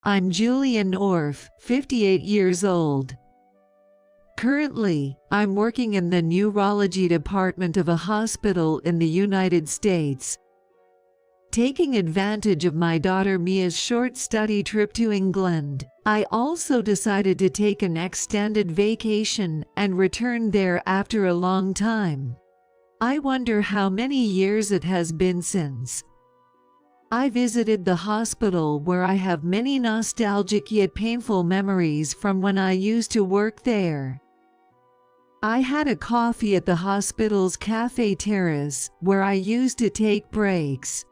I'm Julian Orff, 58 years old. Currently, I'm working in the neurology department of a hospital in the United States. Taking advantage of my daughter Mia's short study trip to England, I also decided to take an extended vacation and return there after a long time. I wonder how many years it has been since. I visited the hospital where I have many nostalgic yet painful memories from when I used to work there. I had a coffee at the hospital's cafe terrace where I used to take breaks.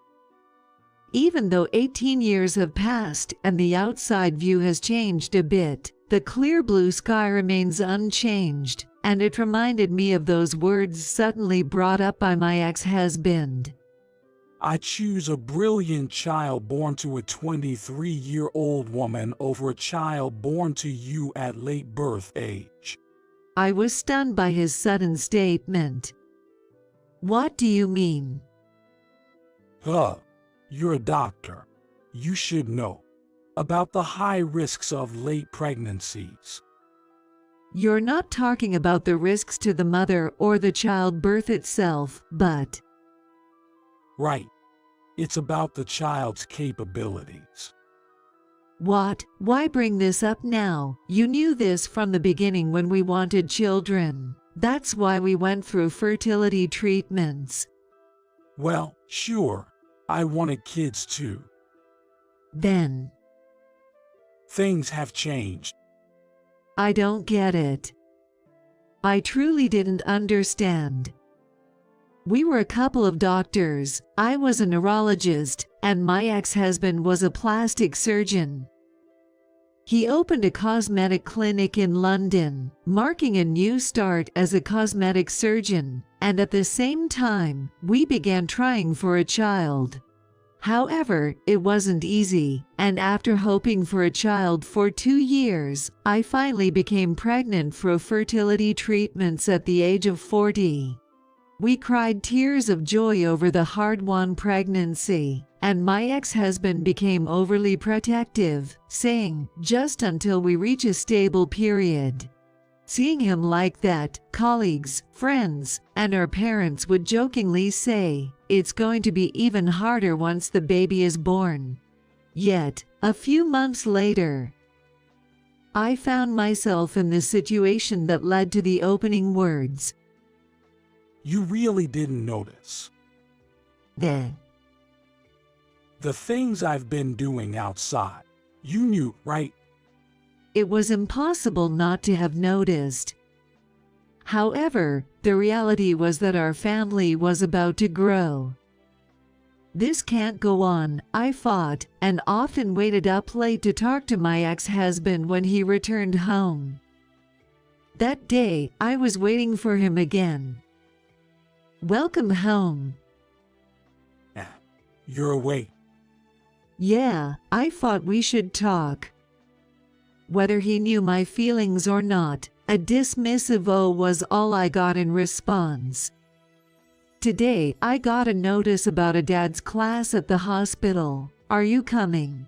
Even though 18 years have passed and the outside view has changed a bit, the clear blue sky remains unchanged, and it reminded me of those words suddenly brought up by my ex-husband. I choose a brilliant child born to a 23-year-old woman over a child born to you at late birth age. I was stunned by his sudden statement. What do you mean? You're a doctor. You should know about the high risks of late pregnancies. You're not talking about the risks to the mother or the childbirth itself, but... Right. It's about the child's capabilities. What? Why bring this up now? You knew this from the beginning when we wanted children. That's why we went through fertility treatments. Well, sure. I wanted kids too. Then? Things have changed. I don't get it. I truly didn't understand. We were a couple of doctors. I was a neurologist, and my ex-husband was a plastic surgeon. He opened a cosmetic clinic in London, marking a new start as a cosmetic surgeon, and at the same time, we began trying for a child. However, it wasn't easy, and after hoping for a child for 2 years, I finally became pregnant through fertility treatments at the age of 40. We cried tears of joy over the hard-won pregnancy, and my ex-husband became overly protective, saying, "Just until we reach a stable period." Seeing him like that, colleagues, friends, and our parents would jokingly say, "It's going to be even harder once the baby is born." Yet, a few months later, I found myself in the situation that led to the opening words. You really didn't notice The things I've been doing outside. You knew, right? It was impossible not to have noticed. However, the reality was that our family was about to grow. This can't go on, I fought, and often waited up late to talk to my ex-husband when he returned home. That day, I was waiting for him again. "Welcome home." You're awake. Yeah, I thought we should talk. Whether he knew my feelings or not, a dismissive "oh" was all I got in response. Today, I got a notice about a dad's class at the hospital. Are you coming?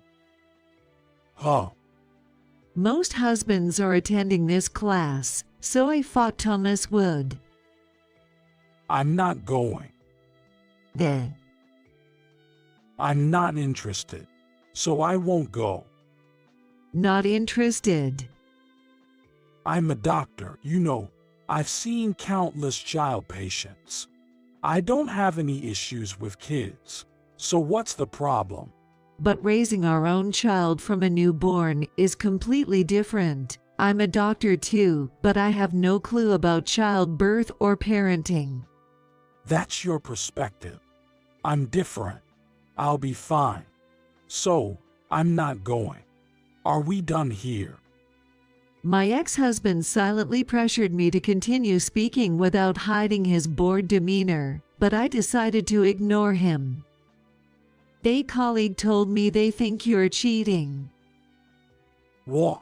Most husbands are attending this class, so I thought Thomas would. I'm not going. Then. I'm not interested, so I won't go. Not interested? I'm a doctor, you know. I've seen countless child patients. I don't have any issues with kids. So what's the problem? But raising our own child from a newborn is completely different. I'm a doctor too, but I have no clue about childbirth or parenting. That's your perspective. I'm different. I'll be fine. So, I'm not going. Are we done here? My ex-husband silently pressured me to continue speaking without hiding his bored demeanor, but I decided to ignore him. A colleague told me they think you're cheating. What?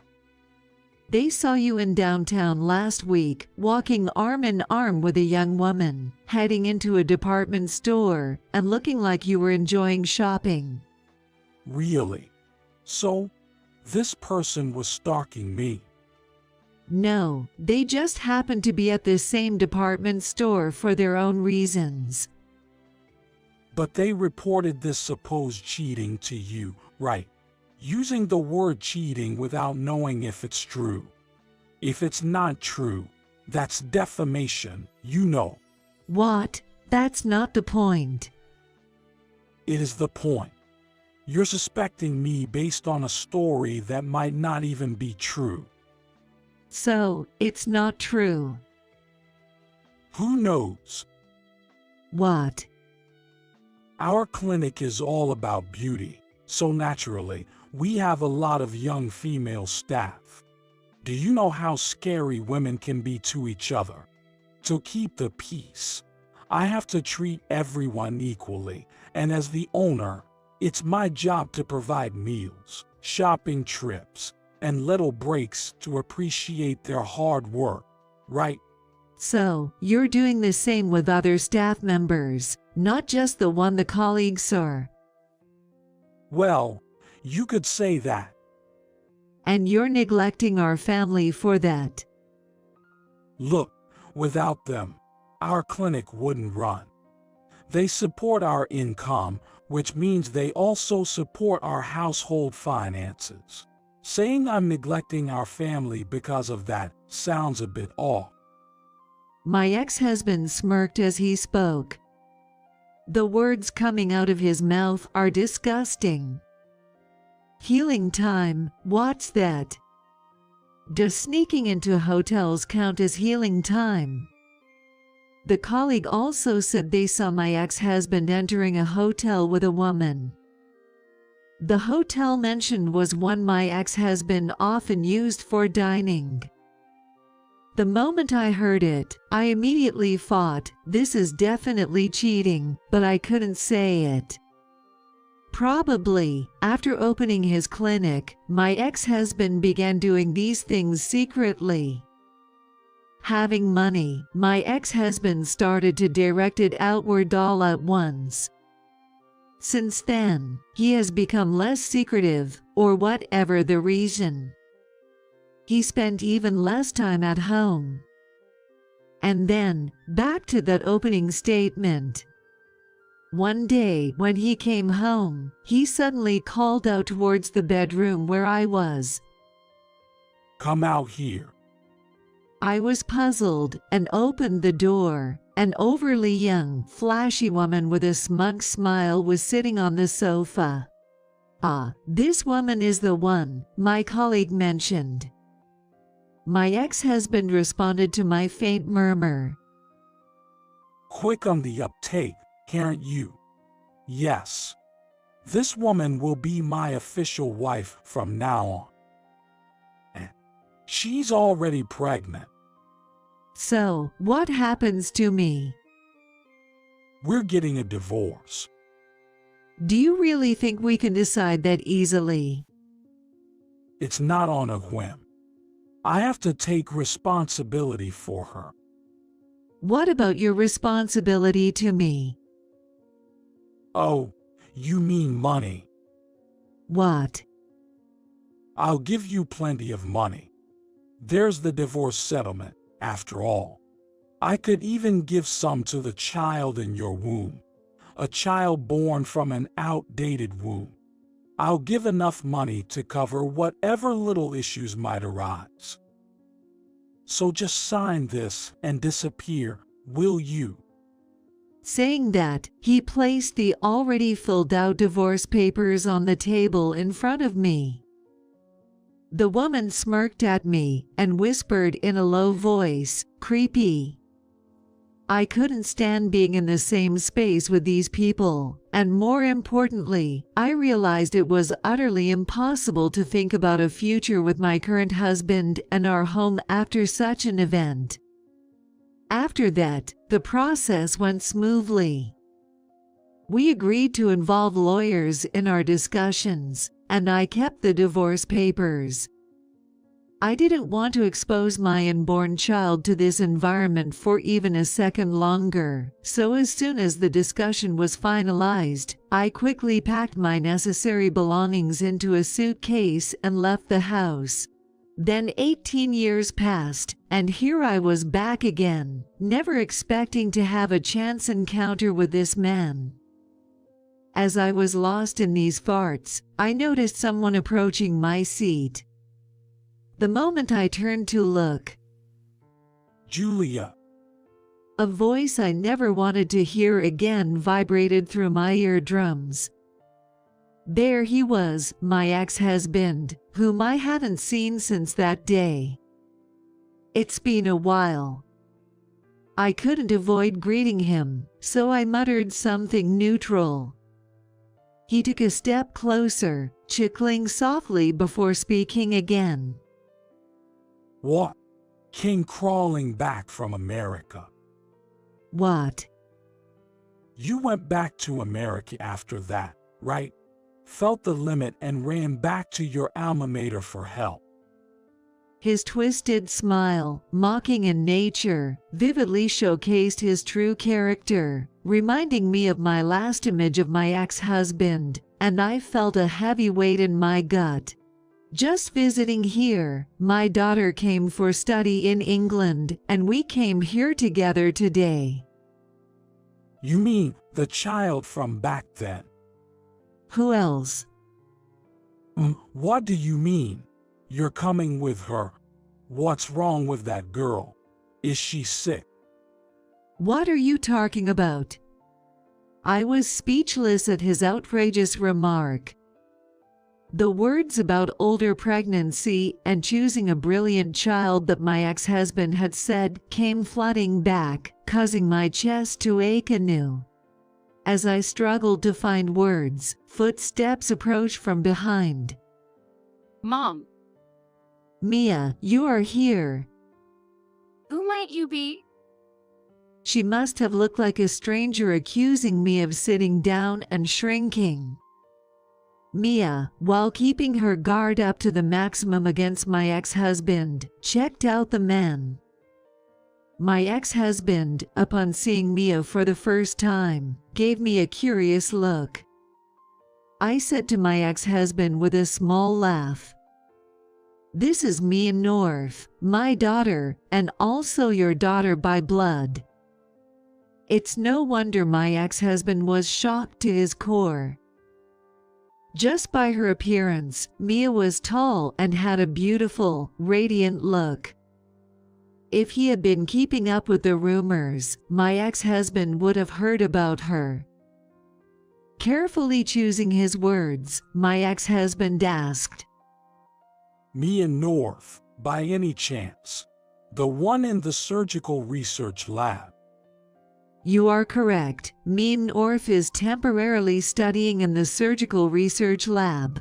They saw you in downtown last week, walking arm in arm with a young woman, heading into a department store, and looking like you were enjoying shopping. Really? So, This person was stalking me. No, they just happened to be at the same department store for their own reasons. But they reported this supposed cheating to you, right? Using the word cheating without knowing if it's true. If it's not true, that's defamation, you know. What? That's not the point. It is the point. You're suspecting me based on a story that might not even be true. So, it's not true. Who knows? What? Our clinic is all about beauty, so naturally, we have a lot of young female staff. Do you know how scary women can be to each other? To keep the peace, I have to treat everyone equally, and as the owner, it's my job to provide meals, shopping trips, and little breaks to appreciate their hard work, right? So, you're doing the same with other staff members, not just the one the colleagues saw. Well, you could say that. And you're neglecting our family for that. Look, without them, our clinic wouldn't run. They support our income, which means they also support our household finances. Saying I'm neglecting our family because of that sounds a bit off. My ex-husband smirked as he spoke. The words coming out of his mouth are disgusting. Healing time, what's that? Does sneaking into hotels count as healing time? The colleague also said they saw my ex-husband entering a hotel with a woman. The hotel mentioned was one my ex-husband often used for dining. The moment I heard it, I immediately thought, this is definitely cheating, but I couldn't say it. Probably, after opening his clinic, my ex-husband began doing these things secretly. Having money, my ex-husband started to direct it outward all at once. Since then, he has become less secretive, or whatever the reason. He spent even less time at home. And then, back to that opening statement. One day, when he came home, he suddenly called out towards the bedroom where I was. Come out here. I was puzzled and opened the door. An overly young, flashy woman with a smug smile was sitting on the sofa. Ah, this woman is the one, my colleague mentioned. My ex-husband responded to my faint murmur. Quick on the uptake, aren't you? Yes. This woman will be my official wife from now on. And she's already pregnant. So, what happens to me? We're getting a divorce. Do you really think we can decide that easily? It's not on a whim. I have to take responsibility for her. What about your responsibility to me? Oh, you mean money? What? I'll give you plenty of money. There's the divorce settlement, after all. I could even give some to the child in your womb, a child born from an outdated womb. I'll give enough money to cover whatever little issues might arise. So just sign this and disappear, will you? Saying that, he placed the already filled out divorce papers on the table in front of me. The woman smirked at me and whispered in a low voice, "Creepy." I couldn't stand being in the same space with these people, and more importantly, I realized it was utterly impossible to think about a future with my current husband and our home after such an event. After that, the process went smoothly. We agreed to involve lawyers in our discussions, and I kept the divorce papers. I didn't want to expose my unborn child to this environment for even a second longer, so as soon as the discussion was finalized, I quickly packed my necessary belongings into a suitcase and left the house. Then 18 years passed, and here I was back again, never expecting to have a chance encounter with this man. As I was lost in these thoughts, I noticed someone approaching my seat. The moment I turned to look, Julia. A voice I never wanted to hear again vibrated through my eardrums. There he was, my ex-husband, whom I hadn't seen since that day. It's been a while. I couldn't avoid greeting him, so I muttered something neutral. He took a step closer, chuckling softly before speaking again. What? Came crawling back from America. What? You went back to America after that, right? Felt the limit and ran back to your alma mater for help. His twisted smile, mocking in nature, vividly showcased his true character, reminding me of my last image of my ex-husband, and I felt a heavy weight in my gut. Just visiting here, my daughter came for study in England, and we came here together today. You mean the child from back then? Who else? What do you mean? You're coming with her. What's wrong with that girl? Is she sick? What are you talking about? I was speechless at his outrageous remark. The words about older pregnancy and choosing a brilliant child that my ex-husband had said came flooding back, causing my chest to ache anew. As I struggled to find words, footsteps approached from behind. Mom. Mia, you are here. Who might you be? She must have looked like a stranger accusing me of sitting down and shrinking. Mia, while keeping her guard up to the maximum against my ex-husband, checked out the man. My ex-husband, upon seeing Mia for the first time, gave me a curious look. I said to my ex-husband with a small laugh, "This is Mia North, my daughter, and also your daughter by blood." It's no wonder my ex-husband was shocked to his core. Just by her appearance, Mia was tall and had a beautiful, radiant look. If he had been keeping up with the rumors, my ex-husband would have heard about her. Carefully choosing his words, my ex-husband asked, Mia North, by any chance? The one in the surgical research lab? "You are correct. Mia North is temporarily studying in the surgical research lab."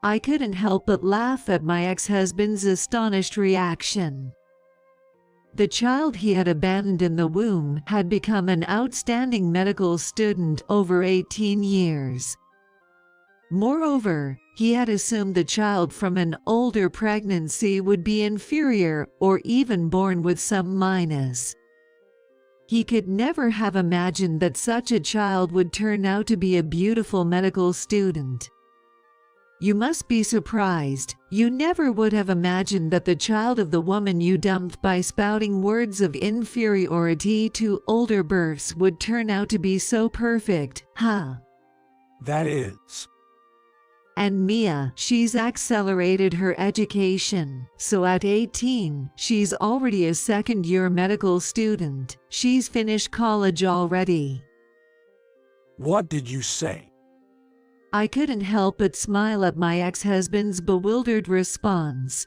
I couldn't help but laugh at my ex-husband's astonished reaction. The child he had abandoned in the womb had become an outstanding medical student over 18 years. Moreover, he had assumed the child from an older pregnancy would be inferior or even born with some minus. He could never have imagined that such a child would turn out to be a beautiful medical student. You must be surprised. You never would have imagined that the child of the woman you dumped by spouting words of inferiority to older births would turn out to be so perfect, huh? That is. And Mia, she's accelerated her education, so at 18, she's already a second-year medical student. She's finished college already. What did you say? I couldn't help but smile at my ex-husband's bewildered response.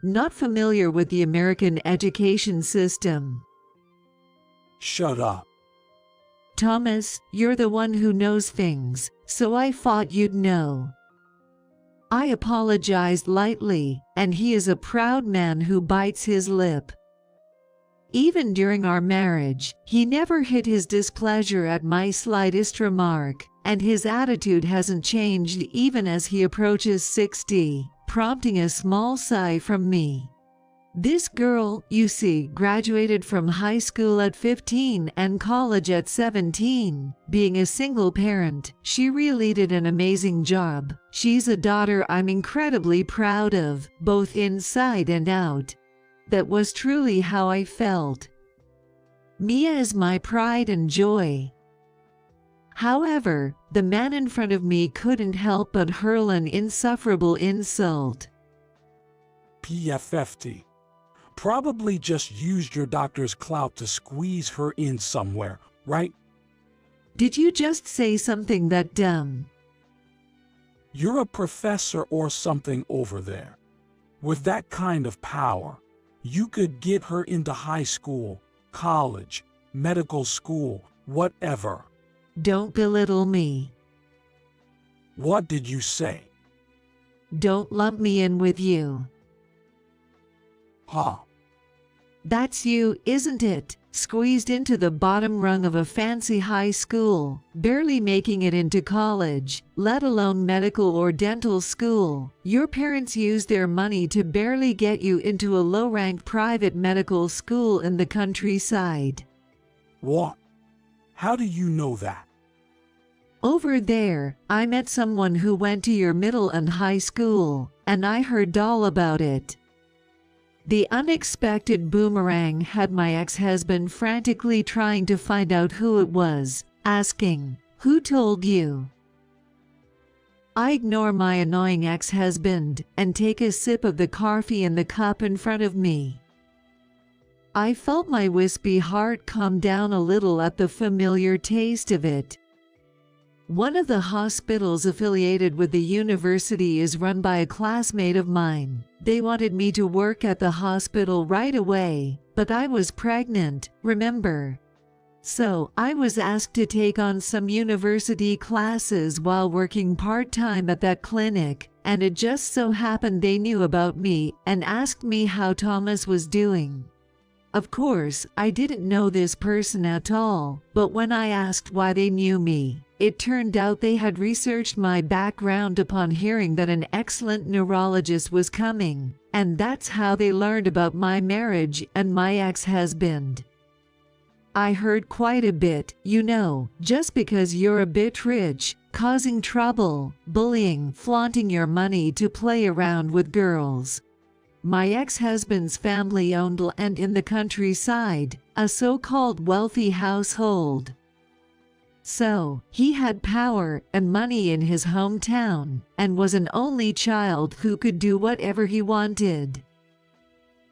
Not familiar with the American education system. Shut up. Thomas, you're the one who knows things, so I thought you'd know. I apologized lightly, and he is a proud man who bites his lip. Even during our marriage, he never hid his displeasure at my slightest remark, and his attitude hasn't changed even as he approaches 60. prompting a small sigh from me. This girl, you see, graduated from high school at 15 and college at 17. Being a single parent, she really did an amazing job. She's a daughter I'm incredibly proud of, both inside and out. That was truly how I felt. Mia is my pride and joy. However, the man in front of me couldn't help but hurl an insufferable insult. PFFT. Probably just used your doctor's clout to squeeze her in somewhere, right? Did you just say something that dumb? You're a professor or something over there. With that kind of power, you could get her into high school, college, medical school, whatever. Don't belittle me. What did you say? Don't lump me in with you. Huh. That's you, isn't it? Squeezed into the bottom rung of a fancy high school, barely making it into college, let alone medical or dental school. Your parents used their money to barely get you into a low-ranked private medical school in the countryside. What? How do you know that? Over there, I met someone who went to your middle and high school, and I heard all about it. The unexpected boomerang had my ex-husband frantically trying to find out who it was, asking, "Who told you?" I ignore my annoying ex-husband and take a sip of the coffee in the cup in front of me. I felt my wispy heart calm down a little at the familiar taste of it. One of the hospitals affiliated with the university is run by a classmate of mine. They wanted me to work at the hospital right away, but I was pregnant, remember? So I was asked to take on some university classes while working part-time at that clinic, and it just so happened they knew about me and asked me how Thomas was doing. Of course, I didn't know this person at all, but when I asked why they knew me, it turned out they had researched my background upon hearing that an excellent neurologist was coming, and that's how they learned about my marriage and my ex-husband. I heard quite a bit, you know, just because you're a bit rich, causing trouble, bullying, flaunting your money to play around with girls. My ex-husband's family owned land in the countryside, a so-called wealthy household. So, he had power and money in his hometown, and was an only child who could do whatever he wanted.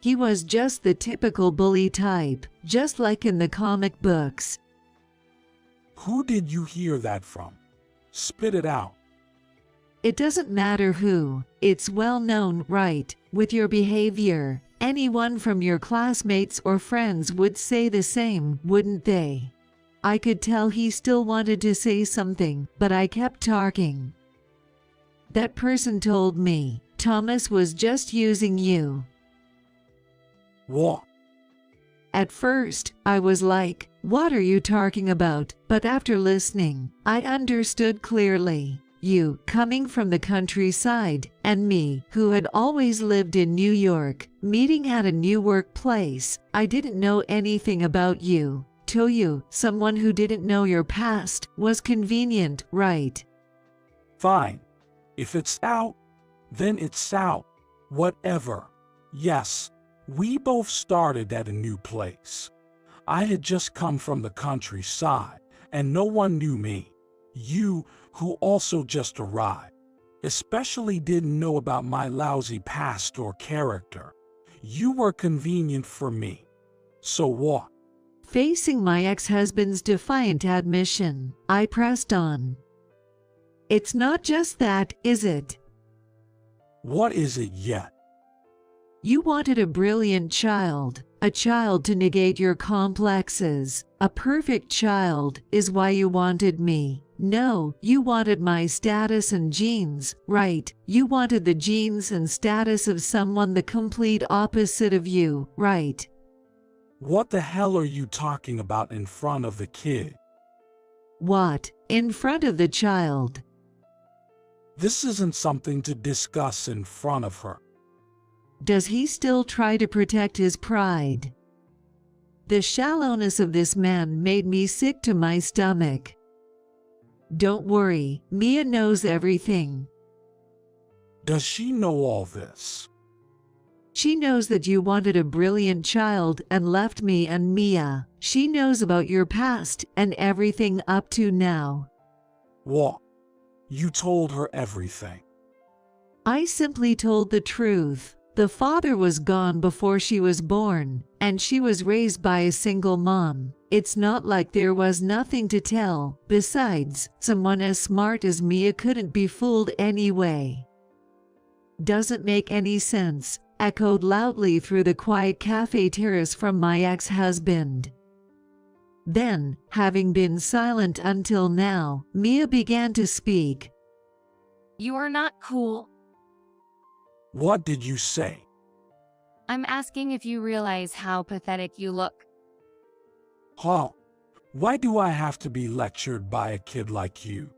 He was just the typical bully type, just like in the comic books. Who did you hear that from? Spit it out. It doesn't matter who, it's well known, right? With your behavior, anyone from your classmates or friends would say the same, wouldn't they? I could tell he still wanted to say something, but I kept talking. That person told me, Thomas was just using you. What? At first, I was like, what are you talking about? But after listening, I understood clearly. You, coming from the countryside, and me, who had always lived in New York, meeting at a new workplace. I didn't know anything about you. To you, someone who didn't know your past, was convenient, right? Fine. If it's out, then it's out. Whatever. Yes, we both started at a new place. I had just come from the countryside, and no one knew me. You, who also just arrived, especially didn't know about my lousy past or character. You were convenient for me. So what? Facing my ex-husband's defiant admission, I pressed on. It's not just that, is it? What is it yet? You wanted a brilliant child, a child to negate your complexes. A perfect child is why you wanted me. No, you wanted my status and genes, right? You wanted the genes and status of someone the complete opposite of you, right? What the hell are you talking about in front of the kid? What? In front of the child? This isn't something to discuss in front of her. Does he still try to protect his pride? The shallowness of this man made me sick to my stomach. Don't worry, Mia knows everything. Does she know all this? She knows that you wanted a brilliant child and left me and Mia. She knows about your past and everything up to now. What? You told her everything. I simply told the truth. The father was gone before she was born, and she was raised by a single mom. It's not like there was nothing to tell. Besides, someone as smart as Mia couldn't be fooled anyway. Doesn't make any sense, echoed loudly through the quiet cafe terrace from my ex-husband. Then, having been silent until now, Mia began to speak. You are not cool. What did you say? I'm asking if you realize how pathetic you look. Huh? Why do I have to be lectured by a kid like you?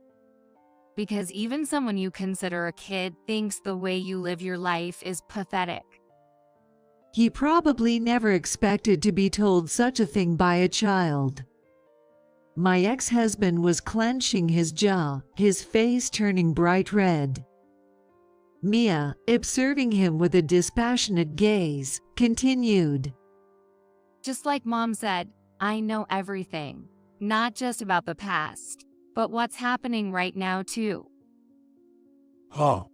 Because even someone you consider a kid thinks the way you live your life is pathetic. He probably never expected to be told such a thing by a child. My ex-husband was clenching his jaw, his face turning bright red. Mia, observing him with a dispassionate gaze, continued. Just like Mom said, I know everything. Not just about the past, but what's happening right now too. Huh?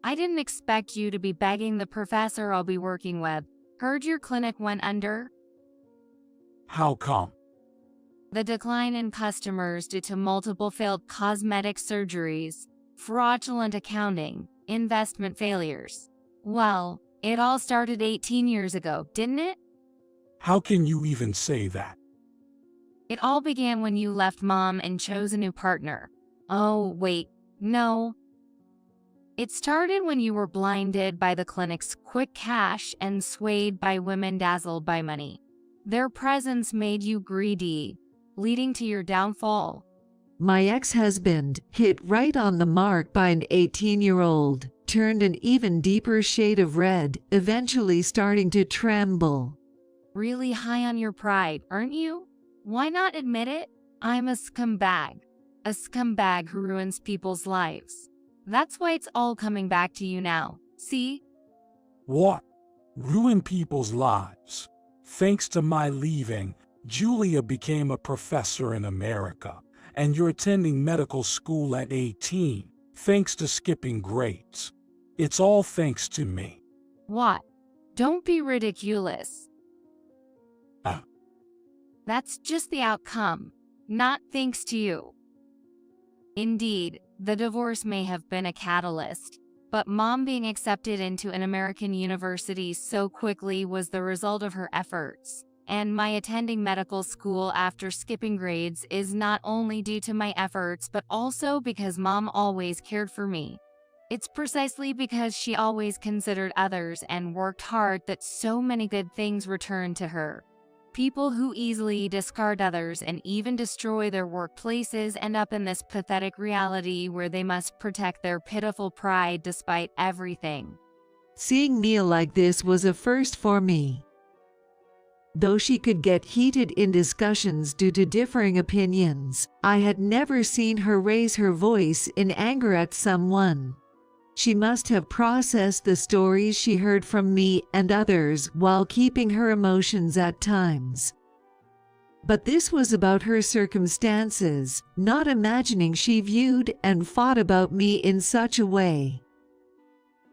I didn't expect you to be begging the professor I'll be working with. Heard your clinic went under? How come? The decline in customers due to multiple failed cosmetic surgeries, fraudulent accounting, investment failures. Well, it all started 18 years ago, didn't it? How can you even say that? It all began when you left Mom and chose a new partner. Oh, wait, no. It started when you were blinded by the clinic's quick cash and swayed by women dazzled by money. Their presence made you greedy, leading to your downfall. My ex-husband, hit right on the mark by an 18-year-old, turned an even deeper shade of red, eventually starting to tremble. Really high on your pride, aren't you? Why not admit it? I'm a scumbag. A scumbag who ruins people's lives. That's why it's all coming back to you now, see? What? Ruin people's lives? Thanks to my leaving, Julia became a professor in America, and you're attending medical school at 18, thanks to skipping grades. It's all thanks to me. What? Don't be ridiculous. That's just the outcome, not thanks to you. Indeed, the divorce may have been a catalyst, but Mom being accepted into an American university so quickly was the result of her efforts. And my attending medical school after skipping grades is not only due to my efforts but also because Mom always cared for me. It's precisely because she always considered others and worked hard that so many good things returned to her. People who easily discard others and even destroy their workplaces end up in this pathetic reality where they must protect their pitiful pride despite everything. Seeing Mia like this was a first for me. Though she could get heated in discussions due to differing opinions, I had never seen her raise her voice in anger at someone. She must have processed the stories she heard from me and others while keeping her emotions at times. But this was about her circumstances, not imagining she viewed and fought about me in such a way.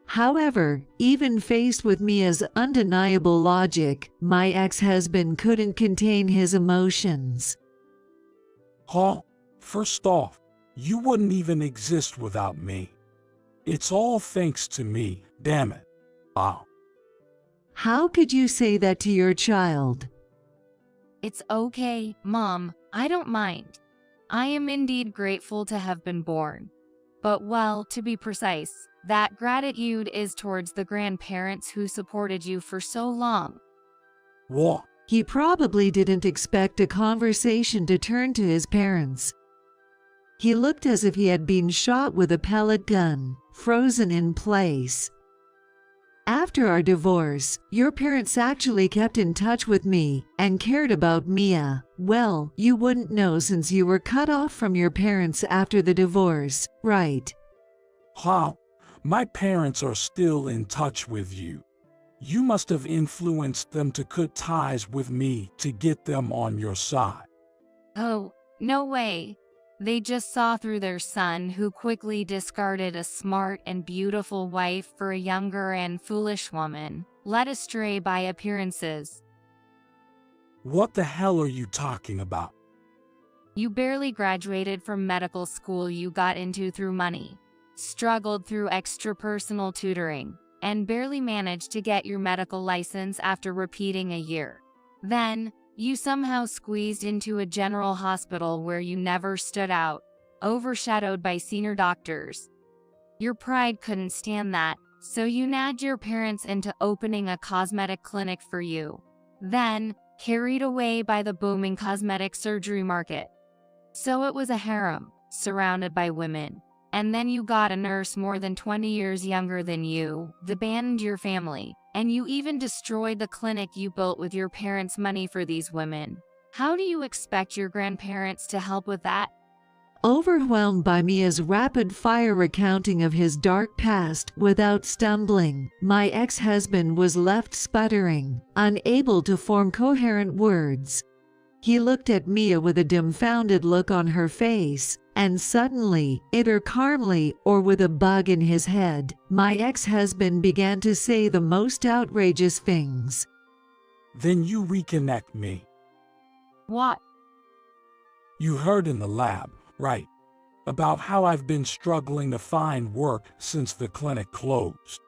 However, even faced with Mia's undeniable logic, my ex-husband couldn't contain his emotions. Huh? First off, you wouldn't even exist without me. It's all thanks to me, damn it. Wow. How could you say that to your child? It's okay, Mom, I don't mind. I am indeed grateful to have been born. But well, to be precise, that gratitude is towards the grandparents who supported you for so long. What? He probably didn't expect a conversation to turn to his parents. He looked as if he had been shot with a pellet gun, frozen in place. After our divorce, your parents actually kept in touch with me and cared about Mia. Well, you wouldn't know since you were cut off from your parents after the divorce, right? How? My parents are still in touch with you. You must have influenced them to cut ties with me to get them on your side. Oh, no way. They just saw through their son, who quickly discarded a smart and beautiful wife for a younger and foolish woman, led astray by appearances. What the hell are you talking about? You barely graduated from medical school you got into through money, struggled through extra-personal tutoring, and barely managed to get your medical license after repeating a year. Then, you somehow squeezed into a general hospital where you never stood out, overshadowed by senior doctors. Your pride couldn't stand that, so you nagged your parents into opening a cosmetic clinic for you. Then, carried away by the booming cosmetic surgery market. So it was a harem, surrounded by women. And then you got a nurse more than 20 years younger than you, abandoned your family, and you even destroyed the clinic you built with your parents' money for these women. How do you expect your grandparents to help with that? Overwhelmed by Mia's rapid-fire recounting of his dark past without stumbling, my ex-husband was left sputtering, unable to form coherent words. He looked at Mia with a dumbfounded look on her face, and suddenly, either calmly or with a bug in his head, my ex-husband began to say the most outrageous things. Then you reconnect me. What? You heard in the lab, right? About how I've been struggling to find work since the clinic closed.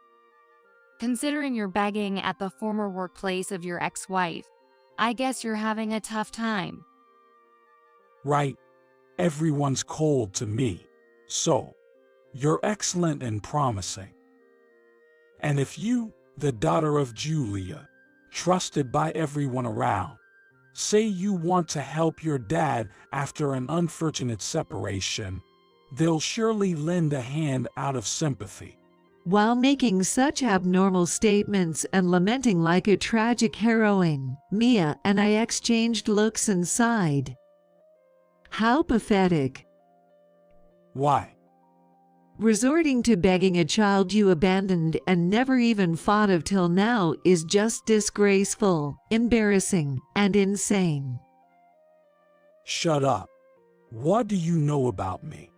Considering you're begging at the former workplace of your ex-wife, I guess you're having a tough time. Right? Everyone's cold to me. So, you're excellent and promising. And if you, the daughter of Julia, trusted by everyone around, say you want to help your dad after an unfortunate separation, they'll surely lend a hand out of sympathy. While making such abnormal statements and lamenting like a tragic heroine, Mia and I exchanged looks and sighed. How pathetic. Why? Resorting to begging a child you abandoned and never even thought of till now is just disgraceful, embarrassing, and insane. Shut up. What do you know about me?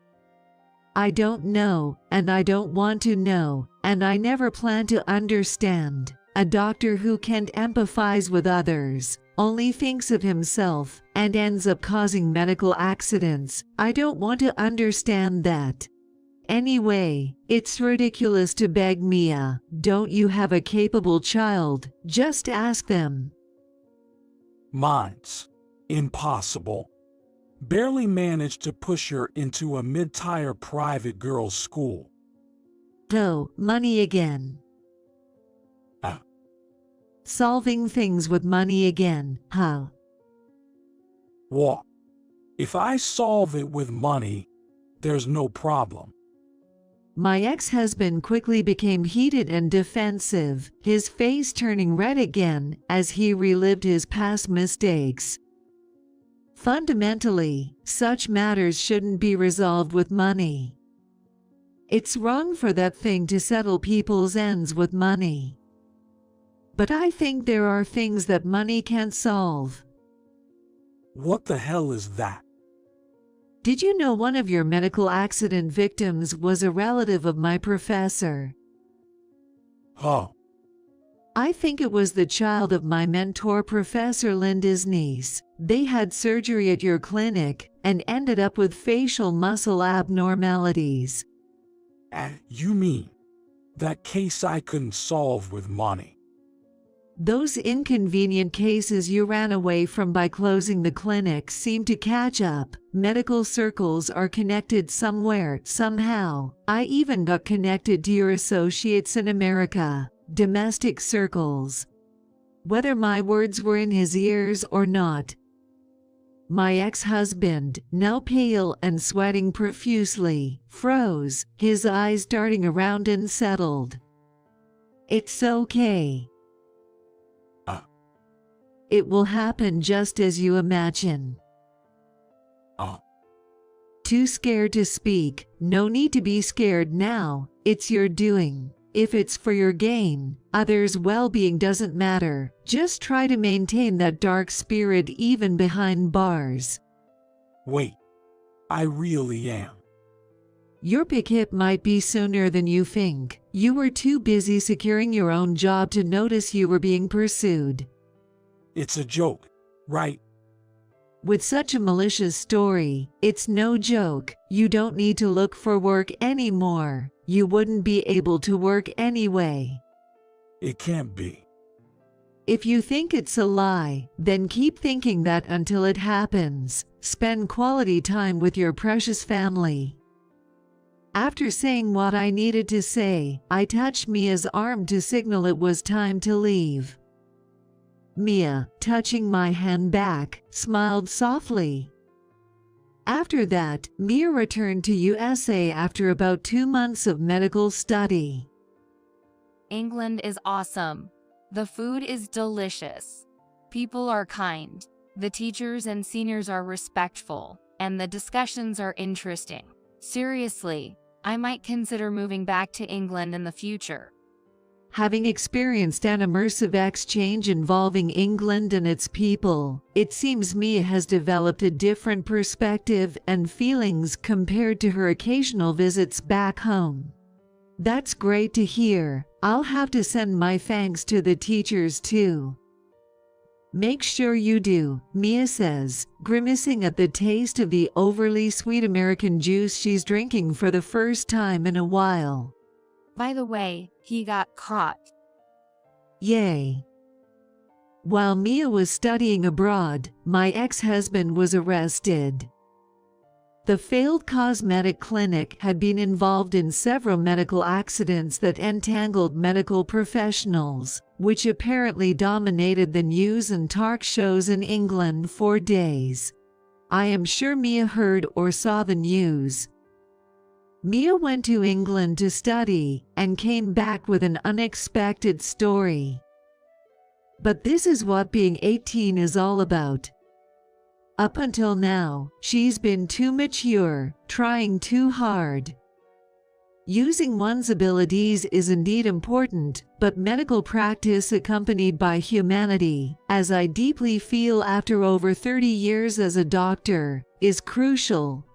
I don't know, and I don't want to know, and I never plan to understand. A doctor who can't empathize with others, only thinks of himself, and ends up causing medical accidents. I don't want to understand that. Anyway, it's ridiculous to beg Mia. Don't you have a capable child? Just ask them. Mine's impossible. Barely managed to push her into a mid-tier private girls' school. Oh, money again. Solving things with money again, huh? What? If I solve it with money, there's no problem. My ex-husband quickly became heated and defensive, his face turning red again as he relived his past mistakes. Fundamentally, such matters shouldn't be resolved with money. It's wrong for that thing to settle people's ends with money. But I think there are things that money can't solve. What the hell is that? Did you know one of your medical accident victims was a relative of my professor? Oh. I think it was the child of my mentor, Professor Linda's niece. They had surgery at your clinic and ended up with facial muscle abnormalities. You mean that case I couldn't solve with money? Those inconvenient cases you ran away from by closing the clinic seem to catch up. Medical circles are connected somewhere, somehow. I even got connected to your associates in America. Domestic circles. Whether my words were in his ears or not. My ex-husband, now pale and sweating profusely, froze, his eyes darting around and settled. It's okay. It will happen just as you imagine. Too scared to speak. No need to be scared now. It's your doing. If it's for your gain, others' well-being doesn't matter. Just try to maintain that dark spirit even behind bars. Wait, I really am. Your pick hit might be sooner than you think. You were too busy securing your own job to notice you were being pursued. It's a joke, right? With such a malicious story, it's no joke. You don't need to look for work anymore. You wouldn't be able to work anyway. It can't be. If you think it's a lie, then keep thinking that until it happens. Spend quality time with your precious family. After saying what I needed to say, I touched Mia's arm to signal it was time to leave. Mia, touching my hand back, smiled softly. After that, Mia returned to USA after about 2 months of medical study. England is awesome. The food is delicious. People are kind. The teachers and seniors are respectful, and the discussions are interesting. Seriously, I might consider moving back to England in the future. Having experienced an immersive exchange involving England and its people, it seems Mia has developed a different perspective and feelings compared to her occasional visits back home. That's great to hear. I'll have to send my thanks to the teachers too. Make sure you do, Mia says, grimacing at the taste of the overly sweet American juice she's drinking for the first time in a while. By the way, he got caught. Yay. While Mia was studying abroad, my ex-husband was arrested. The failed cosmetic clinic had been involved in several medical accidents that entangled medical professionals, which apparently dominated the news and talk shows in England for days. I am sure Mia heard or saw the news. Mia went to England to study and came back with an unexpected story. But this is what being 18 is all about. Up until now, she's been too mature, trying too hard. Using one's abilities is indeed important, but medical practice accompanied by humanity, as I deeply feel after over 30 years as a doctor, is crucial.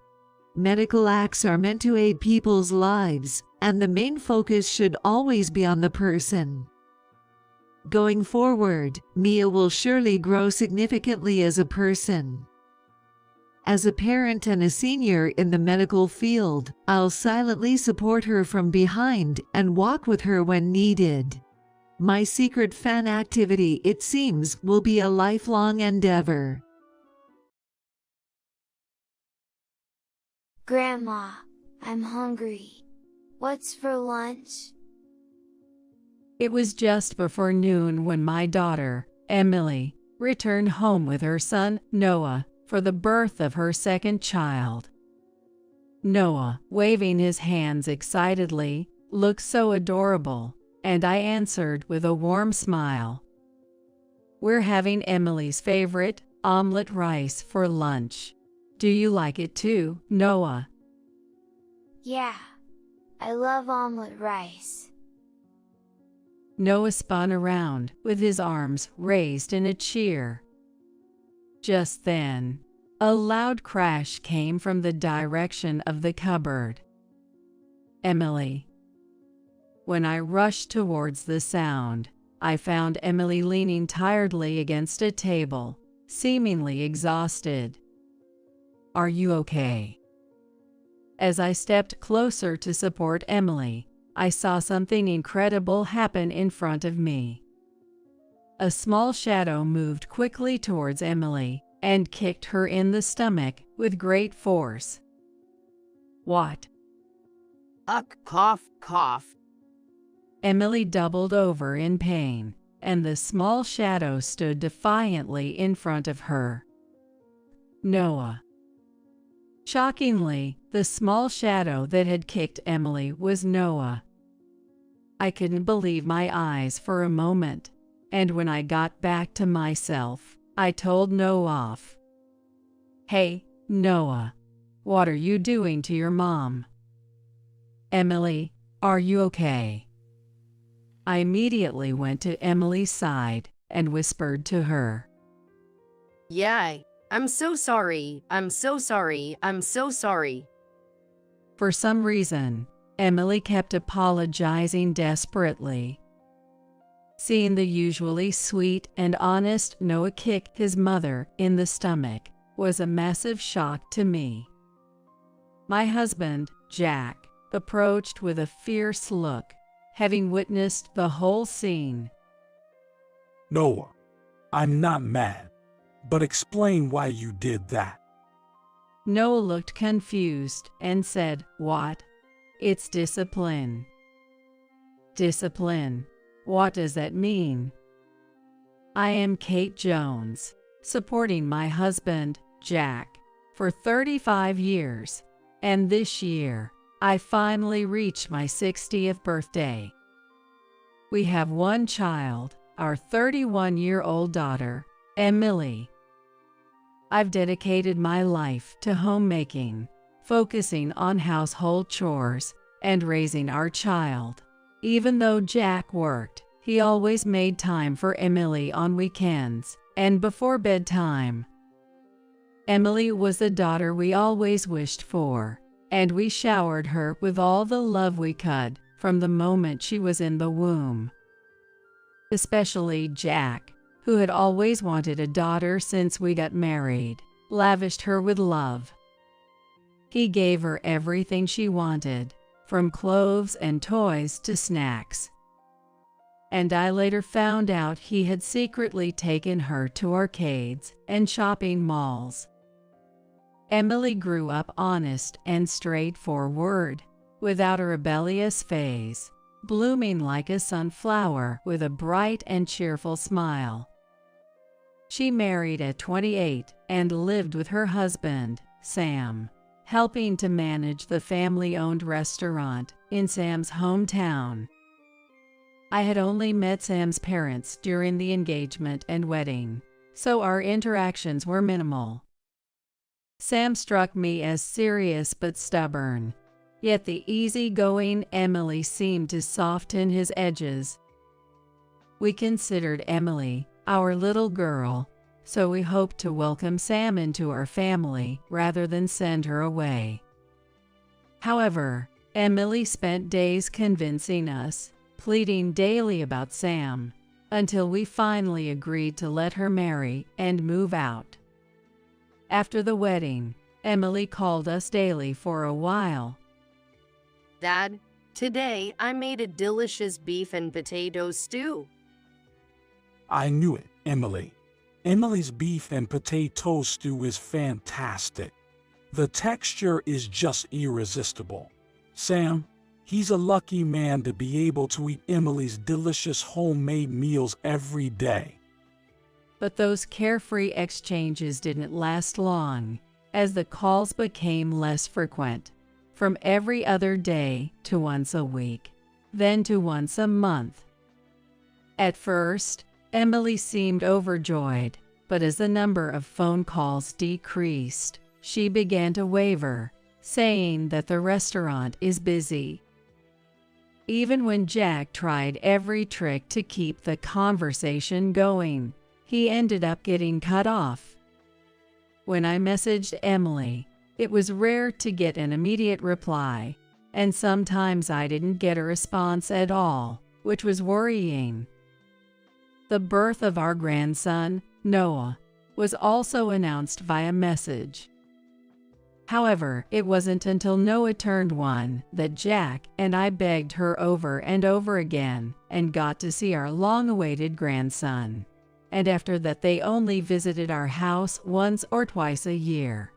Medical acts are meant to aid people's lives, and the main focus should always be on the person. Going forward, Mia will surely grow significantly as a person. As a parent and a senior in the medical field, I'll silently support her from behind and walk with her when needed. My secret fan activity, it seems, will be a lifelong endeavor. Grandma, I'm hungry. What's for lunch? It was just before noon when my daughter, Emily, returned home with her son, Noah, for the birth of her second child. Noah, waving his hands excitedly, looked so adorable, and I answered with a warm smile. We're having Emily's favorite, omelet rice for lunch. Do you like it too, Noah? Yeah, I love omelet rice. Noah spun around, with his arms raised in a cheer. Just then, a loud crash came from the direction of the cupboard. Emily. When I rushed towards the sound, I found Emily leaning tiredly against a table, seemingly exhausted. Are you okay? As I stepped closer to support Emily, I saw something incredible happen in front of me. A small shadow moved quickly towards Emily and kicked her in the stomach with great force. What? Cough, cough. Emily doubled over in pain, and the small shadow stood defiantly in front of her. Noah. Shockingly, the small shadow that had kicked Emily was Noah. I couldn't believe my eyes for a moment, and when I got back to myself, I told Noah, "Hey, Noah, what are you doing to your mom? Emily, are you okay?" I immediately went to Emily's side and whispered to her. Yeah, I'm so sorry. I'm so sorry. I'm so sorry. For some reason, Emily kept apologizing desperately. Seeing the usually sweet and honest Noah kick his mother in the stomach was a massive shock to me. My husband, Jack, approached with a fierce look, having witnessed the whole scene. Noah, I'm not mad, but explain why you did that. Noah looked confused and said, "What? It's discipline." Discipline. What does that mean? I am Kate Jones, supporting my husband, Jack, for 35 years, and this year, I finally reached my 60th birthday. We have one child, our 31-year-old daughter, Emily. I've dedicated my life to homemaking, focusing on household chores, and raising our child. Even though Jack worked, he always made time for Emily on weekends and before bedtime. Emily was the daughter we always wished for, and we showered her with all the love we could from the moment she was in the womb. Especially Jack, who had always wanted a daughter since we got married, lavished her with love. He gave her everything she wanted, from clothes and toys to snacks. And I later found out he had secretly taken her to arcades and shopping malls. Emily grew up honest and straightforward, without a rebellious phase, blooming like a sunflower with a bright and cheerful smile. She married at 28 and lived with her husband, Sam, helping to manage the family-owned restaurant in Sam's hometown. I had only met Sam's parents during the engagement and wedding, so our interactions were minimal. Sam struck me as serious but stubborn, yet the easygoing Emily seemed to soften his edges. We considered Emily our little girl, so we hoped to welcome Sam into our family rather than send her away. However, Emily spent days convincing us, pleading daily about Sam, until we finally agreed to let her marry and move out. After the wedding, Emily called us daily for a while. Dad, today I made a delicious beef and potato stew. I knew it, Emily. Emily's beef and potato stew is fantastic. The texture is just irresistible. Sam, he's a lucky man to be able to eat Emily's delicious homemade meals every day. But those carefree exchanges didn't last long, as the calls became less frequent, from every other day to once a week, then to once a month. At first, Emily seemed overjoyed, but as the number of phone calls decreased, she began to waver, saying that the restaurant is busy. Even when Jack tried every trick to keep the conversation going, he ended up getting cut off. When I messaged Emily, it was rare to get an immediate reply, and sometimes I didn't get a response at all, which was worrying. The birth of our grandson, Noah, was also announced via message. However, it wasn't until Noah turned 1 that Jack and I begged her over and over again and got to see our long-awaited grandson. And after that, they only visited our house once or twice a year.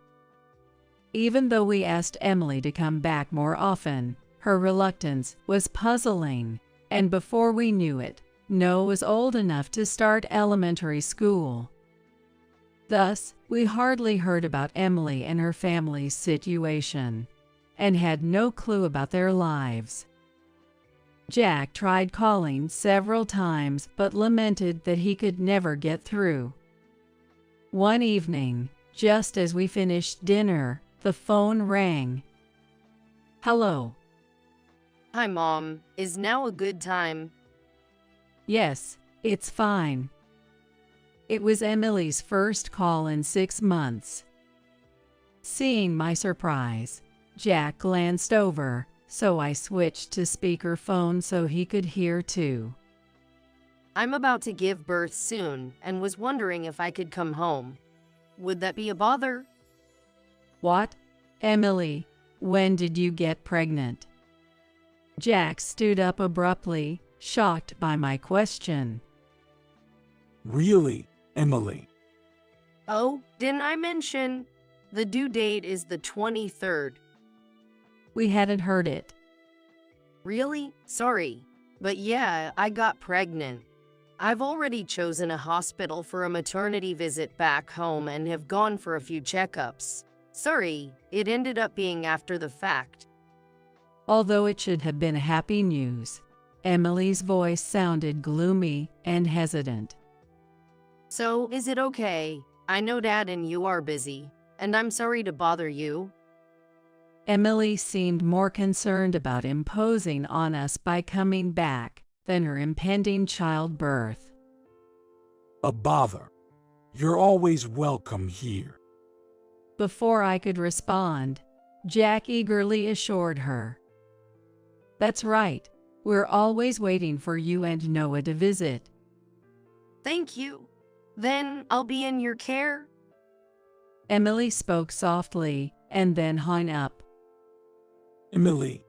Even though we asked Emily to come back more often, her reluctance was puzzling, and before we knew it, Noah was old enough to start elementary school. Thus, we hardly heard about Emily and her family's situation, and had no clue about their lives. Jack tried calling several times but lamented that he could never get through. One evening, just as we finished dinner, the phone rang. "Hello." Hi, Mom. Is now a good time? "Yes, it's fine." It was Emily's first call in 6 months. Seeing my surprise, Jack glanced over, so I switched to speakerphone so he could hear too. I'm about to give birth soon and was wondering if I could come home. Would that be a bother? "What? Emily, when did you get pregnant?" Jack stood up abruptly, shocked by my question. Really, Emily? Oh, didn't I mention? The due date is the 23rd. We hadn't heard it. Really? Sorry. But yeah, I got pregnant. I've already chosen a hospital for a maternity visit back home and have gone for a few checkups. Sorry, it ended up being after the fact. Although it should have been happy news, Emily's voice sounded gloomy and hesitant. So, is it okay? I know Dad and you are busy, and I'm sorry to bother you. Emily seemed more concerned about imposing on us by coming back than her impending childbirth. A bother. You're always welcome here. Before I could respond, Jack eagerly assured her. "That's right. We're always waiting for you and Noah to visit." Thank you. Then I'll be in your care? Emily spoke softly and then hung up. Emily.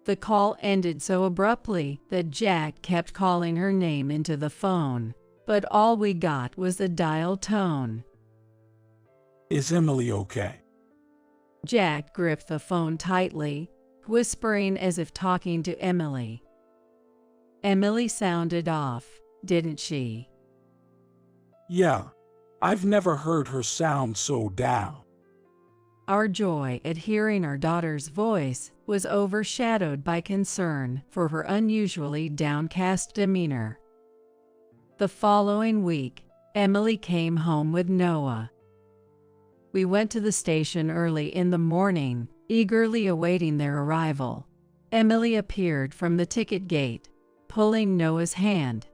The call ended so abruptly that Jack kept calling her name into the phone, but all we got was the dial tone. Is Emily okay? Jack gripped the phone tightly, whispering as if talking to Emily. Emily sounded off, didn't she? Yeah. I've never heard her sound so down. Our joy at hearing our daughter's voice was overshadowed by concern for her unusually downcast demeanor. The following week, Emily came home with Noah. We went to the station early in the morning, eagerly awaiting their arrival. Emily appeared from the ticket gate, pulling Noah's hand.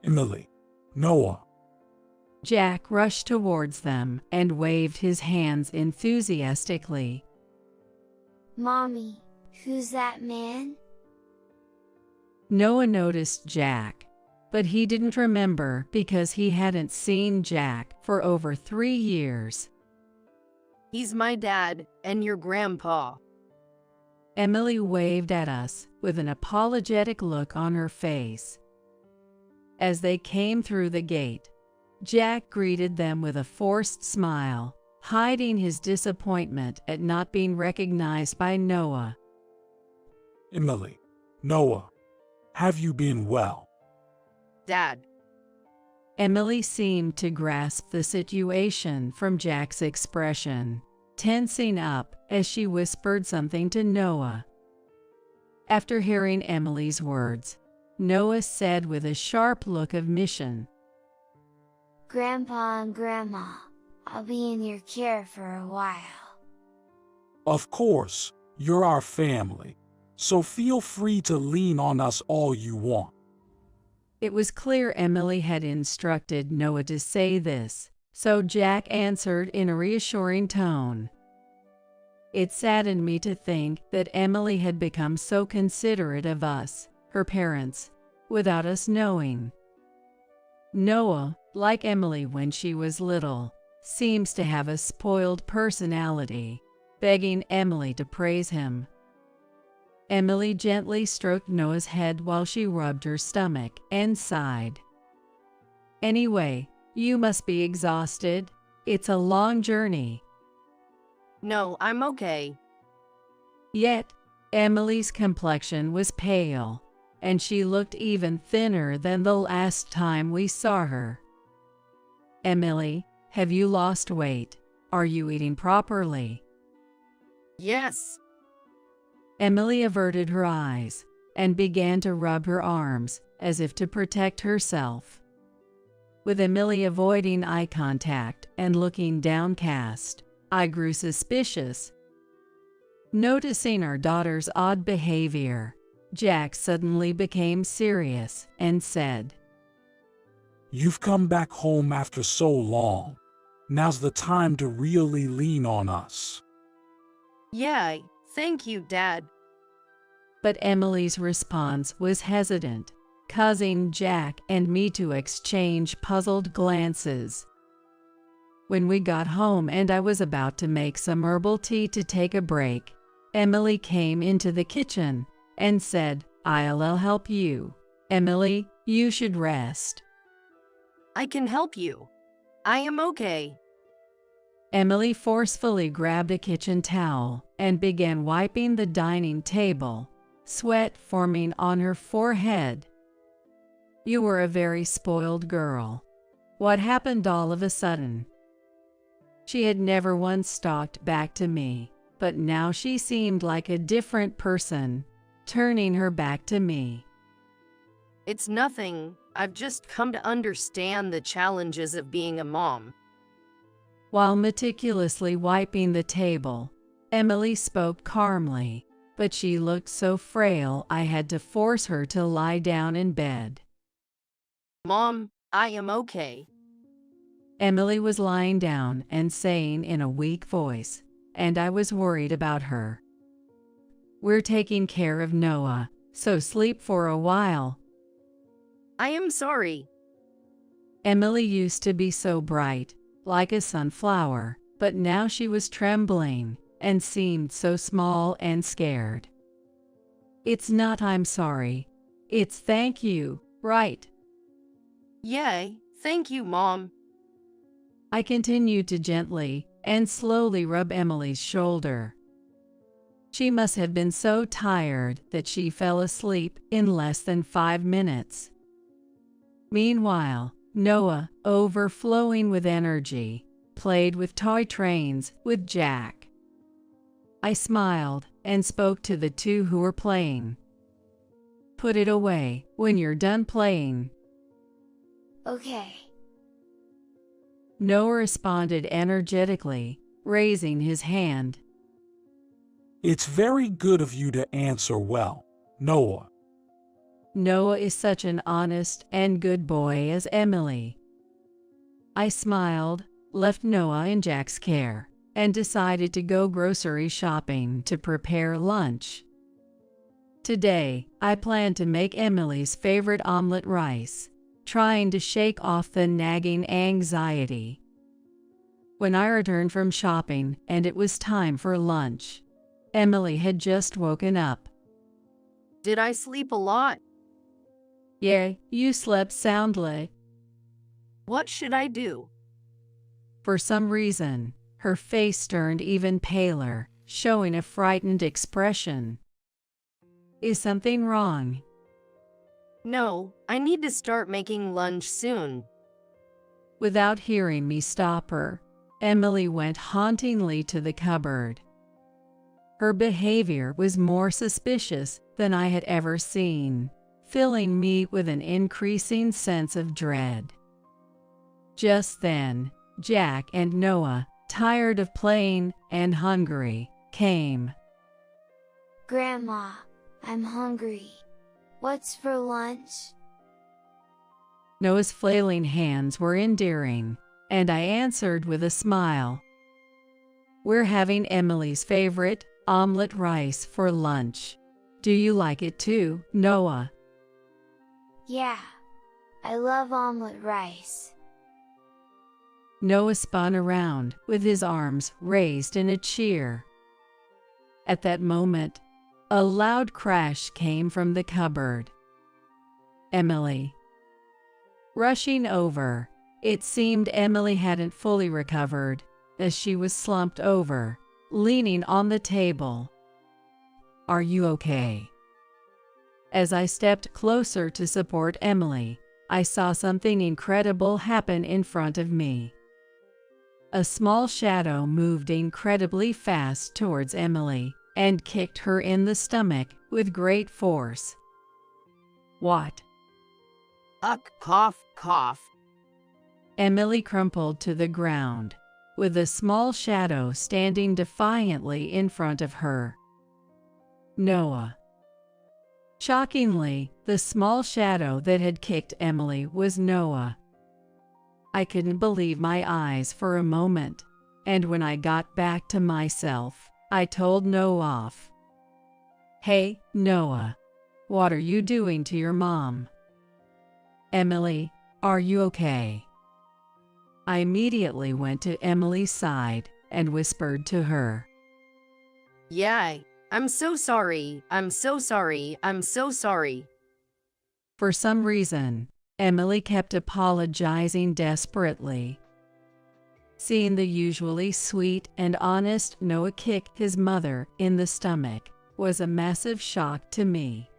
Emily. Noah. Jack rushed towards them and waved his hands enthusiastically. Mommy, who's that man? Noah noticed Jack, but he didn't remember because he hadn't seen Jack for over 3 years. He's my dad and your grandpa. Emily waved at us with an apologetic look on her face. As they came through the gate, Jack greeted them with a forced smile, hiding his disappointment at not being recognized by Noah. Emily. Noah. Have you been well? Dad. Emily seemed to grasp the situation from Jack's expression, tensing up as she whispered something to Noah. After hearing Emily's words, Noah said with a sharp look of mission, Grandpa and Grandma, I'll be in your care for a while. Of course, you're our family, so feel free to lean on us all you want. It was clear Emily had instructed Noah to say this, so Jack answered in a reassuring tone. It saddened me to think that Emily had become so considerate of us, her parents, without us knowing. Noah, like Emily when she was little, seems to have a spoiled personality, begging Emily to praise him. Emily gently stroked Noah's head while she rubbed her stomach and sighed. Anyway, you must be exhausted. It's a long journey. No, I'm okay. Yet, Emily's complexion was pale, and she looked even thinner than the last time we saw her. Emily, have you lost weight? Are you eating properly? Yes. Emily averted her eyes and began to rub her arms as if to protect herself. With Emily avoiding eye contact and looking downcast, I grew suspicious. Noticing our daughter's odd behavior, Jack suddenly became serious and said, You've come back home after so long. Now's the time to really lean on us. Yeah, thank you, Dad. But Emily's response was hesitant, causing Jack and me to exchange puzzled glances. When we got home and I was about to make some herbal tea to take a break, Emily came into the kitchen and said, I'll help you. Emily, you should rest. I can help you. I am okay. Emily forcefully grabbed a kitchen towel and began wiping the dining table, sweat forming on her forehead. You were a very spoiled girl. What happened all of a sudden? She had never once talked back to me, but now she seemed like a different person, turning her back to me. It's nothing. I've just come to understand the challenges of being a mom. While meticulously wiping the table, Emily spoke calmly, but she looked so frail I had to force her to lie down in bed. Mom, I am okay. Emily was lying down and saying in a weak voice, and I was worried about her. We're taking care of Noah, so sleep for a while. I am sorry. Emily used to be so bright, like a sunflower, but now she was trembling and seemed so small and scared. It's not I'm sorry. It's thank you, right? Yay, thank you, Mom. I continued to gently and slowly rub Emily's shoulder. She must have been so tired that she fell asleep in less than 5 minutes. Meanwhile, Noah, overflowing with energy, played with toy trains with Jack. I smiled and spoke to the two who were playing. Put it away when you're done playing. Okay. Noah responded energetically, raising his hand. It's very good of you to answer well, Noah. Noah is such an honest and good boy as Emily. I smiled, left Noah in Jack's care, and decided to go grocery shopping to prepare lunch. Today, I plan to make Emily's favorite omelet rice, trying to shake off the nagging anxiety. When I returned from shopping and it was time for lunch, Emily had just woken up. Did I sleep a lot? Yeah, you slept soundly. What should I do? For some reason, her face turned even paler, showing a frightened expression. Is something wrong? No, I need to start making lunch soon. Without hearing me stop her, Emily went hauntingly to the cupboard. Her behavior was more suspicious than I had ever seen, filling me with an increasing sense of dread. Just then, Jack and Noah, tired of playing and hungry, came. Grandma, I'm hungry. What's for lunch? Noah's flailing hands were endearing, and I answered with a smile. We're having Emily's favorite, omelet rice for lunch. Do you like it too, Noah? Yeah. I love omelet rice. Noah spun around with his arms raised in a cheer. At that moment, a loud crash came from the cupboard. Emily. Rushing over, it seemed Emily hadn't fully recovered, as she was slumped over, leaning on the table. Are you okay? As I stepped closer to support Emily, I saw something incredible happen in front of me. A small shadow moved incredibly fast towards Emily and kicked her in the stomach with great force. What? Cough, cough. Emily crumpled to the ground, with a small shadow standing defiantly in front of her. Noah. Shockingly, the small shadow that had kicked Emily was Noah. I couldn't believe my eyes for a moment, and when I got back to myself, I told Noah off. "Hey, Noah, what are you doing to your mom? Emily, are you okay?" I immediately went to Emily's side and whispered to her. Yeah, I'm so sorry. I'm so sorry. I'm so sorry. For some reason, Emily kept apologizing desperately. Seeing the usually sweet and honest Noah kick his mother in the stomach was a massive shock to me.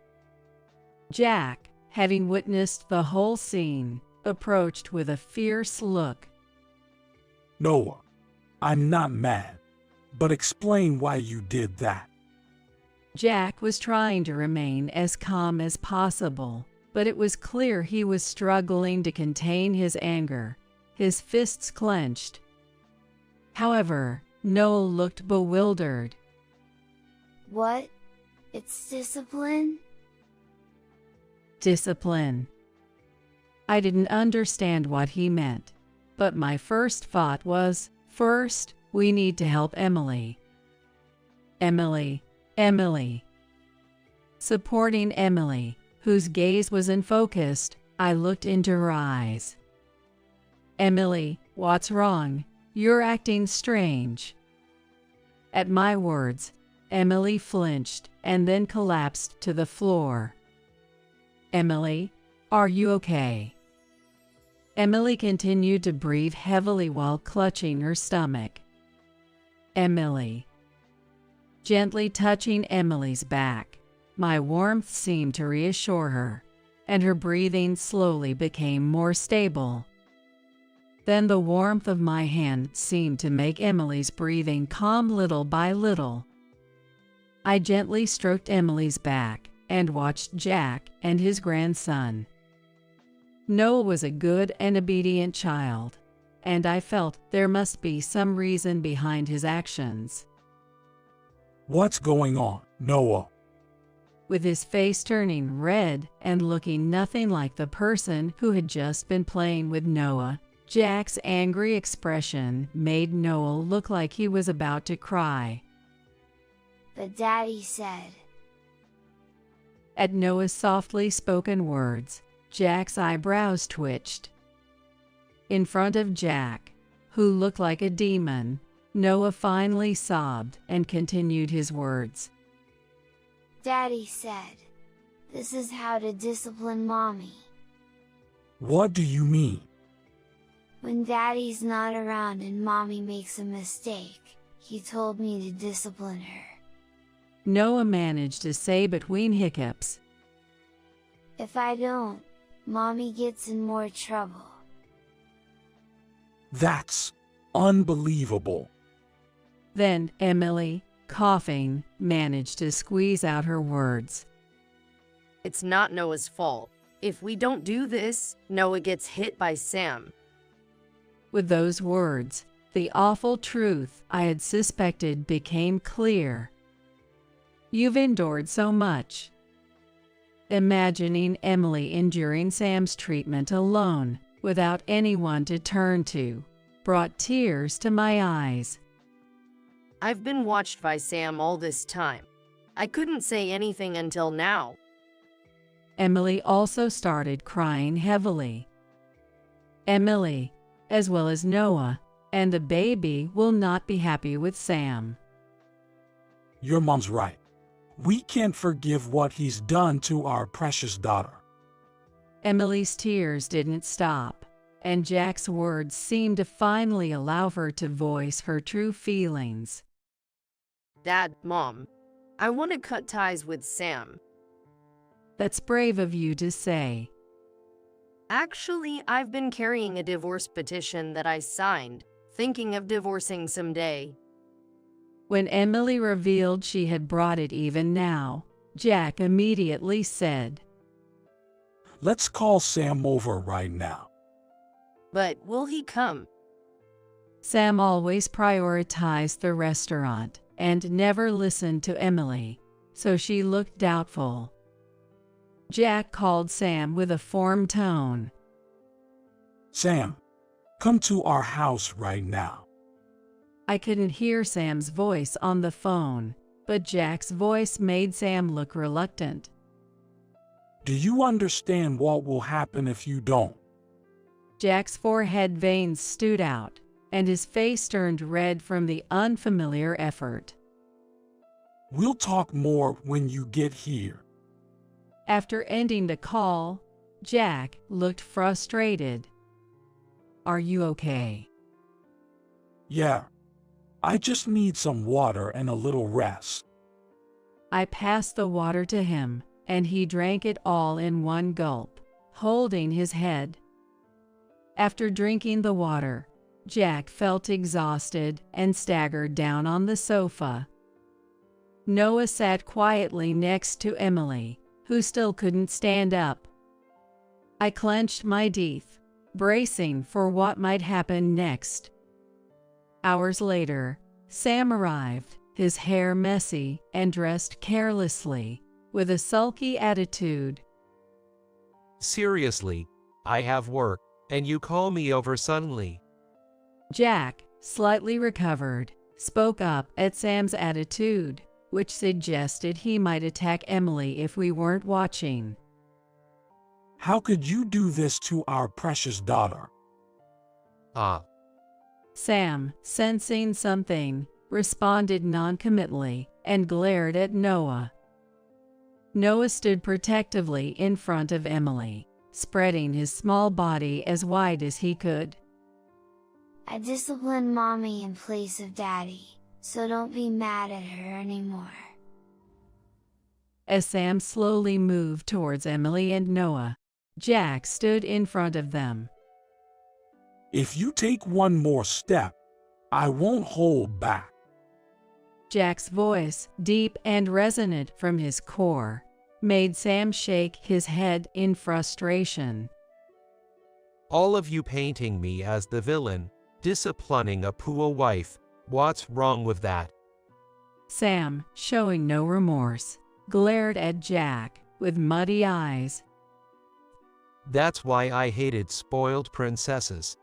Jack, having witnessed the whole scene, approached with a fierce look. Noah, I'm not mad, but explain why you did that. Jack was trying to remain as calm as possible, but it was clear he was struggling to contain his anger, his fists clenched. However, Noah looked bewildered. What? It's discipline? Discipline. I didn't understand what he meant, but my first thought was, first, we need to help Emily. Emily. Supporting Emily, whose gaze was unfocused, I looked into her eyes. Emily, what's wrong? You're acting strange. At my words, Emily flinched and then collapsed to the floor. Emily, are you okay? Emily continued to breathe heavily while clutching her stomach. Emily. Gently touching Emily's back, my warmth seemed to reassure her, and her breathing slowly became more stable. Then the warmth of my hand seemed to make Emily's breathing calm little by little. I gently stroked Emily's back and watched Jack and his grandson. Noah was a good and obedient child, and I felt there must be some reason behind his actions. What's going on, Noah? With his face turning red and looking nothing like the person who had just been playing with Noah, Jack's angry expression made Noah look like he was about to cry. But Daddy said. At Noah's softly spoken words, Jack's eyebrows twitched. In front of Jack, who looked like a demon, Noah finally sobbed and continued his words. Daddy said, this is how to discipline Mommy. What do you mean? When Daddy's not around and Mommy makes a mistake, he told me to discipline her. Noah managed to say between hiccups. If I don't, Mommy gets in more trouble. That's unbelievable. Then Emily, coughing, managed to squeeze out her words. It's not Noah's fault. If we don't do this, Noah gets hit by Sam. With those words, the awful truth I had suspected became clear. You've endured so much. Imagining Emily enduring Sam's treatment alone, without anyone to turn to, brought tears to my eyes. I've been watched by Sam all this time. I couldn't say anything until now. Emily also started crying heavily. Emily, as well as Noah, and the baby will not be happy with Sam. Your mom's right. We can't forgive what he's done to our precious daughter. Emily's tears didn't stop, and Jack's words seemed to finally allow her to voice her true feelings. Dad, Mom, I want to cut ties with Sam. That's brave of you to say. Actually, I've been carrying a divorce petition that I signed, thinking of divorcing someday. When Emily revealed she had brought it even now, Jack immediately said, Let's call Sam over right now. But will he come? Sam always prioritized the restaurant and never listened to Emily, so she looked doubtful. Jack called Sam with a firm tone. Sam, come to our house right now. I couldn't hear Sam's voice on the phone, but Jack's voice made Sam look reluctant. Do you understand what will happen if you don't? Jack's forehead veins stood out, and his face turned red from the unfamiliar effort. We'll talk more when you get here. After ending the call, Jack looked frustrated. Are you okay? Yeah. I just need some water and a little rest. I passed the water to him, and he drank it all in one gulp, holding his head. After drinking the water, Jack felt exhausted and staggered down on the sofa. Noah sat quietly next to Emily, who still couldn't stand up. I clenched my teeth, bracing for what might happen next. Hours later, Sam arrived, his hair messy and dressed carelessly, with a sulky attitude. Seriously, I have work, and you call me over suddenly. Jack, slightly recovered, spoke up at Sam's attitude, which suggested he might attack Emily if we weren't watching. How could you do this to our precious daughter? Sam, sensing something, responded noncommittally and glared at Noah. Noah stood protectively in front of Emily, spreading his small body as wide as he could. I disciplined mommy in place of daddy, so don't be mad at her anymore. As Sam slowly moved towards Emily and Noah, Jack stood in front of them. If you take one more step, I won't hold back. Jack's voice, deep and resonant from his core, made Sam shake his head in frustration. All of you painting me as the villain, disciplining a poor wife, what's wrong with that? Sam, showing no remorse, glared at Jack with muddy eyes. That's why I hated spoiled princesses.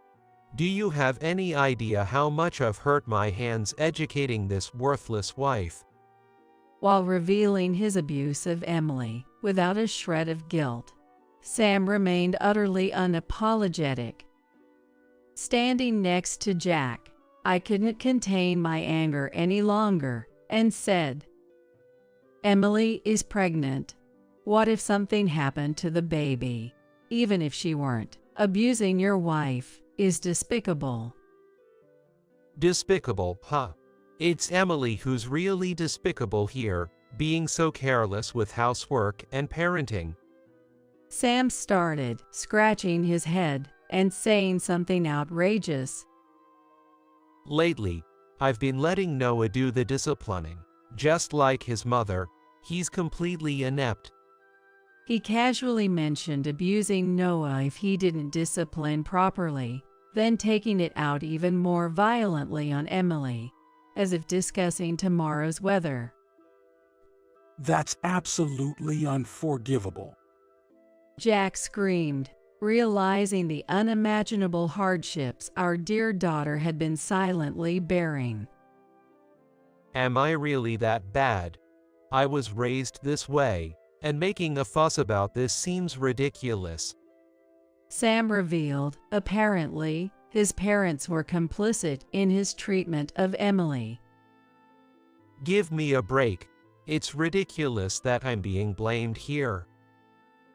Do you have any idea how much I've hurt my hands educating this worthless wife? While revealing his abuse of Emily without a shred of guilt, Sam remained utterly unapologetic. Standing next to Jack, I couldn't contain my anger any longer and said, Emily is pregnant. What if something happened to the baby? Even if she weren't, abusing your wife is despicable. Despicable, huh? It's Emily who's really despicable here, being so careless with housework and parenting. Sam started, scratching his head and saying something outrageous. Lately, I've been letting Noah do the disciplining. Just like his mother, he's completely inept. He casually mentioned abusing Noah if he didn't discipline properly, then taking it out even more violently on Emily, as if discussing tomorrow's weather. That's absolutely unforgivable. Jack screamed, realizing the unimaginable hardships our dear daughter had been silently bearing. Am I really that bad? I was raised this way, and making a fuss about this seems ridiculous. Sam revealed, apparently, his parents were complicit in his treatment of Emily. Give me a break. It's ridiculous that I'm being blamed here.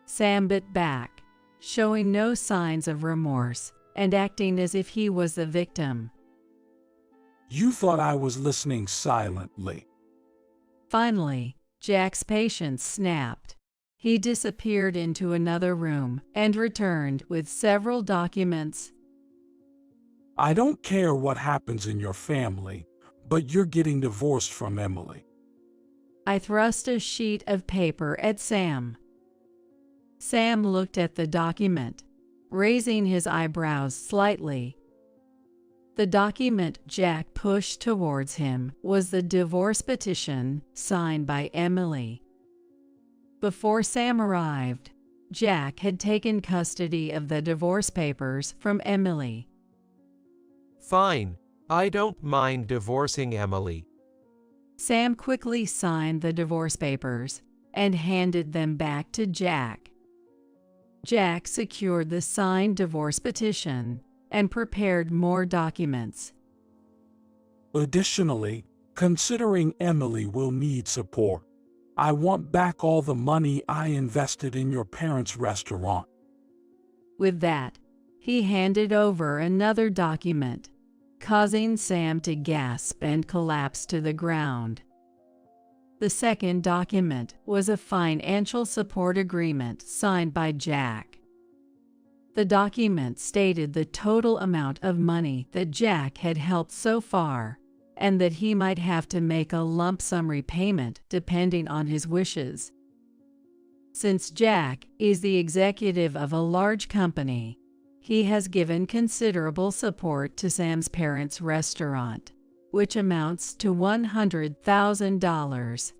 Sam bit back, showing no signs of remorse and acting as if he was the victim. You thought I was listening silently. Finally, Jack's patience snapped. He disappeared into another room and returned with several documents. I don't care what happens in your family, but you're getting divorced from Emily. I thrust a sheet of paper at Sam. Sam looked at the document, raising his eyebrows slightly. The document Jack pushed towards him was the divorce petition signed by Emily. Before Sam arrived, Jack had taken custody of the divorce papers from Emily. Fine, I don't mind divorcing Emily. Sam quickly signed the divorce papers and handed them back to Jack. Jack secured the signed divorce petition and prepared more documents. Additionally, considering Emily will need support, I want back all the money I invested in your parents' restaurant. With that, he handed over another document, causing Sam to gasp and collapse to the ground. The second document was a financial support agreement signed by Jack. The document stated the total amount of money that Jack had helped so far, and that he might have to make a lump sum repayment depending on his wishes. Since Jack is the executive of a large company, he has given considerable support to Sam's parents' restaurant, which amounts to $100,000.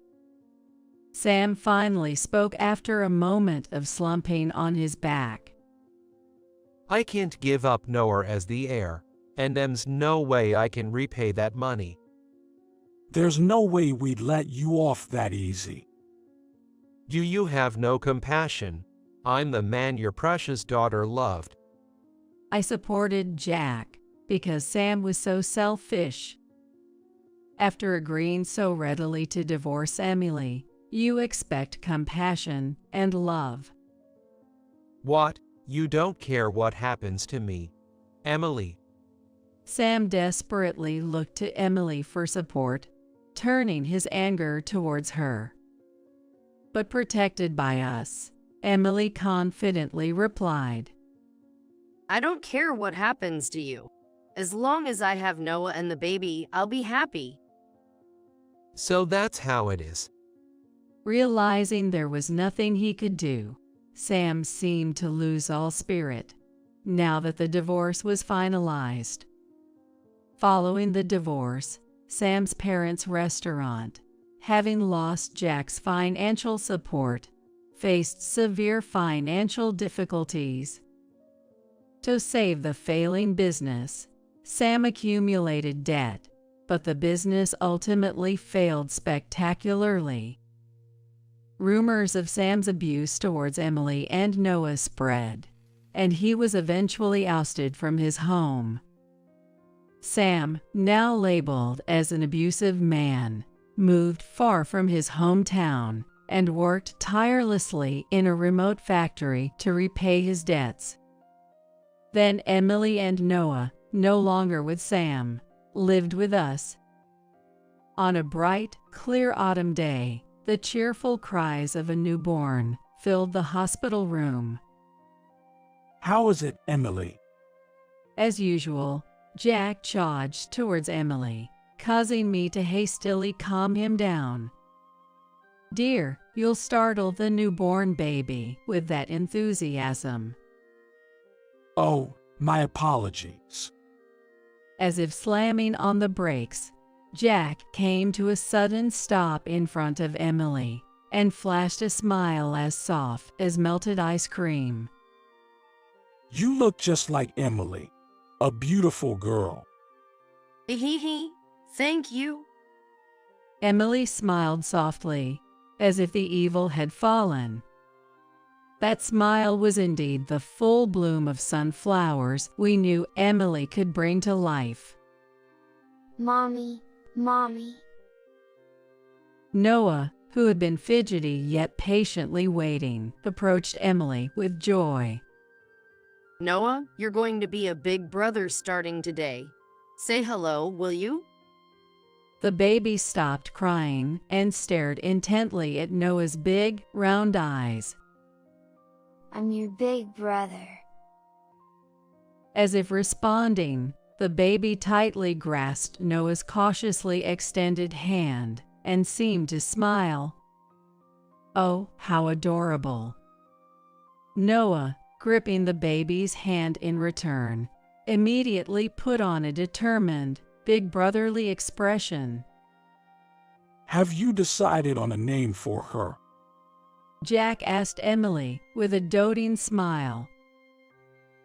Sam finally spoke after a moment of slumping on his back. I can't give up Noah as the heir, and there's no way I can repay that money. There's no way we'd let you off that easy. Do you have no compassion? I'm the man your precious daughter loved. I supported Jack because Sam was so selfish. After agreeing so readily to divorce Emily, you expect compassion and love. What? You don't care what happens to me, Emily? Sam desperately looked to Emily for support, turning his anger towards her. But protected by us, Emily confidently replied, I don't care what happens to you. As long as I have Noah and the baby, I'll be happy. So that's how it is. Realizing there was nothing he could do, Sam seemed to lose all spirit, now that the divorce was finalized. Following the divorce, Sam's parents' restaurant, having lost Jack's financial support, faced severe financial difficulties. To save the failing business, Sam accumulated debt, but the business ultimately failed spectacularly. Rumors of Sam's abuse towards Emily and Noah spread, and he was eventually ousted from his home. Sam, now labeled as an abusive man, moved far from his hometown and worked tirelessly in a remote factory to repay his debts. Then Emily and Noah, no longer with Sam, lived with us. On a bright, clear autumn day, the cheerful cries of a newborn filled the hospital room. How is it, Emily? As usual, Jack charged towards Emily, causing me to hastily calm him down. Dear, you'll startle the newborn baby with that enthusiasm. Oh, my apologies. As if slamming on the brakes, Jack came to a sudden stop in front of Emily and flashed a smile as soft as melted ice cream. You look just like Emily, a beautiful girl. Hee, thank you. Emily smiled softly, as if the evil had fallen. That smile was indeed the full bloom of sunflowers we knew Emily could bring to life. Mommy, Mommy. Noah, who had been fidgety yet patiently waiting, approached Emily with joy. Noah, you're going to be a big brother starting today. Say hello, will you? The baby stopped crying and stared intently at Noah's big, round eyes. I'm your big brother. As if responding, the baby tightly grasped Noah's cautiously extended hand and seemed to smile. Oh, how adorable! Noah, gripping the baby's hand in return, immediately put on a determined, big brotherly expression. Have you decided on a name for her? Jack asked Emily with a doting smile.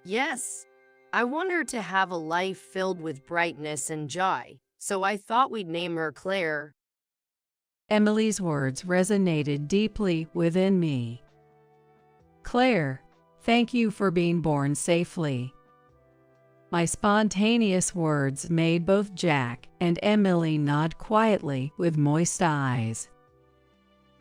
Yes, I want her to have a life filled with brightness and joy, so I thought we'd name her Claire. Emily's words resonated deeply within me. Claire, thank you for being born safely. My spontaneous words made both Jack and Emily nod quietly with moist eyes.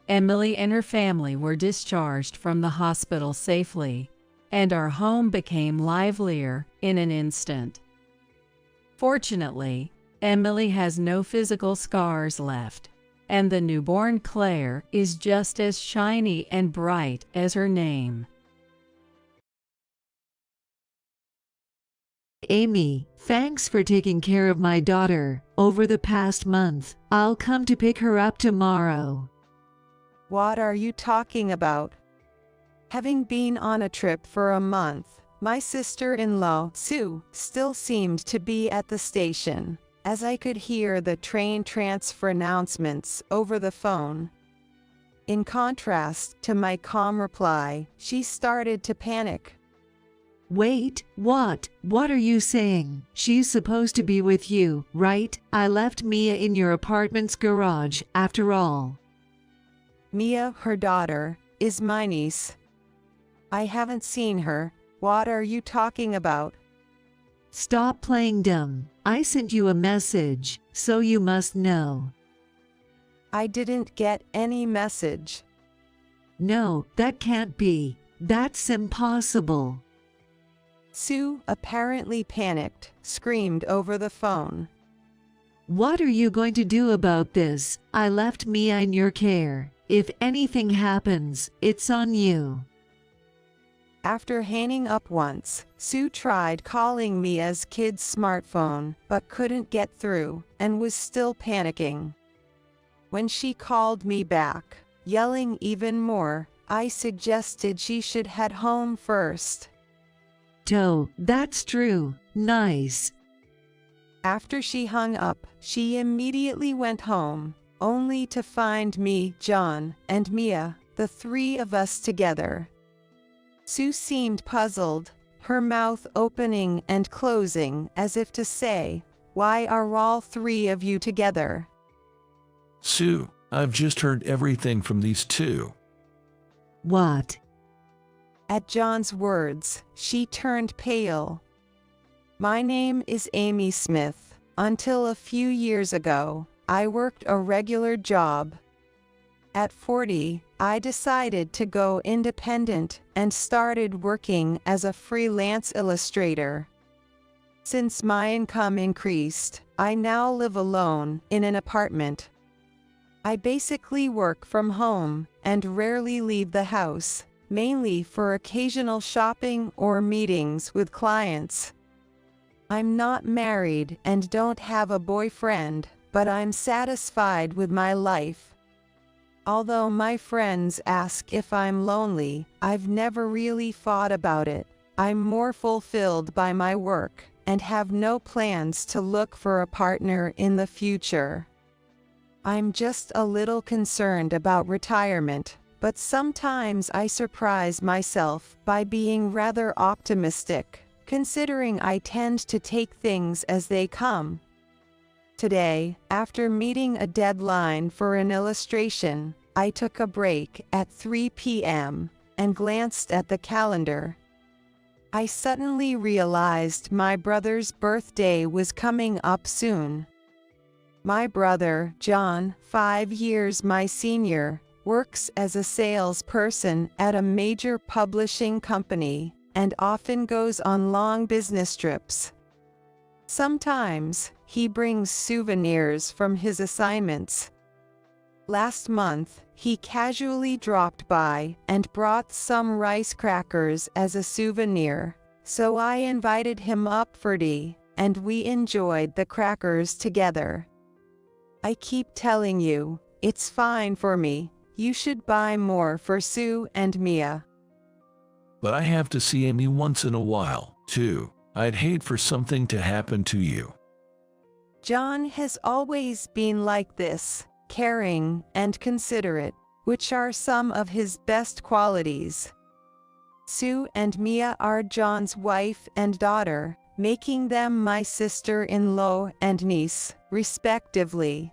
Emily and her family were discharged from the hospital safely, and our home became livelier in an instant. Fortunately, Emily has no physical scars left, and the newborn Claire is just as shiny and bright as her name. Amy, thanks for taking care of my daughter over the past month. I'll come to pick her up tomorrow. What are you talking about? Having been on a trip for a month, my sister-in-law, Sue, still seemed to be at the station, as I could hear the train transfer announcements over the phone. In contrast to my calm reply, she started to panic. Wait, what? What are you saying? She's supposed to be with you, right? I left Mia in your apartment's garage, after all. Mia, her daughter, is my niece. I haven't seen her. What are you talking about? Stop playing dumb. I sent you a message, so you must know. I didn't get any message. No, that can't be. That's impossible. Sue, apparently panicked, screamed over the phone. What are you going to do about this? I left Mia in your care. If anything happens, it's on you. After hanging up once, Sue tried calling Mia's kid's smartphone, but couldn't get through, and was still panicking. When she called me back, yelling even more, I suggested she should head home first. That's true. Nice. After she hung up, she immediately went home, only to find me, John, and Mia, the three of us together. Sue seemed puzzled, her mouth opening and closing as if to say, "Why are all three of you together?" Sue, I've just heard everything from these two. What? At John's words, she turned pale. My name is Amy Smith. Until a few years ago, I worked a regular job. At 40, I decided to go independent and started working as a freelance illustrator. Since my income increased, I now live alone in an apartment. I basically work from home and rarely leave the house, mainly for occasional shopping or meetings with clients. I'm not married and don't have a boyfriend, but I'm satisfied with my life. Although my friends ask if I'm lonely, I've never really thought about it. I'm more fulfilled by my work and have no plans to look for a partner in the future. I'm just a little concerned about retirement, but sometimes I surprise myself by being rather optimistic, considering I tend to take things as they come. Today, after meeting a deadline for an illustration, I took a break at 3 p.m. and glanced at the calendar. I suddenly realized my brother's birthday was coming up soon. My brother, John, 5 years my senior, works as a salesperson at a major publishing company and often goes on long business trips. Sometimes, he brings souvenirs from his assignments. Last month, he casually dropped by and brought some rice crackers as a souvenir, so I invited him up for tea, and we enjoyed the crackers together. I keep telling you, it's fine for me, you should buy more for Sue and Mia. But I have to see Amy once in a while, too. I'd hate for something to happen to you. John has always been like this, caring and considerate, which are some of his best qualities. Sue and Mia are John's wife and daughter, making them my sister-in-law and niece, respectively.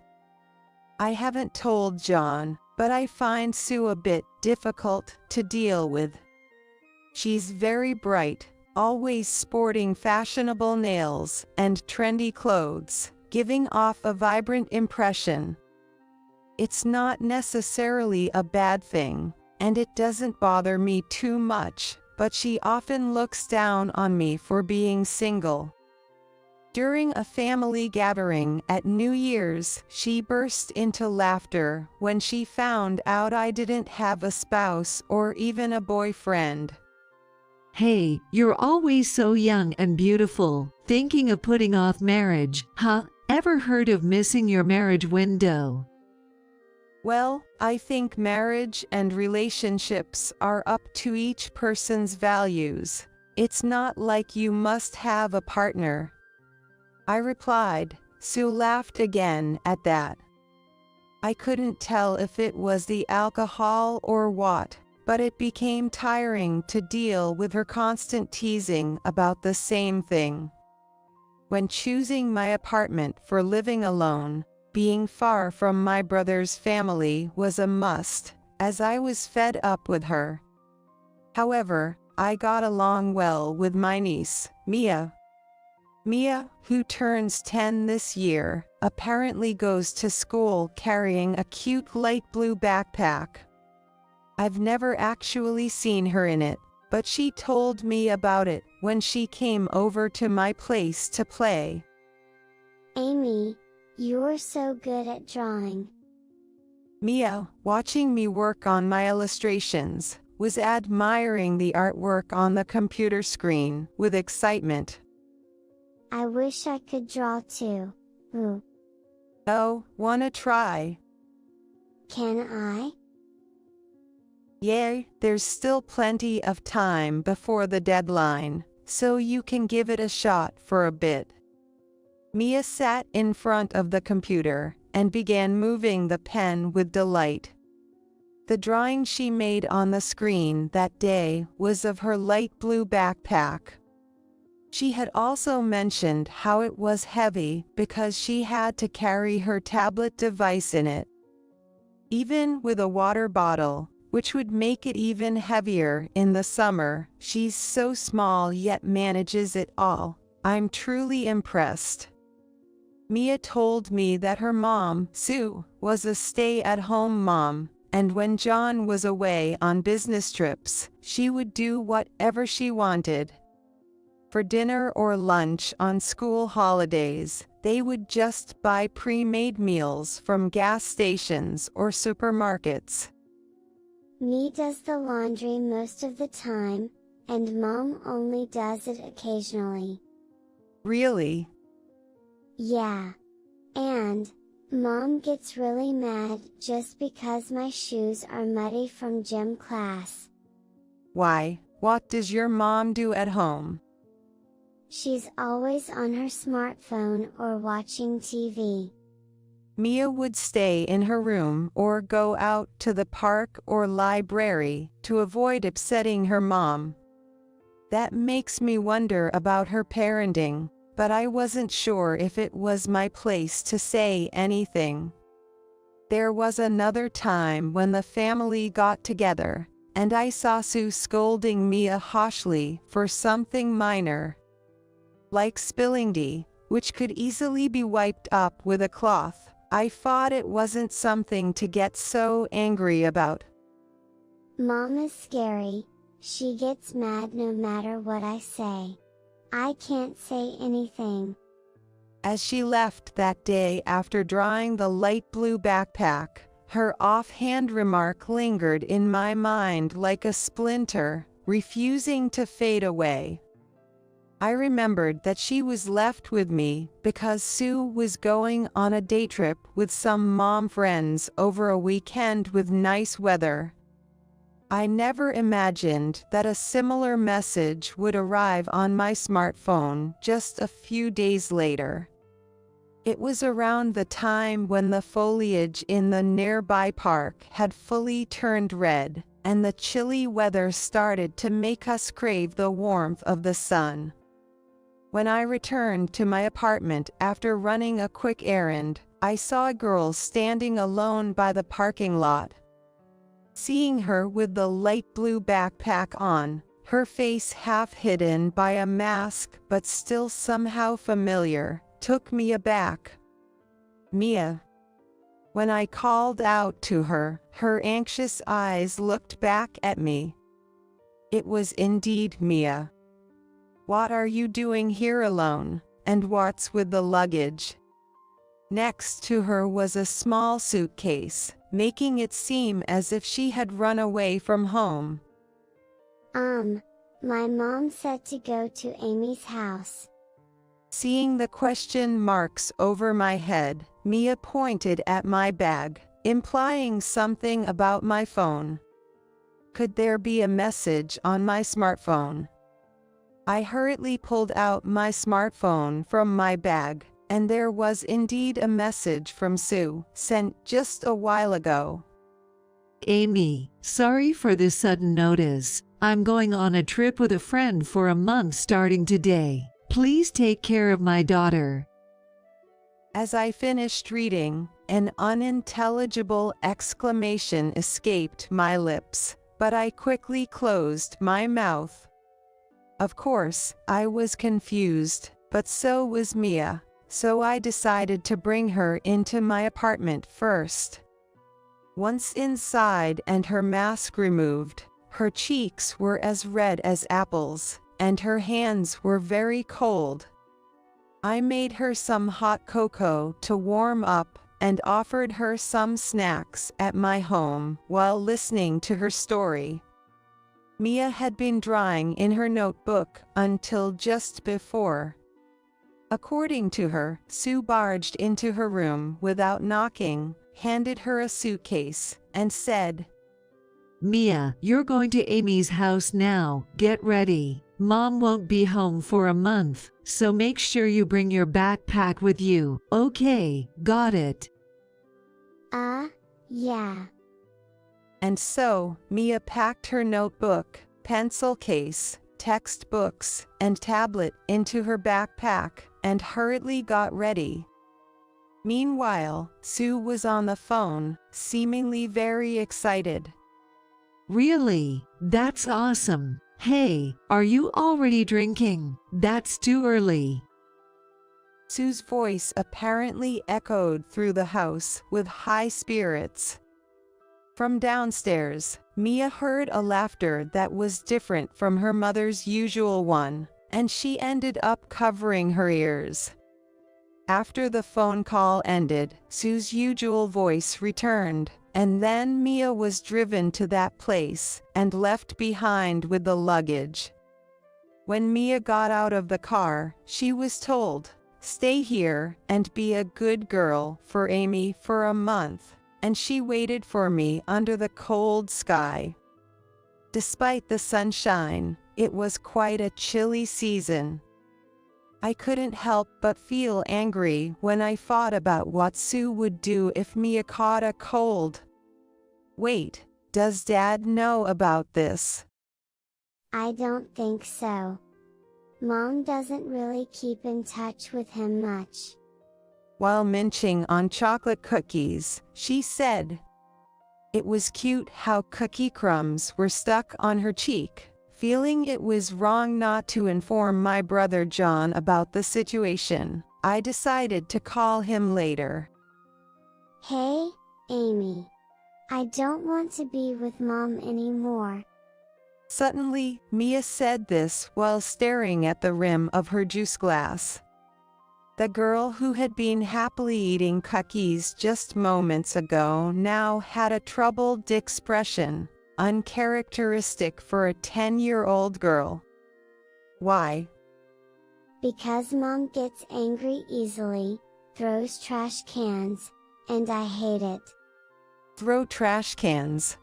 I haven't told John, but I find Sue a bit difficult to deal with. She's very bright, always sporting fashionable nails and trendy clothes, giving off a vibrant impression. It's not necessarily a bad thing, and it doesn't bother me too much, but she often looks down on me for being single. During a family gathering at New Year's, she burst into laughter when she found out I didn't have a spouse or even a boyfriend. Hey, you're always so young and beautiful, thinking of putting off marriage, huh? Ever heard of missing your marriage window? Well, I think marriage and relationships are up to each person's values. It's not like you must have a partner. I replied. Sue laughed again at that. I couldn't tell if it was the alcohol or what, but it became tiring to deal with her constant teasing about the same thing. When choosing my apartment for living alone, being far from my brother's family was a must, as I was fed up with her. However, I got along well with my niece, Mia. Mia, who turns 10 this year, apparently goes to school carrying a cute light blue backpack. I've never actually seen her in it, but she told me about it when she came over to my place to play. Amy, you're so good at drawing. Mia, watching me work on my illustrations, was admiring the artwork on the computer screen with excitement. I wish I could draw too. Ooh. Oh, wanna try? Can I? Yay, there's still plenty of time before the deadline, so you can give it a shot for a bit. Mia sat in front of the computer and began moving the pen with delight. The drawing she made on the screen that day was of her light blue backpack. She had also mentioned how it was heavy because she had to carry her tablet device in it. Even with a water bottle, which would make it even heavier in the summer, she's so small yet manages it all. I'm truly impressed. Mia told me that her mom, Sue, was a stay-at-home mom, and when John was away on business trips, she would do whatever she wanted. For dinner or lunch on school holidays, they would just buy pre-made meals from gas stations or supermarkets. Me does the laundry most of the time, and Mom only does it occasionally. Really? Yeah. And, Mom gets really mad just because my shoes are muddy from gym class. Why, what does your mom do at home? She's always on her smartphone or watching TV. Mia would stay in her room or go out to the park or library to avoid upsetting her mom. That makes me wonder about her parenting, but I wasn't sure if it was my place to say anything. There was another time when the family got together, and I saw Sue scolding Mia harshly for something minor, like spilling tea, which could easily be wiped up with a cloth. I thought it wasn't something to get so angry about. Mom is scary. She gets mad no matter what I say. I can't say anything. As she left that day after drawing the light blue backpack, her offhand remark lingered in my mind like a splinter, refusing to fade away. I remembered that she was left with me because Sue was going on a day trip with some mom friends over a weekend with nice weather. I never imagined that a similar message would arrive on my smartphone just a few days later. It was around the time when the foliage in the nearby park had fully turned red, and the chilly weather started to make us crave the warmth of the sun. When I returned to my apartment after running a quick errand, I saw a girl standing alone by the parking lot. Seeing her with the light blue backpack on, her face half hidden by a mask but still somehow familiar, took me aback. "Mia." When I called out to her, her anxious eyes looked back at me. It was indeed Mia. "What are you doing here alone, and what's with the luggage?" Next to her was a small suitcase, making it seem as if she had run away from home. My mom said to go to Amy's house." Seeing the question marks over my head, Mia pointed at my bag, implying something about my phone. Could there be a message on my smartphone? I hurriedly pulled out my smartphone from my bag, and there was indeed a message from Sue, sent just a while ago. Amy, sorry for this sudden notice. I'm going on a trip with a friend for a month starting today. Please take care of my daughter. As I finished reading, an unintelligible exclamation escaped my lips, but I quickly closed my mouth. Of course, I was confused, but so was Mia, so I decided to bring her into my apartment first. Once inside and her mask removed, her cheeks were as red as apples, and her hands were very cold. I made her some hot cocoa to warm up and offered her some snacks at my home while listening to her story. Mia had been drawing in her notebook until just before. According to her, Sue barged into her room without knocking, handed her a suitcase, and said, Mia, you're going to Amy's house now. Get ready. Mom won't be home for a month, so make sure you bring your backpack with you. Okay, got it. Yeah. And so, Mia packed her notebook, pencil case, textbooks, and tablet into her backpack, and hurriedly got ready. Meanwhile, Sue was on the phone, seemingly very excited. Really? That's awesome. Hey, are you already drinking? That's too early. Sue's voice apparently echoed through the house with high spirits. From downstairs, Mia heard a laughter that was different from her mother's usual one, and she ended up covering her ears. After the phone call ended, Sue's usual voice returned, and then Mia was driven to that place and left behind with the luggage. When Mia got out of the car, she was told, "Stay here and be a good girl for Amy for a month," and she waited for me under the cold sky. Despite the sunshine, it was quite a chilly season. I couldn't help but feel angry when I thought about what Sue would do if Mia caught a cold. Wait, does Dad know about this? I don't think so. Mom doesn't really keep in touch with him much. While munching on chocolate cookies, she said, "It was cute how cookie crumbs were stuck on her cheek." Feeling it was wrong not to inform my brother John about the situation, I decided to call him later. "Hey, Amy. I don't want to be with Mom anymore." Suddenly, Mia said this while staring at the rim of her juice glass. The girl who had been happily eating cookies just moments ago now had a troubled expression, uncharacteristic for a 10-year-old girl. Why? Because Mom gets angry easily, throws trash cans, and I hate it. Throw trash cans.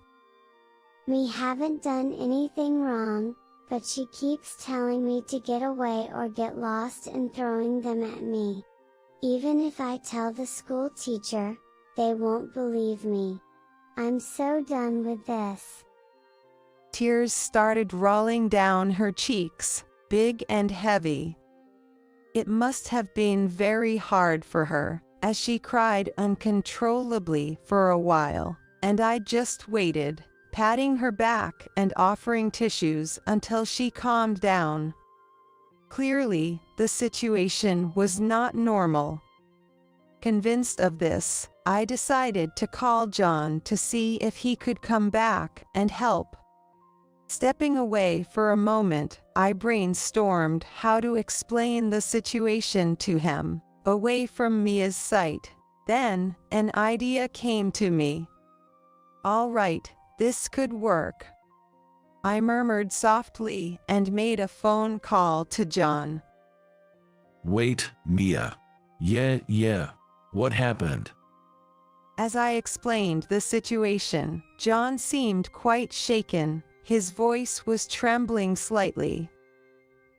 We haven't done anything wrong, but she keeps telling me to get away or get lost and throwing them at me. Even if I tell the school teacher, they won't believe me. I'm so done with this. Tears started rolling down her cheeks, big and heavy. It must have been very hard for her, as she cried uncontrollably for a while, and I just waited, patting her back and offering tissues until she calmed down. Clearly, the situation was not normal. Convinced of this, I decided to call John to see if he could come back and help. Stepping away for a moment, I brainstormed how to explain the situation to him, away from Mia's sight. Then, an idea came to me. All right, this could work. I murmured softly and made a phone call to John. Wait, Mia. Yeah. What happened? As I explained the situation, John seemed quite shaken. His voice was trembling slightly.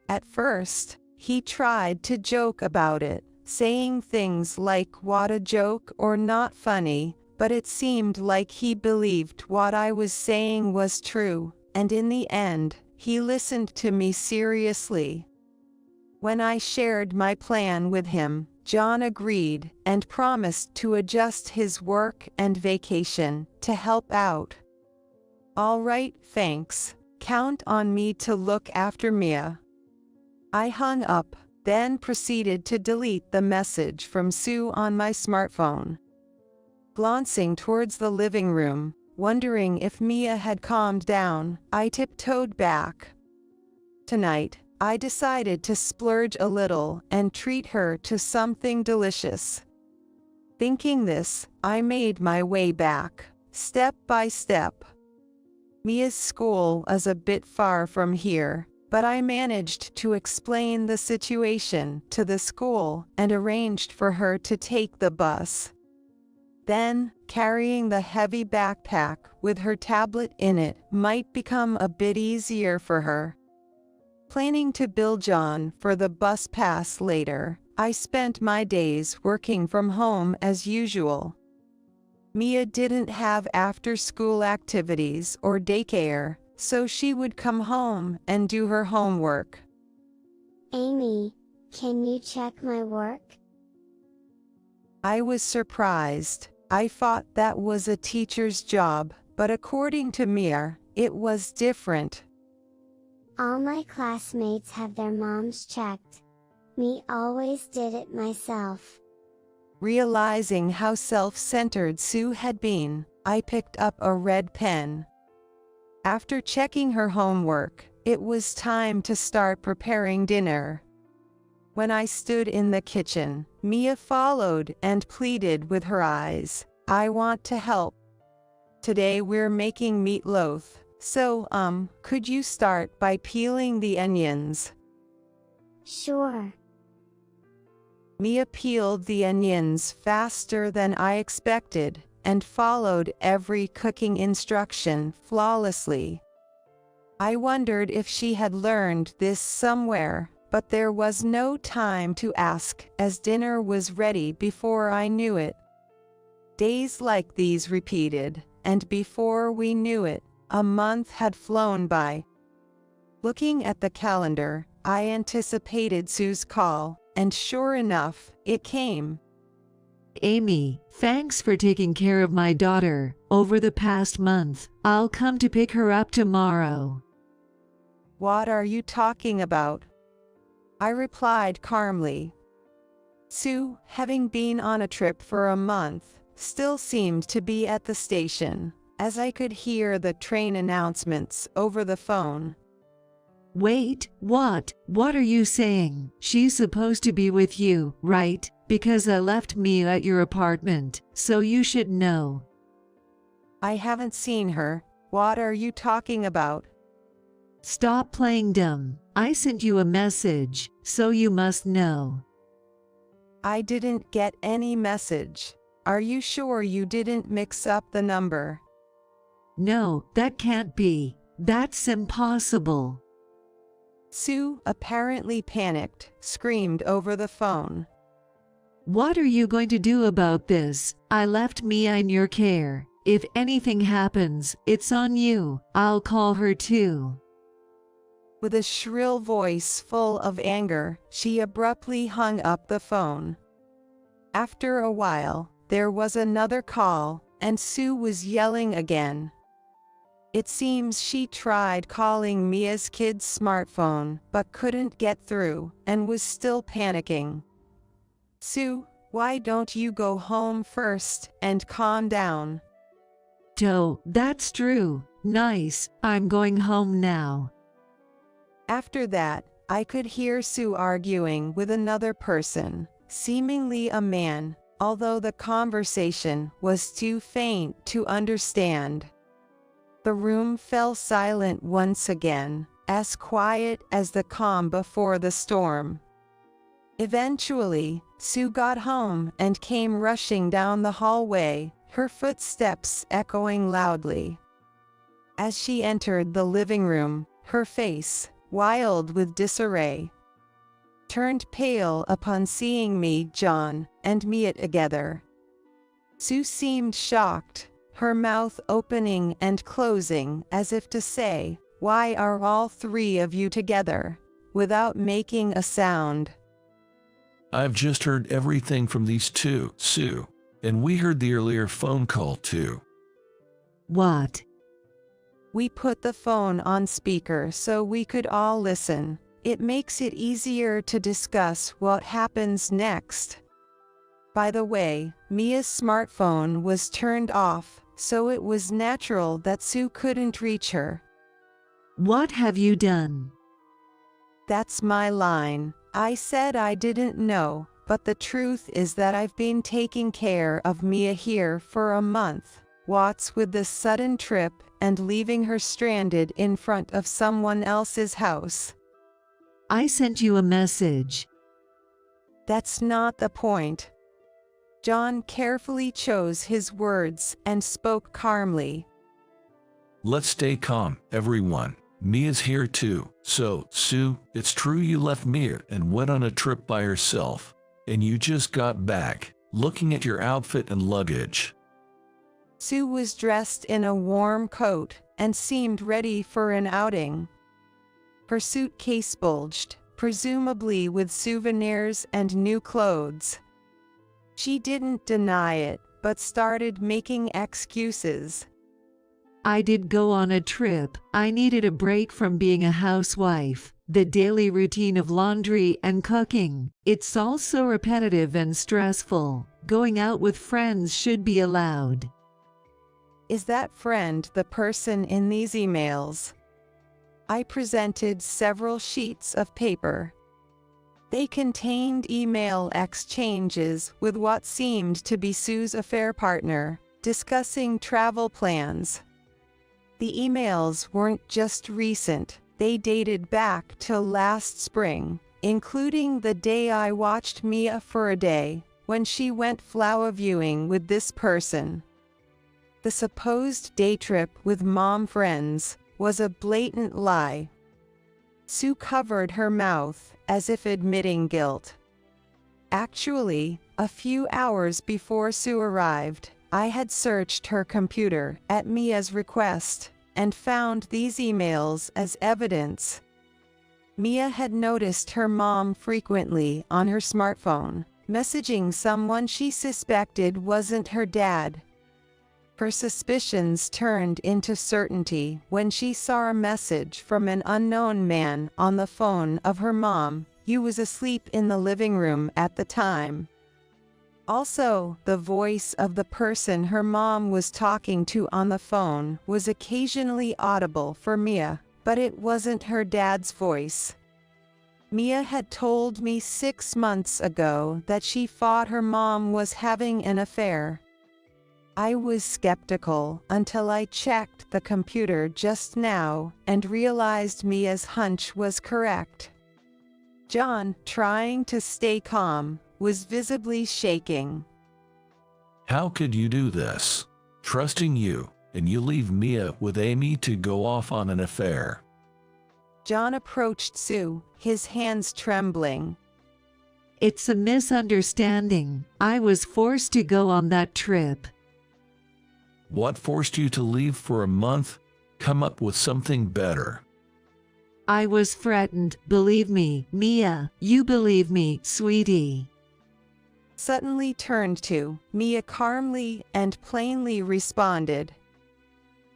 At first, he tried to joke about it, saying things like "what a joke" or "not funny," but it seemed like he believed what I was saying was true, and in the end, he listened to me seriously. When I shared my plan with him, John agreed and promised to adjust his work and vacation to help out. All right, thanks. Count on me to look after Mia. I hung up, then proceeded to delete the message from Sue on my smartphone. Glancing towards the living room, wondering if Mia had calmed down, I tiptoed back. Tonight, I decided to splurge a little and treat her to something delicious. Thinking this, I made my way back, step by step. Mia's school is a bit far from here, but I managed to explain the situation to the school and arranged for her to take the bus. Then, carrying the heavy backpack with her tablet in it might become a bit easier for her. Planning to bill John for the bus pass later, I spent my days working from home as usual. Mia didn't have after-school activities or daycare, so she would come home and do her homework. Amy, can you check my work? I was surprised. I thought that was a teacher's job, but according to Mia, it was different. All my classmates have their moms checked. Me always did it myself. Realizing how self-centered Sue had been, I picked up a red pen. After checking her homework, it was time to start preparing dinner. When I stood in the kitchen, Mia followed and pleaded with her eyes, "I want to help. Today we're making meatloaf, so could you start by peeling the onions?" Sure. Mia peeled the onions faster than I expected, and followed every cooking instruction flawlessly. I wondered if she had learned this somewhere, but there was no time to ask, as dinner was ready before I knew it. Days like these repeated, and before we knew it, a month had flown by. Looking at the calendar, I anticipated Sue's call, and sure enough, it came. Amy, thanks for taking care of my daughter over the past month. I'll come to pick her up tomorrow. What are you talking about? I replied calmly. Sue, having been on a trip for a month, still seemed to be at the station, as I could hear the train announcements over the phone. Wait, what? What are you saying? She's supposed to be with you, right? Because I left Mia at your apartment, so you should know. I haven't seen her. What are you talking about? Stop playing dumb. I sent you a message, so you must know. I didn't get any message. Are you sure you didn't mix up the number? No, that can't be. That's impossible. Sue, apparently panicked, screamed over the phone. What are you going to do about this? I left Mia in your care. If anything happens, it's on you. I'll call her too. With a shrill voice full of anger, she abruptly hung up the phone. After a while, there was another call, and Sue was yelling again. It seems she tried calling Mia's kid's smartphone, but couldn't get through, and was still panicking. Sue, why don't you go home first and calm down? That's true. Nice. I'm going home now. After that, I could hear Sue arguing with another person, seemingly a man, although the conversation was too faint to understand. The room fell silent once again, as quiet as the calm before the storm. Eventually, Sue got home and came rushing down the hallway, her footsteps echoing loudly. As she entered the living room, her face, wild with disarray, turned pale upon seeing me, John, and Mia together. Sue seemed shocked, her mouth opening and closing as if to say, "Why are all three of you together?" without making a sound. I've just heard everything from these two, Sue. And we heard the earlier phone call too. What? We put the phone on speaker so we could all listen. It makes it easier to discuss what happens next. By the way, Mia's smartphone was turned off, so it was natural that Sue couldn't reach her. What have you done? That's my line. I said I didn't know, but the truth is that I've been taking care of Mia here for a month. What's with this sudden trip and leaving her stranded in front of someone else's house? I sent you a message. That's not the point. John carefully chose his words and spoke calmly. Let's stay calm, everyone. Mia's here too. So, Sue, it's true you left Mia and went on a trip by herself. And you just got back, looking at your outfit and luggage. Sue was dressed in a warm coat and seemed ready for an outing. Her suitcase bulged, presumably with souvenirs and new clothes. She didn't deny it, but started making excuses. I did go on a trip. I needed a break from being a housewife. The daily routine of laundry and cooking. It's all so repetitive and stressful. Going out with friends should be allowed. Is that friend the person in these emails? I presented several sheets of paper. They contained email exchanges with what seemed to be Sue's affair partner, discussing travel plans. The emails weren't just recent, they dated back till last spring, including the day I watched Mia for a day, when she went flower viewing with this person. The supposed day trip with mom friends was a blatant lie. Sue covered her mouth, as if admitting guilt. Actually, a few hours before Sue arrived, I had searched her computer at Mia's request and found these emails as evidence. Mia had noticed her mom frequently on her smartphone, messaging someone she suspected wasn't her dad. Her suspicions turned into certainty when she saw a message from an unknown man on the phone of her mom, who was asleep in the living room at the time. Also, the voice of the person her mom was talking to on the phone was occasionally audible for Mia, but it wasn't her dad's voice. Mia had told me 6 months ago that she thought her mom was having an affair. I was skeptical until I checked the computer just now and realized Mia's hunch was correct. John, trying to stay calm, was visibly shaking. How could you do this? Trusting you, and you leave Mia with Amy to go off on an affair. John approached Sue, his hands trembling. It's a misunderstanding. I was forced to go on that trip. What forced you to leave for a month? Come up with something better. I was threatened, believe me, Mia, you believe me, sweetie. Suddenly turned to Mia calmly and plainly responded.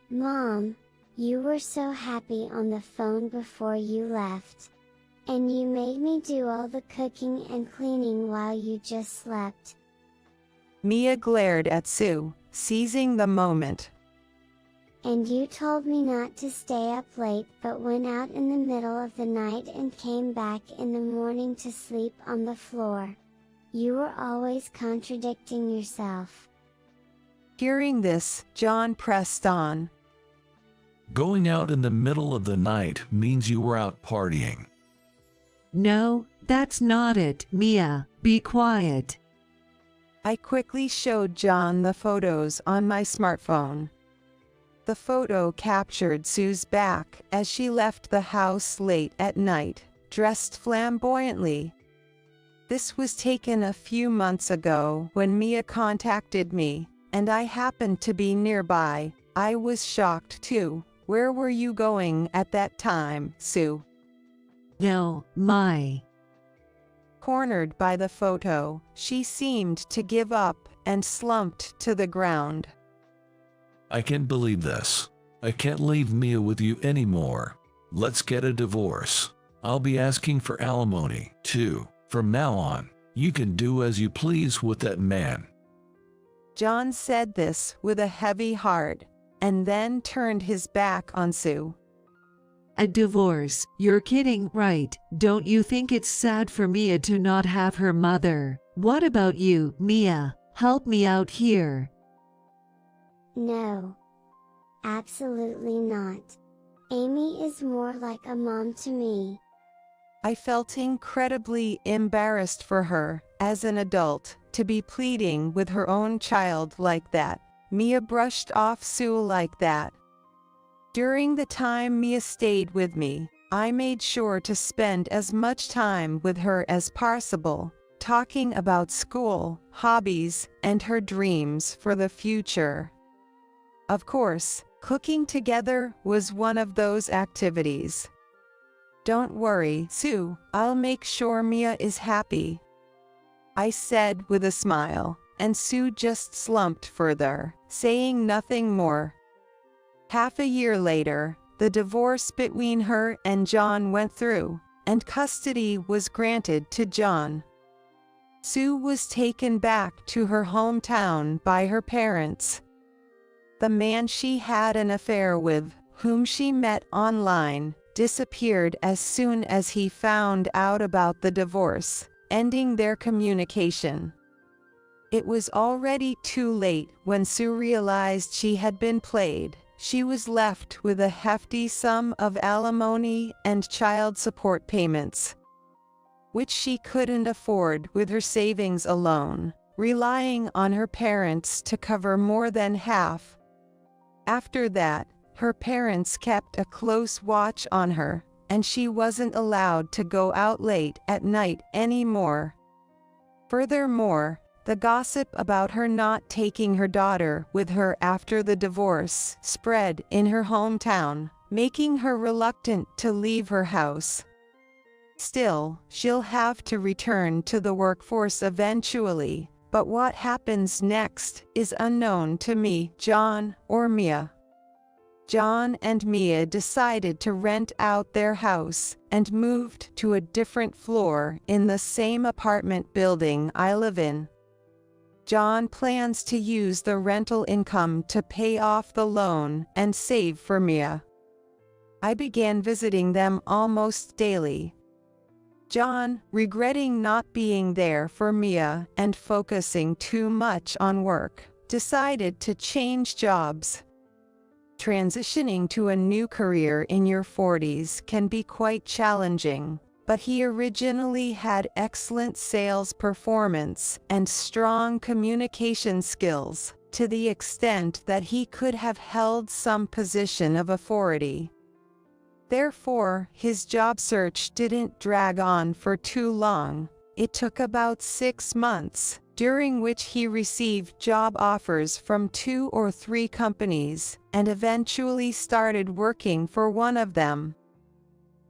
Mom, you were so happy on the phone before you left. And you made me do all the cooking and cleaning while you just slept. Mia glared at Sue, seizing the moment. And you told me not to stay up late but went out in the middle of the night and came back in the morning to sleep on the floor. You were always contradicting yourself. Hearing this, John pressed on. Going out in the middle of the night means you were out partying. No, that's not it, Mia, be quiet. I quickly showed John the photos on my smartphone. The photo captured Sue's back as she left the house late at night, dressed flamboyantly. This was taken a few months ago when Mia contacted me, and I happened to be nearby. I was shocked too. Where were you going at that time, Sue? No, my. Cornered by the photo, she seemed to give up and slumped to the ground. I can't believe this. I can't leave Mia with you anymore. Let's get a divorce. I'll be asking for alimony, too. From now on, you can do as you please with that man. John said this with a heavy heart, and then turned his back on Sue. A divorce? You're kidding, right? Don't you think it's sad for Mia to not have her mother? What about you, Mia? Help me out here. No. Absolutely not. Amy is more like a mom to me. I felt incredibly embarrassed for her, as an adult, to be pleading with her own child like that. Mia brushed off Sue like that. During the time Mia stayed with me, I made sure to spend as much time with her as possible, talking about school, hobbies, and her dreams for the future. Of course, cooking together was one of those activities. Don't worry, Sue, I'll make sure Mia is happy, I said with a smile, and Sue just slumped further, saying nothing more. Half a year later, the divorce between her and John went through, and custody was granted to John. Sue was taken back to her hometown by her parents. The man she had an affair with, whom she met online, disappeared as soon as he found out about the divorce, ending their communication. It was already too late when Sue realized she had been played. She was left with a hefty sum of alimony and child support payments, which she couldn't afford with her savings alone, relying on her parents to cover more than half. After that, her parents kept a close watch on her, and she wasn't allowed to go out late at night anymore. Furthermore, the gossip about her not taking her daughter with her after the divorce spread in her hometown, making her reluctant to leave her house. Still, she'll have to return to the workforce eventually, but what happens next is unknown to me, John, or Mia. John and Mia decided to rent out their house and moved to a different floor in the same apartment building I live in. John plans to use the rental income to pay off the loan and save for Mia. I began visiting them almost daily. John, regretting not being there for Mia and focusing too much on work, decided to change jobs. Transitioning to a new career in your 40s can be quite challenging, but he originally had excellent sales performance and strong communication skills, to the extent that he could have held some position of authority. Therefore, his job search didn't drag on for too long. It took about 6 months, during which he received job offers from 2 or 3 companies, and eventually started working for one of them.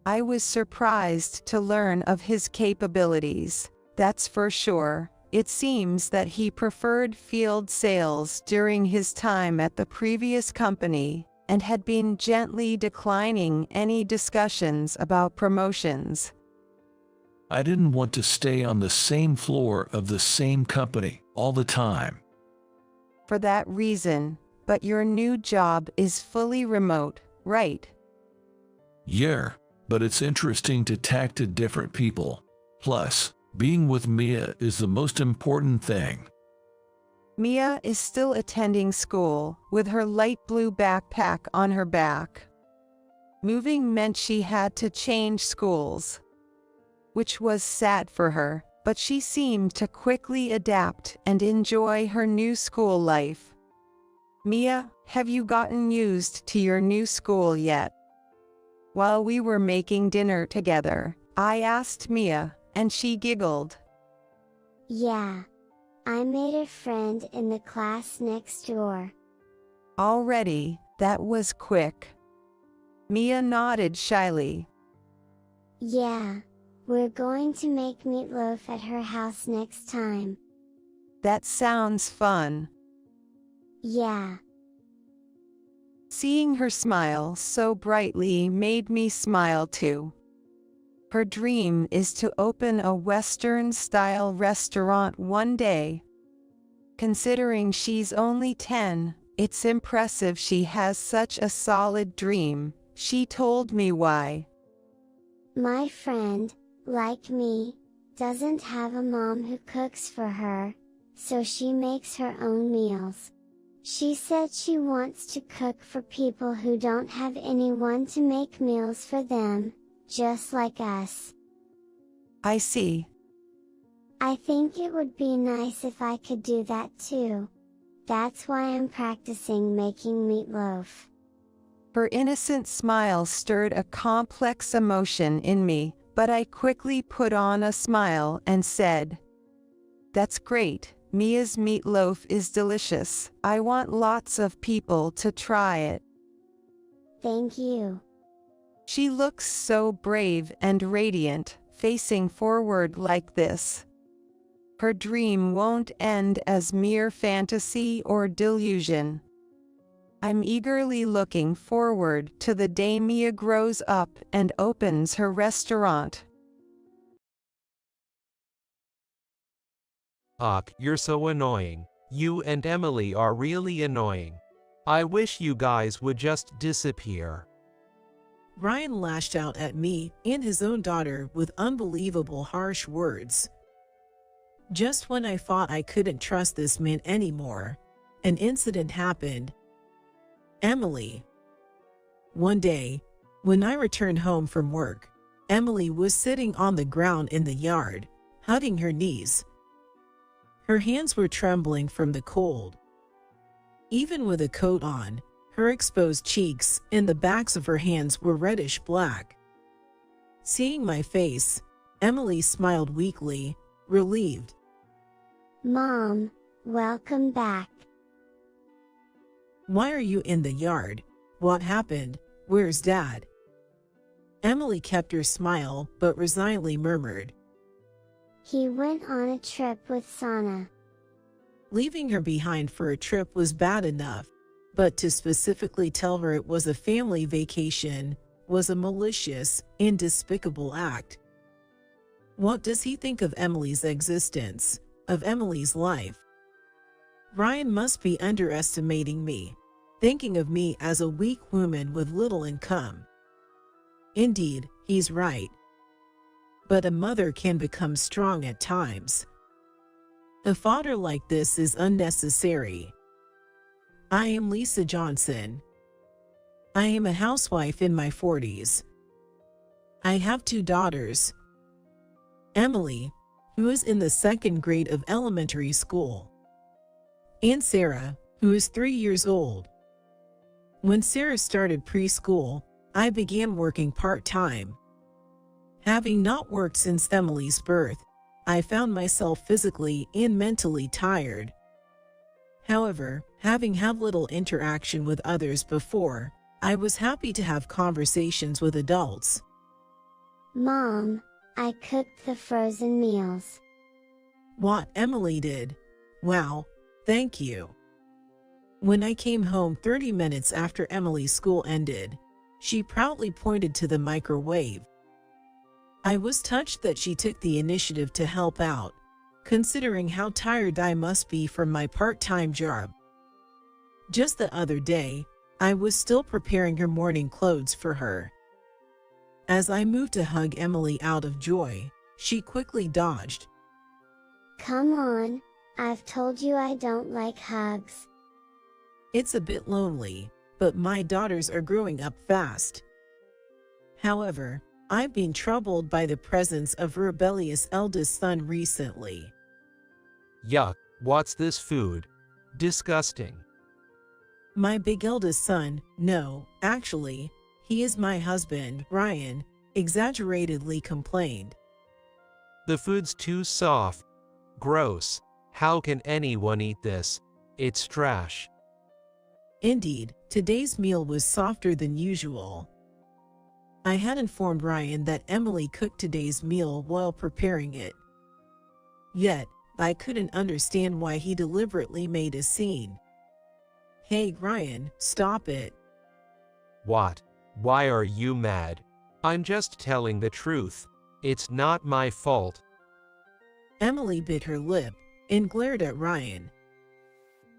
I was surprised to learn of his capabilities, that's for sure. It seems that he preferred field sales during his time at the previous company, and had been gently declining any discussions about promotions. I didn't want to stay on the same floor of the same company all the time. For that reason, but your new job is fully remote, right? Yeah, but it's interesting to talk to different people. Plus, being with Mia is the most important thing. Mia is still attending school, with her light blue backpack on her back. Moving meant she had to change schools, which was sad for her, but she seemed to quickly adapt and enjoy her new school life. Mia, have you gotten used to your new school yet? While we were making dinner together, I asked Mia, and she giggled. Yeah. I made a friend in the class next door. Already, that was quick. Mia nodded shyly. Yeah. We're going to make meatloaf at her house next time. That sounds fun. Yeah. Seeing her smile so brightly made me smile too. Her dream is to open a Western-style restaurant one day. Considering she's only 10, it's impressive she has such a solid dream. She told me why. My friend, like me, doesn't have a mom who cooks for her, so she makes her own meals. She said she wants to cook for people who don't have anyone to make meals for them, just like us. I see. I think it would be nice if I could do that too. That's why I'm practicing making meatloaf. Her innocent smile stirred a complex emotion in me, but I quickly put on a smile and said, "That's great, Mia's meatloaf is delicious. I want lots of people to try it." Thank you. She looks so brave and radiant, facing forward like this. Her dream won't end as mere fantasy or delusion. I'm eagerly looking forward to the day Mia grows up and opens her restaurant. Ugh, you're so annoying. You and Emily are really annoying. I wish you guys would just disappear. Ryan lashed out at me and his own daughter with unbelievable harsh words. Just when I thought I couldn't trust this man anymore, an incident happened. Emily. One day, when I returned home from work, Emily was sitting on the ground in the yard, hugging her knees. Her hands were trembling from the cold. Even with a coat on, her exposed cheeks and the backs of her hands were reddish black. Seeing my face, Emily smiled weakly, relieved. Mom, welcome back. Why are you in the yard? What happened? Where's Dad? Emily kept her smile but resignedly murmured. He went on a trip with Sana. Leaving her behind for a trip was bad enough, but to specifically tell her it was a family vacation was a malicious and despicable act. What does he think of Emily's existence, of Emily's life? Ryan must be underestimating me, thinking of me as a weak woman with little income. Indeed, he's right. But a mother can become strong at times. A father like this is unnecessary. I am Lisa Johnson. I am a housewife in my 40s. I have 2 daughters. Emily, who is in the 2nd grade of elementary school, and Sarah, who is 3 years old. When Sarah started preschool, I began working part-time. Having not worked since Emily's birth, I found myself physically and mentally tired. However, having had little interaction with others before, I was happy to have conversations with adults. Mom, I cooked the frozen meals. What Emily did? Wow, thank you. When I came home 30 minutes after Emily's school ended, she proudly pointed to the microwave. I was touched that she took the initiative to help out, considering how tired I must be from my part-time job. Just the other day, I was still preparing her morning clothes for her. As I moved to hug Emily out of joy, she quickly dodged. Come on, I've told you I don't like hugs. It's a bit lonely, but my daughters are growing up fast. However, I've been troubled by the presence of a rebellious eldest son recently. Yuck, what's this food? Disgusting. My big eldest son, no, actually, he is my husband, Ryan, exaggeratedly complained. The food's too soft. Gross. How can anyone eat this? It's trash. Indeed, today's meal was softer than usual. I had informed Ryan that Emily cooked today's meal while preparing it. Yet, I couldn't understand why he deliberately made a scene. Hey Ryan, stop it. What? Why are you mad? I'm just telling the truth. It's not my fault. Emily bit her lip and glared at Ryan.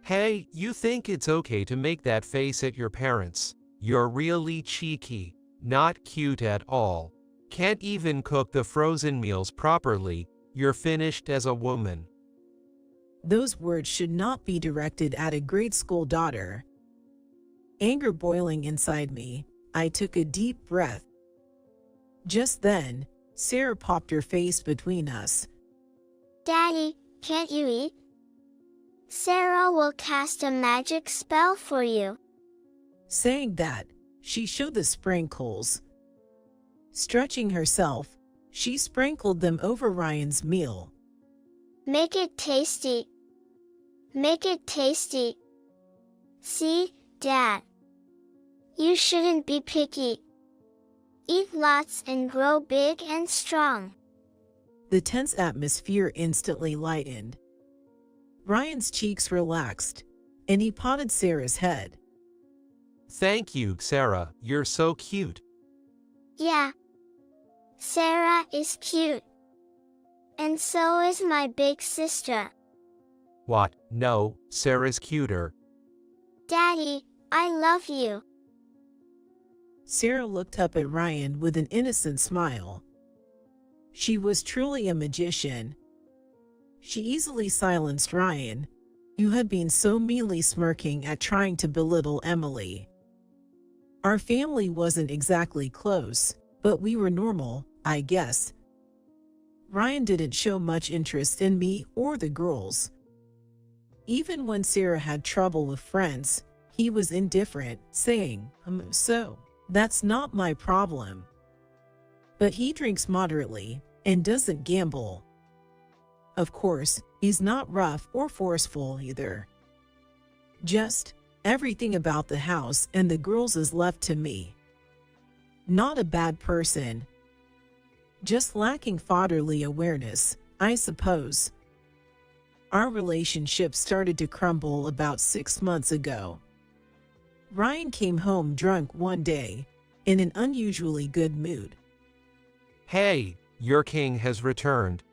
Hey, you think it's okay to make that face at your parents? You're really cheeky. Not cute at all. Can't even cook the frozen meals properly. You're finished as a woman. Those words should not be directed at a grade school daughter. Anger boiling inside me, I took a deep breath. Just then, Sarah popped her face between us. Daddy, can't you eat? Sarah will cast a magic spell for you. Saying that, she showed the sprinkles. Stretching herself, she sprinkled them over Ryan's meal. Make it tasty. Make it tasty. See, Dad. You shouldn't be picky. Eat lots and grow big and strong. The tense atmosphere instantly lightened. Ryan's cheeks relaxed, and he patted Sarah's head. Thank you, Sarah. You're so cute. Yeah. Sarah is cute. And so is my big sister. What? No, Sarah's cuter. Daddy, I love you. Sarah looked up at Ryan with an innocent smile. She was truly a magician. She easily silenced Ryan, who had been so meanly smirking at trying to belittle Emily. Our family wasn't exactly close, but we were normal, I guess. Ryan didn't show much interest in me or the girls. Even when Sarah had trouble with friends, he was indifferent, saying, so, that's not my problem. But he drinks moderately and doesn't gamble. Of course, he's not rough or forceful either. Just, everything about the house and the girls is left to me. Not a bad person. Just lacking fatherly awareness, I suppose. Our relationship started to crumble about 6 months ago. Ryan came home drunk one day, in an unusually good mood. Hey, your king has returned.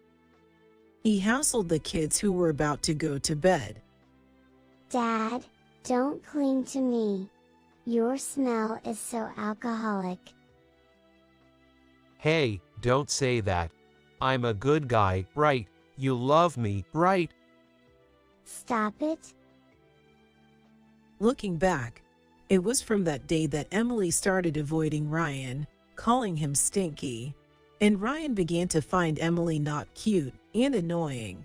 He hassled the kids who were about to go to bed. Dad, don't cling to me. Your smell is so alcoholic. Hey, don't say that. I'm a good guy, right? You love me, right? Stop it. Looking back, it was from that day that Emily started avoiding Ryan, calling him stinky, and Ryan began to find Emily not cute and annoying.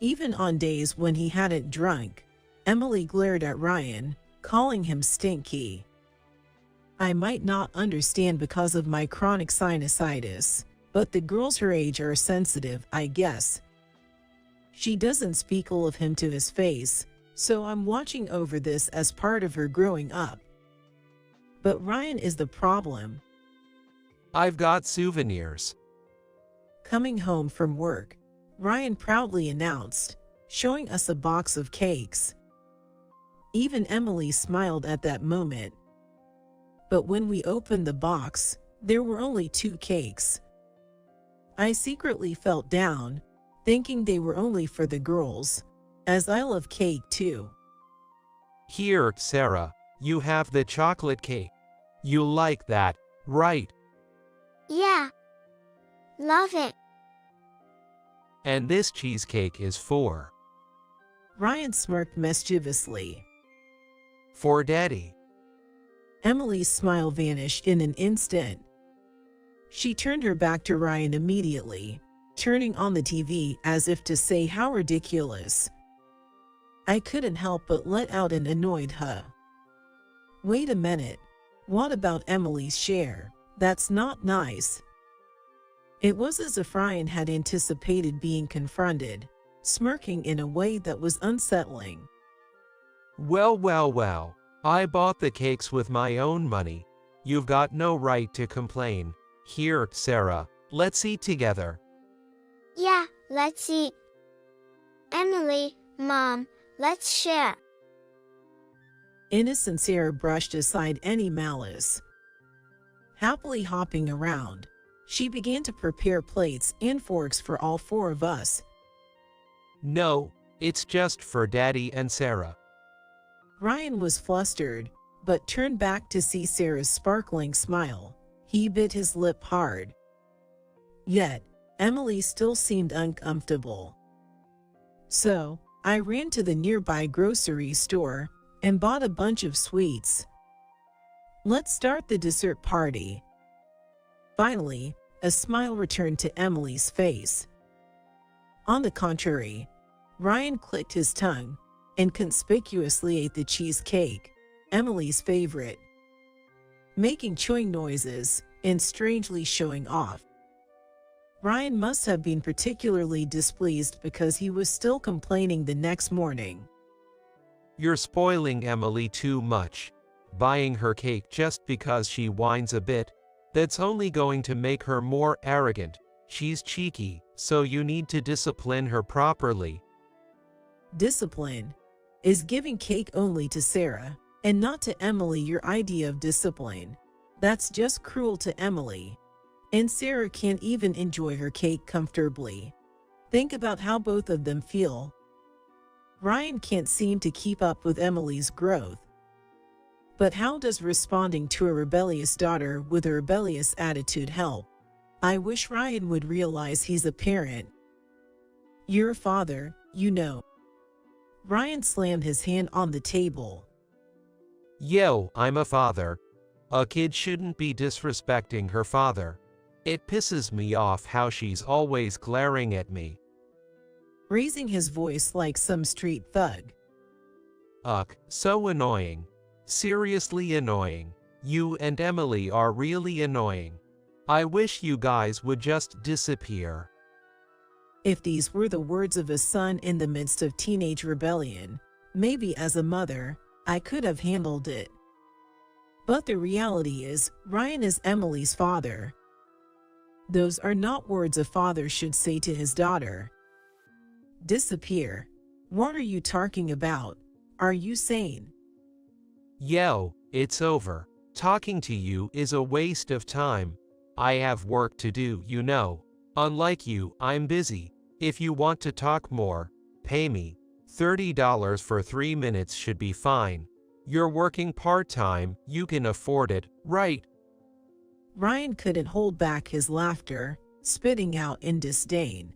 Even on days when he hadn't drunk, Emily glared at Ryan, calling him stinky. I might not understand because of my chronic sinusitis, but the girls her age are sensitive, I guess. She doesn't speak ill of him to his face, so I'm watching over this as part of her growing up. But Ryan is the problem. I've got souvenirs. Coming home from work, Ryan proudly announced, showing us a box of cakes. Even Emily smiled at that moment. But when we opened the box, there were only 2 cakes. I secretly felt down, thinking they were only for the girls, as I love cake too. Here, Sarah, you have the chocolate cake. You like that, right? Yeah. Love it. And this cheesecake is for Ryan smirked mischievously. Daddy. Emily's smile vanished in an instant. She turned her back to Ryan immediately, turning on the TV as if to say how ridiculous. I couldn't help but let out an annoyed huh. Wait a minute. What about Emily's share? That's not nice. It was as if Ryan had anticipated being confronted, smirking in a way that was unsettling. Well. I bought the cakes with my own money. You've got no right to complain. Here, Sarah, let's eat together. Yeah, let's eat. Emily, Mom, let's share. Innocent Sarah brushed aside any malice. Happily hopping around, she began to prepare plates and forks for all 4 of us. No, it's just for Daddy and Sarah. Ryan was flustered, but turned back to see Sarah's sparkling smile. He bit his lip hard. Yet, Emily still seemed uncomfortable. So, I ran to the nearby grocery store and bought a bunch of sweets. Let's start the dessert party. Finally, a smile returned to Emily's face. On the contrary, Ryan clicked his tongue and conspicuously ate the cheesecake, Emily's favorite, making chewing noises and strangely showing off. Ryan must have been particularly displeased because he was still complaining the next morning. You're spoiling Emily too much. Buying her cake just because she whines a bit, that's only going to make her more arrogant. She's cheeky, so you need to discipline her properly. Discipline is giving cake only to Sarah, and not to Emily. Your idea of discipline, that's just cruel to Emily. And Sarah can't even enjoy her cake comfortably. Think about how both of them feel. Ryan can't seem to keep up with Emily's growth. But how does responding to a rebellious daughter with a rebellious attitude help? I wish Ryan would realize he's a parent. You're a father, you know. Ryan slammed his hand on the table. Yo, I'm a father. A kid shouldn't be disrespecting her father. It pisses me off how she's always glaring at me. Raising his voice like some street thug. Ugh, so annoying. Seriously annoying. You and Emily are really annoying. I wish you guys would just disappear. If these were the words of a son in the midst of teenage rebellion, maybe as a mother, I could have handled it. But the reality is, Ryan is Emily's father. Those are not words a father should say to his daughter. Disappear? What are you talking about? Are you sane? Yo, it's over. Talking to you is a waste of time. I have work to do, you know. Unlike you, I'm busy. If you want to talk more, pay me. $30 for 3 minutes should be fine. You're working part-time, you can afford it, right? Ryan couldn't hold back his laughter, spitting out in disdain.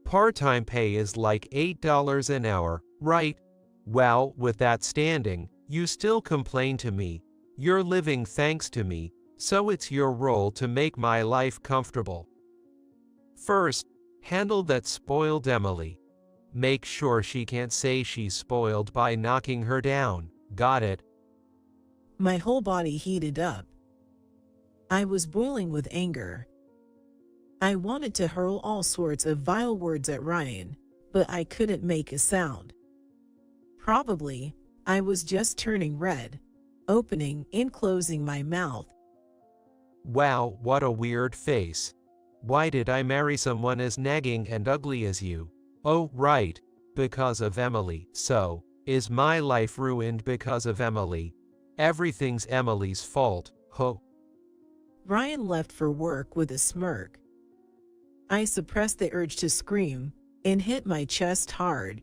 Part-time pay is like $8 an hour, right? Well, with that standing, you still complain to me. You're living thanks to me, so it's your role to make my life comfortable. First, handle that spoiled Emily. Make sure she can't say she's spoiled by knocking her down. Got it? My whole body heated up. I was boiling with anger. I wanted to hurl all sorts of vile words at Ryan, but I couldn't make a sound. Probably, I was just turning red, opening and closing my mouth. Wow, what a weird face. Why did I marry someone as nagging and ugly as you? Oh, right, because of Emily. So, is my life ruined because of Emily? Everything's Emily's fault, ho. Ryan left for work with a smirk. I suppressed the urge to scream and hit my chest hard.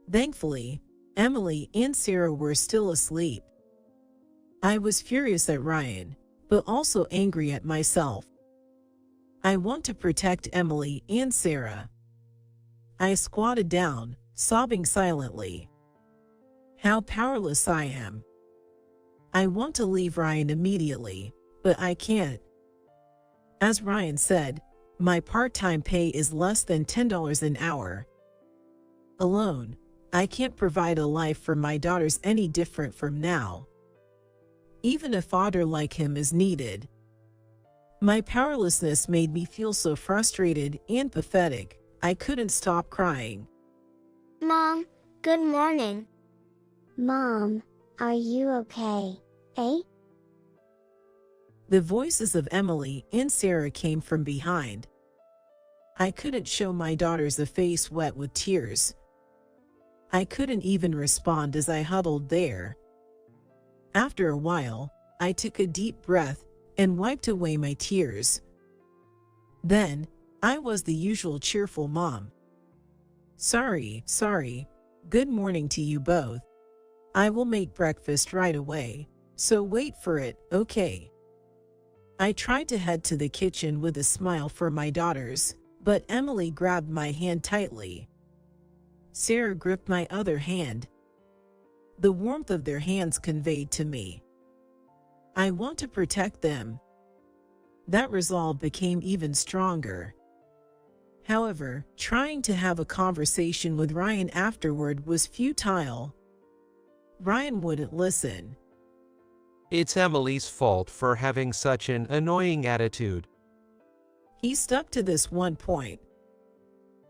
Thankfully, Emily and Sarah were still asleep. I was furious at Ryan, but also angry at myself. I want to protect Emily and Sarah. I squatted down, sobbing silently. How powerless I am. I want to leave Ryan immediately, but I can't. As Ryan said, my part-time pay is less than $10 an hour. Alone, I can't provide a life for my daughters any different from now. Even a father like him is needed. My powerlessness made me feel so frustrated and pathetic, I couldn't stop crying. Mom, good morning. Mom, are you okay, eh? The voices of Emily and Sarah came from behind. I couldn't show my daughters a face wet with tears. I couldn't even respond as I huddled there. After a while, I took a deep breath and wiped away my tears. Then, I was the usual cheerful mom. Sorry. Good morning to you both. I will make breakfast right away, so wait for it, okay? I tried to head to the kitchen with a smile for my daughters, but Emily grabbed my hand tightly. Sarah gripped my other hand. The warmth of their hands conveyed to me. I want to protect them. That resolve became even stronger. However, trying to have a conversation with Ryan afterward was futile. Ryan wouldn't listen. It's Emily's fault for having such an annoying attitude. He stuck to this one point.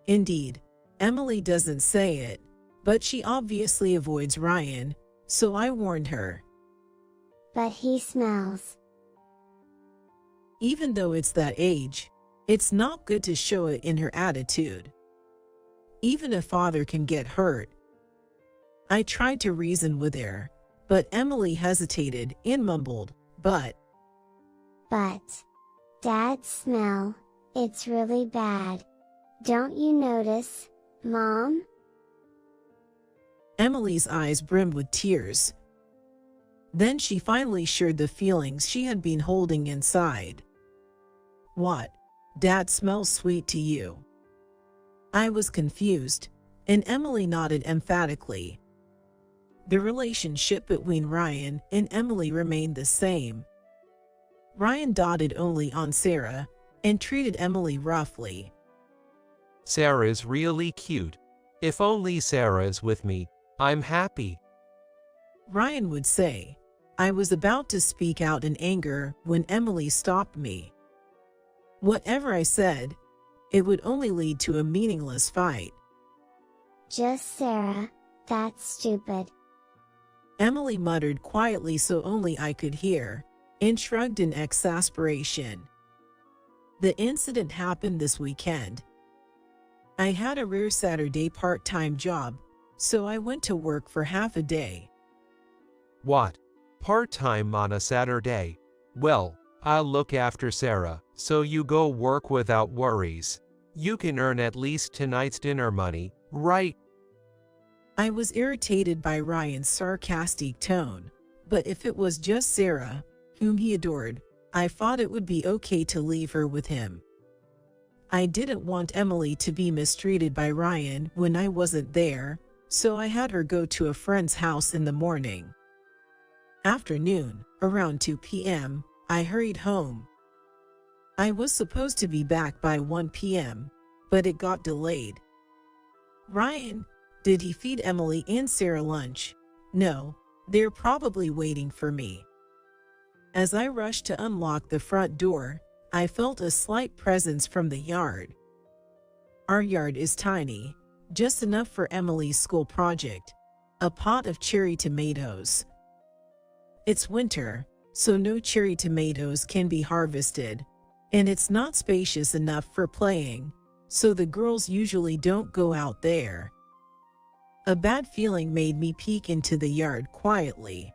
Indeed, Emily doesn't say it, but she obviously avoids Ryan, so I warned her. But he smells. Even though it's that age, it's not good to show it in her attitude. Even a father can get hurt. I tried to reason with her, but Emily hesitated and mumbled, But, Dad's smell, it's really bad. Don't you notice, Mom? Emily's eyes brimmed with tears. Then she finally shared the feelings she had been holding inside. What? Dad smells sweet to you? I was confused, and Emily nodded emphatically. The relationship between Ryan and Emily remained the same. Ryan dotted only on Sarah and treated Emily roughly. Sarah's really cute. If only Sarah's with me, I'm happy. Ryan would say. I was about to speak out in anger when Emily stopped me. Whatever I said, it would only lead to a meaningless fight. Just Sarah, that's stupid. Emily muttered quietly so only I could hear, and shrugged in exasperation. The incident happened this weekend. I had a rare Saturday part-time job, so I went to work for half a day. What? Part-time on a Saturday? Well, I'll look after Sarah, so you go work without worries. You can earn at least tonight's dinner money, right? I was irritated by Ryan's sarcastic tone, but if it was just Sarah, whom he adored, I thought it would be okay to leave her with him. I didn't want Emily to be mistreated by Ryan when I wasn't there, so I had her go to a friend's house in the morning. Afternoon, around 2 p.m., I hurried home. I was supposed to be back by 1 p.m., but it got delayed. Ryan, did he feed Emily and Sarah lunch? No, they're probably waiting for me. As I rushed to unlock the front door, I felt a slight presence from the yard. Our yard is tiny, just enough for Emily's school project, a pot of cherry tomatoes. It's winter, so no cherry tomatoes can be harvested, and it's not spacious enough for playing, so the girls usually don't go out there. A bad feeling made me peek into the yard quietly.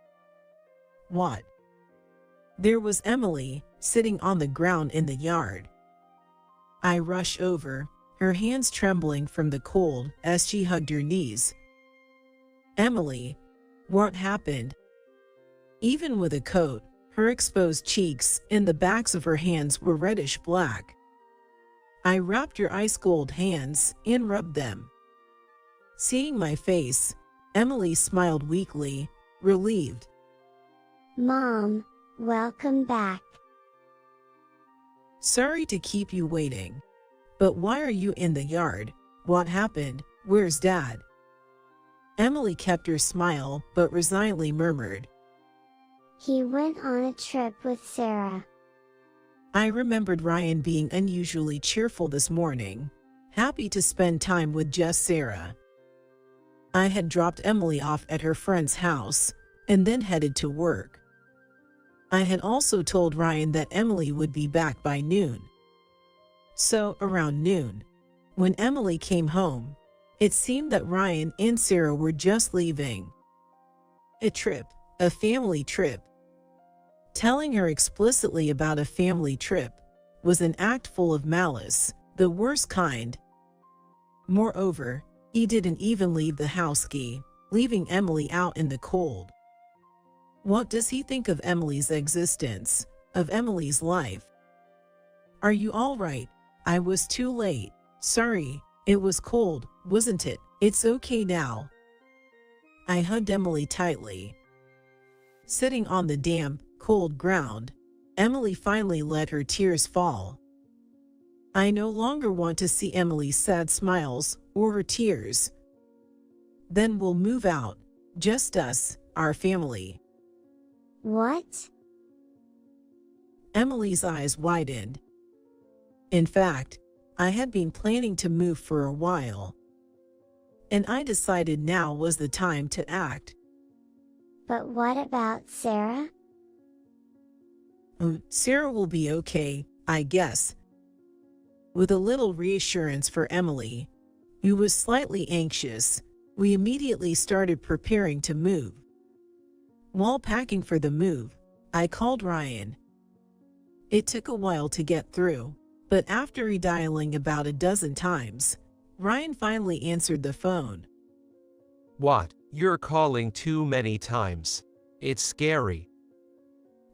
What? There was Emily, sitting on the ground in the yard. I rushed over, her hands trembling from the cold as she hugged her knees. Emily, what happened? Even with a coat, her exposed cheeks and the backs of her hands were reddish black. I wrapped her ice-cold hands and rubbed them. Seeing my face, Emily smiled weakly, relieved. Mom, welcome back. Sorry to keep you waiting. But why are you in the yard? What happened? Where's Dad? Emily kept her smile but resignedly murmured. He went on a trip with Sarah. I remembered Ryan being unusually cheerful this morning, happy to spend time with just Sarah. I had dropped Emily off at her friend's house and then headed to work. I had also told Ryan that Emily would be back by noon. So, around noon, when Emily came home, it seemed that Ryan and Sarah were just leaving. A trip, a family trip. Telling her explicitly about a family trip was an act full of malice, the worst kind. Moreover, he didn't even leave the house key, leaving Emily out in the cold. What does he think of Emily's existence, of Emily's life? Are you all right? I was too late. Sorry, it was cold, wasn't it? It's okay now. I hugged Emily tightly. Sitting on the damp, cold ground, Emily finally let her tears fall. I no longer want to see Emily's sad smiles or her tears. Then we'll move out, just us, our family. What? Emily's eyes widened. In fact, I had been planning to move for a while, and I decided now was the time to act. But what about Sarah? Sarah will be okay, I guess. With a little reassurance for Emily, who was slightly anxious, we immediately started preparing to move. While packing for the move, I called Ryan. It took a while to get through, but after redialing about a dozen times, Ryan finally answered the phone. What? You're calling too many times. It's scary.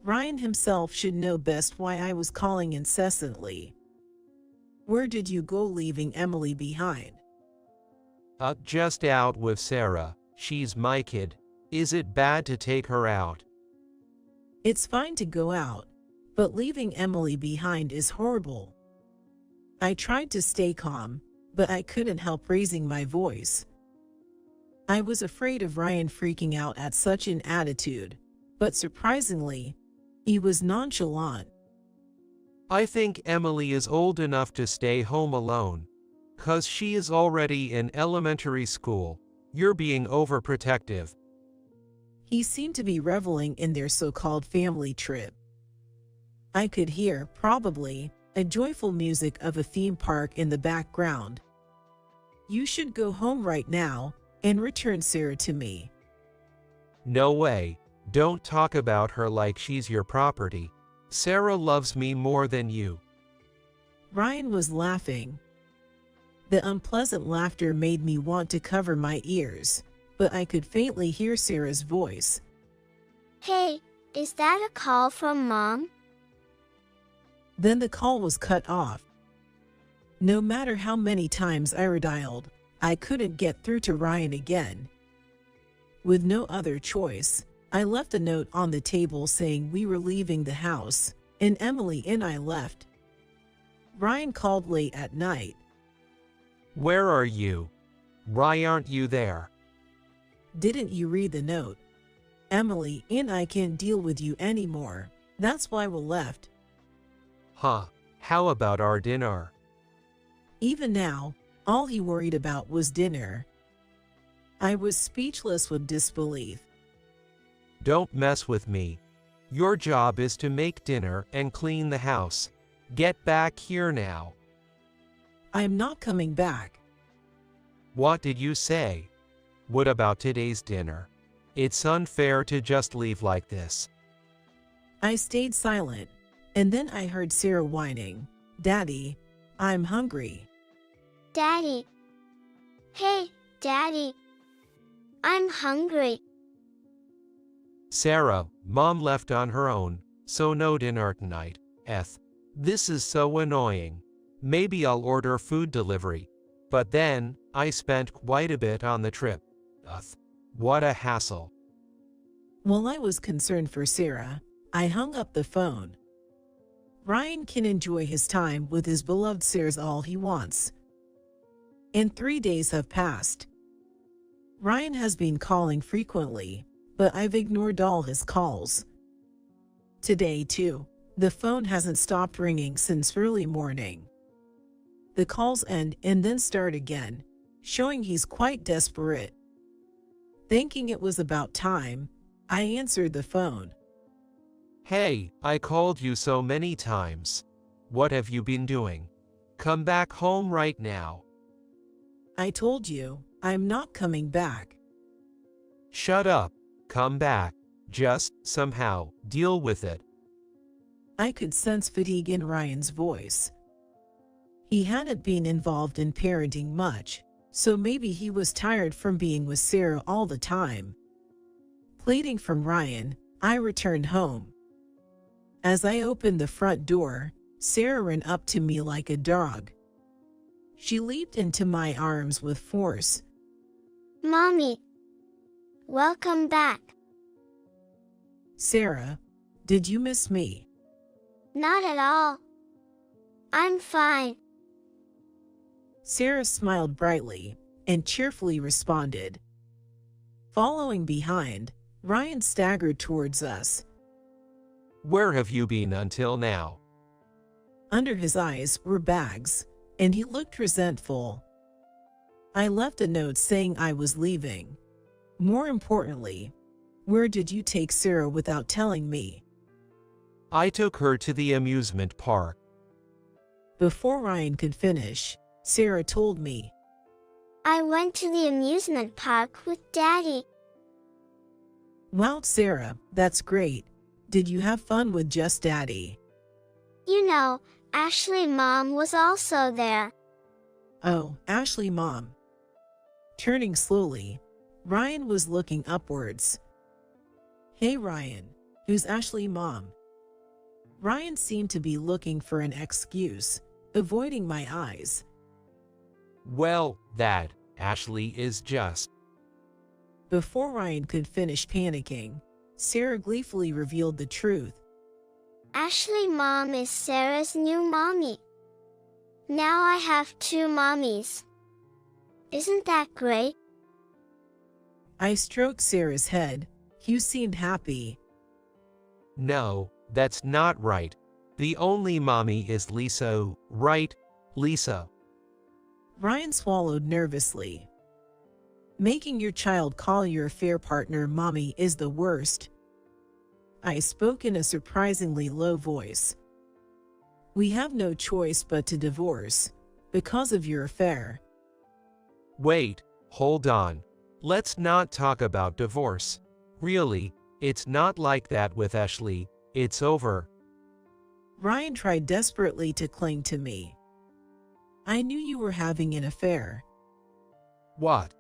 Ryan himself should know best why I was calling incessantly. Where did you go leaving Emily behind? Just out with Sarah. She's my kid. Is it bad to take her out? It's fine to go out, but leaving Emily behind is horrible. I tried to stay calm, but I couldn't help raising my voice. I was afraid of Ryan freaking out at such an attitude, but surprisingly, he was nonchalant. I think Emily is old enough to stay home alone. 'Cause she is already in elementary school. You're being overprotective. He seemed to be reveling in their so-called family trip. I could hear, probably, a joyful music of a theme park in the background. You should go home right now and return Sarah to me. No way. Don't talk about her like she's your property. Sarah loves me more than you. Ryan was laughing. The unpleasant laughter made me want to cover my ears, but I could faintly hear Sarah's voice. Hey, is that a call from Mom? Then the call was cut off. No matter how many times I redialed, I couldn't get through to Ryan again. With no other choice, I left a note on the table saying we were leaving the house, and Emily and I left. Ryan called late at night. Where are you? Why aren't you there? Didn't you read the note? Emily and I can't deal with you anymore. That's why we left. Huh, how about our dinner? Even now, all he worried about was dinner. I was speechless with disbelief. Don't mess with me. Your job is to make dinner and clean the house. Get back here now. I am not coming back. What did you say? What about today's dinner? It's unfair to just leave like this. I stayed silent, and then I heard Sarah whining. Daddy, I'm hungry. Daddy. Hey, Daddy. I'm hungry. Sarah, Mom left on her own, so no dinner tonight. This is so annoying. Maybe I'll order food delivery. But then, I spent quite a bit on the trip. What a hassle. While I was concerned for Sarah, I hung up the phone. Ryan can enjoy his time with his beloved Sarah all he wants. And 3 days have passed. Ryan has been calling frequently, but I've ignored all his calls. Today, too, the phone hasn't stopped ringing since early morning. The calls end and then start again, showing he's quite desperate. Thinking it was about time, I answered the phone. Hey, I called you so many times. What have you been doing? Come back home right now. I told you, I'm not coming back. Shut up. Come back. Just, somehow, deal with it. I could sense fatigue in Ryan's voice. He hadn't been involved in parenting much, so maybe he was tired from being with Sarah all the time. Pleading from Ryan, I returned home. As I opened the front door, Sarah ran up to me like a dog. She leaped into my arms with force. Mommy. Welcome back. Sarah, did you miss me? Not at all. I'm fine. Sarah smiled brightly and cheerfully responded. Following behind, Ryan staggered towards us. Where have you been until now? Under his eyes were bags, and he looked resentful. I left a note saying I was leaving. More importantly, where did you take Sarah without telling me? I took her to the amusement park. Before Ryan could finish, Sarah told me. I went to the amusement park with Daddy. Wow, Sarah, that's great. Did you have fun with just Daddy? You know, Ashley Mom was also there. Oh, Ashley Mom. Turning slowly, Ryan was looking upwards. Hey Ryan, who's Ashley Mom? Ryan seemed to be looking for an excuse, avoiding my eyes. Well, that, Ashley is just. Before Ryan could finish panicking, Sarah gleefully revealed the truth. Ashley Mom is Sarah's new mommy. Now I have 2 mommies. Isn't that great? I stroked Sarah's head. You seemed happy. No, that's not right. The only mommy is Lisa, right, Lisa? Ryan swallowed nervously. Making your child call your affair partner mommy is the worst. I spoke in a surprisingly low voice. We have no choice but to divorce, because of your affair. Wait, hold on. Let's not talk about divorce. Really, it's not like that with Ashley. It's over. Ryan tried desperately to cling to me. I knew you were having an affair. What?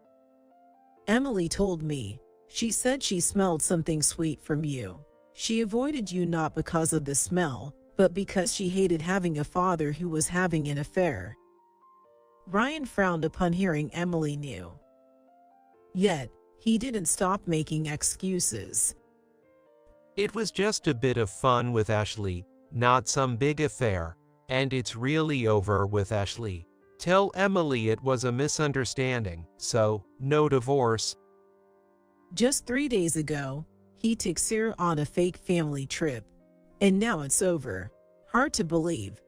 Emily told me. She said she smelled something sweet from you. She avoided you not because of the smell, but because she hated having a father who was having an affair. Ryan frowned upon hearing Emily knew. Yet, he didn't stop making excuses. It was just a bit of fun with Ashley, not some big affair, and it's really over with Ashley. Tell Emily it was a misunderstanding, so, no divorce. Just 3 days ago, he took Sarah on a fake family trip, and now it's over. Hard to believe.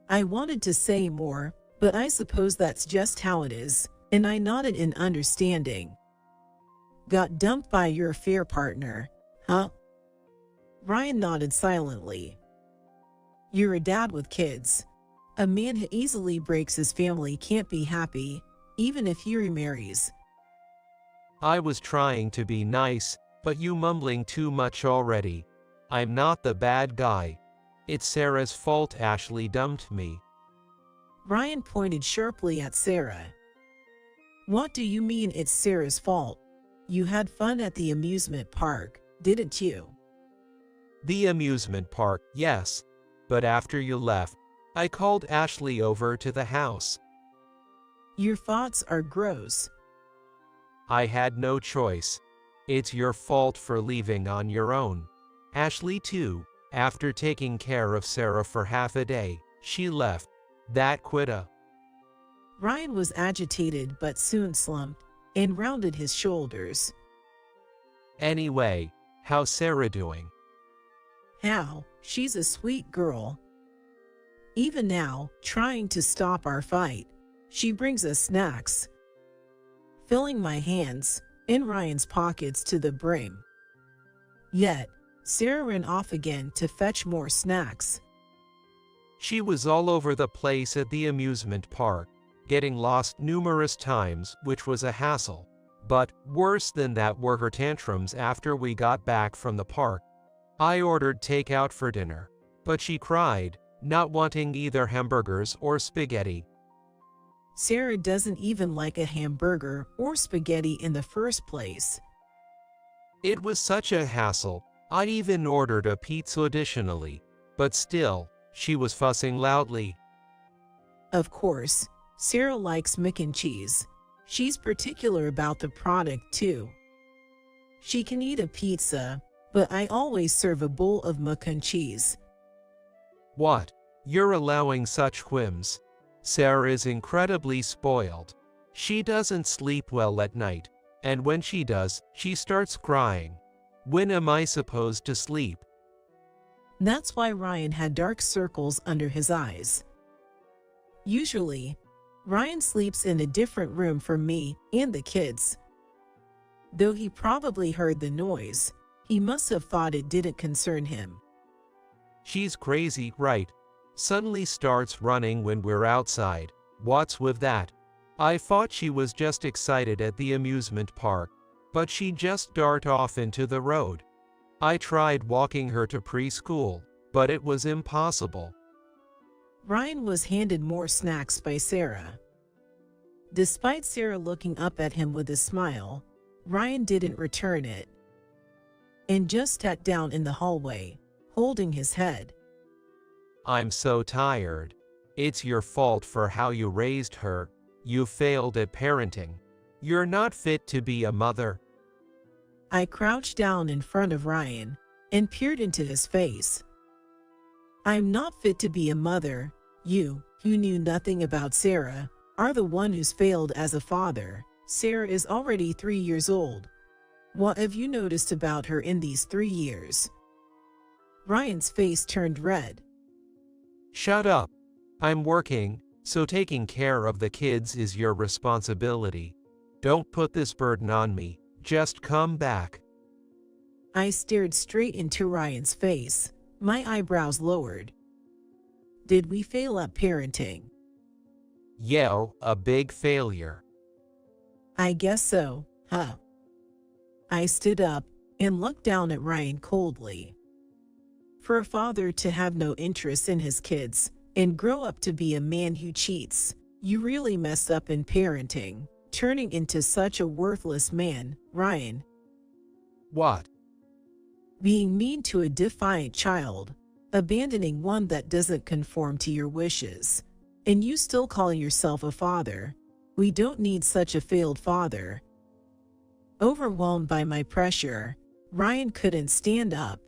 I wanted to say more, but I suppose that's just how it is, and I nodded in understanding. Got dumped by your affair partner, huh? Ryan nodded silently. You're a dad with kids. A man who easily breaks his family can't be happy, even if he remarries. I was trying to be nice, but you mumbling too much already. I'm not the bad guy. It's Sarah's fault Ashley dumped me. Ryan pointed sharply at Sarah. What do you mean it's Sarah's fault? You had fun at the amusement park, didn't you? The amusement park, yes. But after you left, I called Ashley over to the house. Your thoughts are gross. I had no choice. It's your fault for leaving on your own. Ashley too, after taking care of Sarah for half a day, she left. That quitta. Ryan was agitated but soon slumped and rounded his shoulders. Anyway, how's Sarah doing? How? She's a sweet girl. Even now, trying to stop our fight, she brings us snacks. Filling my hands in Ryan's pockets to the brim. Yet, Sarah ran off again to fetch more snacks. She was all over the place at the amusement park, getting lost numerous times, which was a hassle. But, worse than that were her tantrums after we got back from the park. I ordered takeout for dinner, but she cried, not wanting either hamburgers or spaghetti. Sarah doesn't even like a hamburger or spaghetti in the first place. It was such a hassle. I even ordered a pizza additionally, but still, she was fussing loudly. Of course, Sarah likes mac and cheese. She's particular about the product too. She can eat a pizza, but I always serve a bowl of mac and cheese. What? You're allowing such whims? Sarah is incredibly spoiled. She doesn't sleep well at night, and when she does, she starts crying. When am I supposed to sleep? That's why Ryan had dark circles under his eyes. Usually, Ryan sleeps in a different room from me and the kids. Though he probably heard the noise, he must have thought it didn't concern him. She's crazy, right? Suddenly starts running when we're outside. What's with that? I thought she was just excited at the amusement park, but she just dart off into the road. I tried walking her to preschool, but it was impossible. Ryan was handed more snacks by Sarah. Despite Sarah looking up at him with a smile, Ryan didn't return it, and just sat down in the hallway, holding his head. I'm so tired. It's your fault for how you raised her. You failed at parenting. You're not fit to be a mother. I crouched down in front of Ryan and peered into his face. I'm not fit to be a mother. You, who knew nothing about Sarah, are the one who's failed as a father. Sarah is already 3 years old. What have you noticed about her in these 3 years? Ryan's face turned red. Shut up. I'm working, so taking care of the kids is your responsibility. Don't put this burden on me. Just come back. I stared straight into Ryan's face, my eyebrows lowered. Did we fail at parenting? Yeah, a big failure. I guess so, huh? I stood up and looked down at Ryan coldly. For a father to have no interest in his kids and grow up to be a man who cheats, you really messed up in parenting, turning into such a worthless man, Ryan. What? Being mean to a defiant child. abandoning one that doesn't conform to your wishes, and you still call yourself a father. We don't need such a failed father. Overwhelmed by my pressure, Ryan couldn't stand up.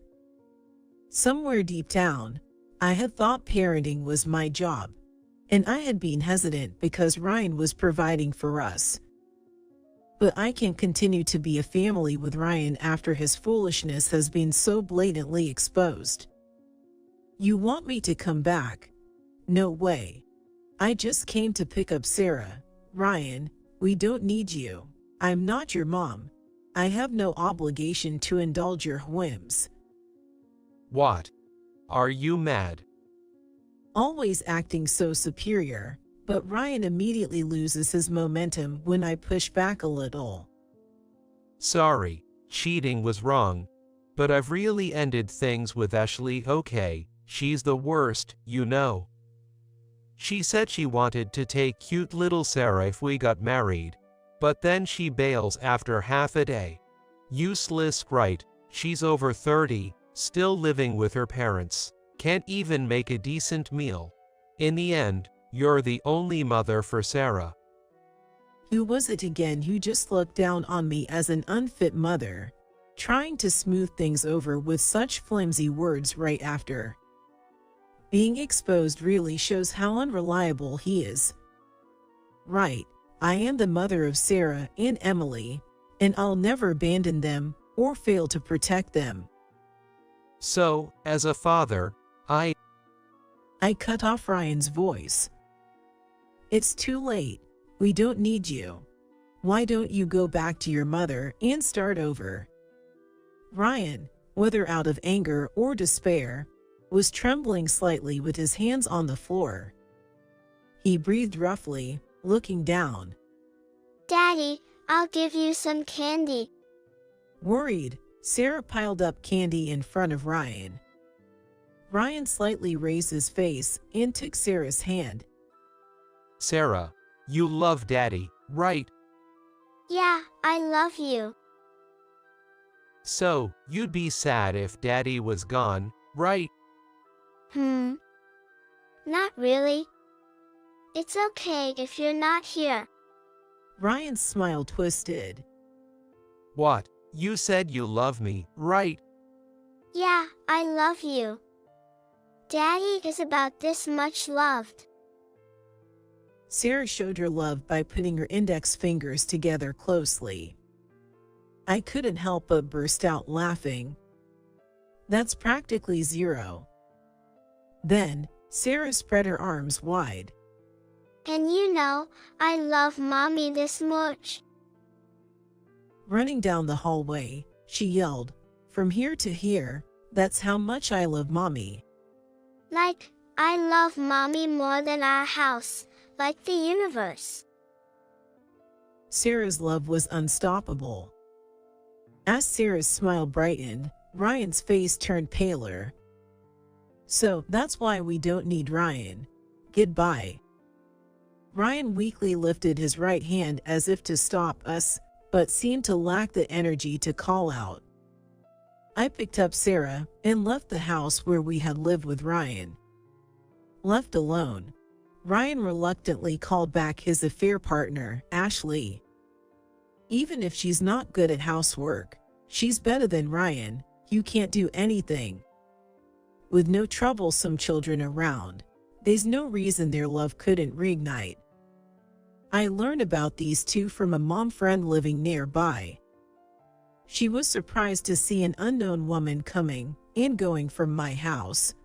Somewhere deep down, I had thought parenting was my job, and I had been hesitant because Ryan was providing for us. But I can't continue to be a family with Ryan after his foolishness has been so blatantly exposed. You want me to come back? No way. I just came to pick up Sarah. Ryan, we don't need you. I'm not your mom. I have no obligation to indulge your whims. What? Are you mad? Always acting so superior, but Ryan immediately loses his momentum when I push back a little. Sorry, cheating was wrong. But I've really ended things with Ashley, okay? She's the worst, you know. She said she wanted to take cute little Sarah if we got married. But then she bails after half a day. Useless, right? She's over 30, still living with her parents. Can't even make a decent meal. In the end, you're the only mother for Sarah. Who was it again who just looked down on me as an unfit mother, trying to smooth things over with such flimsy words right after? Being exposed really shows how unreliable he is. Right, I am the mother of Sarah and Emily, and I'll never abandon them or fail to protect them. So, as a father, I cut off Ryan's voice. It's too late. We don't need you. Why don't you go back to your mother and start over? Ryan, whether out of anger or despair, was trembling slightly with his hands on the floor. He breathed roughly, looking down. Daddy, I'll give you some candy. Worried, Sarah piled up candy in front of Ryan. Ryan slightly raised his face and took Sarah's hand. Sarah, you love Daddy, right? Yeah, I love you. So, you'd be sad if Daddy was gone, right? Not really. It's okay if you're not here. Ryan's smile twisted. What? You said you love me, right? Yeah, I love you. Daddy is about this much loved. Sarah showed her love by putting her index fingers together closely. I couldn't help but burst out laughing. That's practically zero. Then, Sarah spread her arms wide. And you know, I love Mommy this much. Running down the hallway, she yelled, "From here to here, that's how much I love Mommy." Like, I love Mommy more than our house, like the universe. Sarah's love was unstoppable. As Sarah's smile brightened, Ryan's face turned paler. So that's why we don't need Ryan. Goodbye. Ryan weakly lifted his right hand as if to stop us, but seemed to lack the energy to call out. I picked up Sarah and left the house where we had lived with Ryan. Left alone, Ryan reluctantly called back his affair partner, Ashley. Even if she's not good at housework, she's better than Ryan. You can't do anything. With no troublesome children around, there's no reason their love couldn't reignite. I learned about these two from a mom friend living nearby. She was surprised to see an unknown woman coming and going from my house.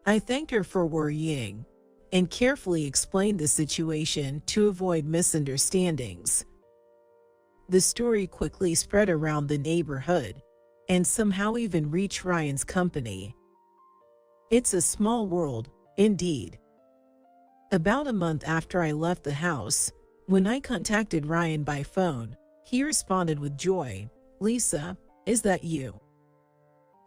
I thanked her for worrying and carefully explained the situation to avoid misunderstandings. The story quickly spread around the neighborhood and somehow even reached Ryan's company. It's a small world, indeed. About a month after I left the house, when I contacted Ryan by phone, he responded with joy. "Lisa, is that you?"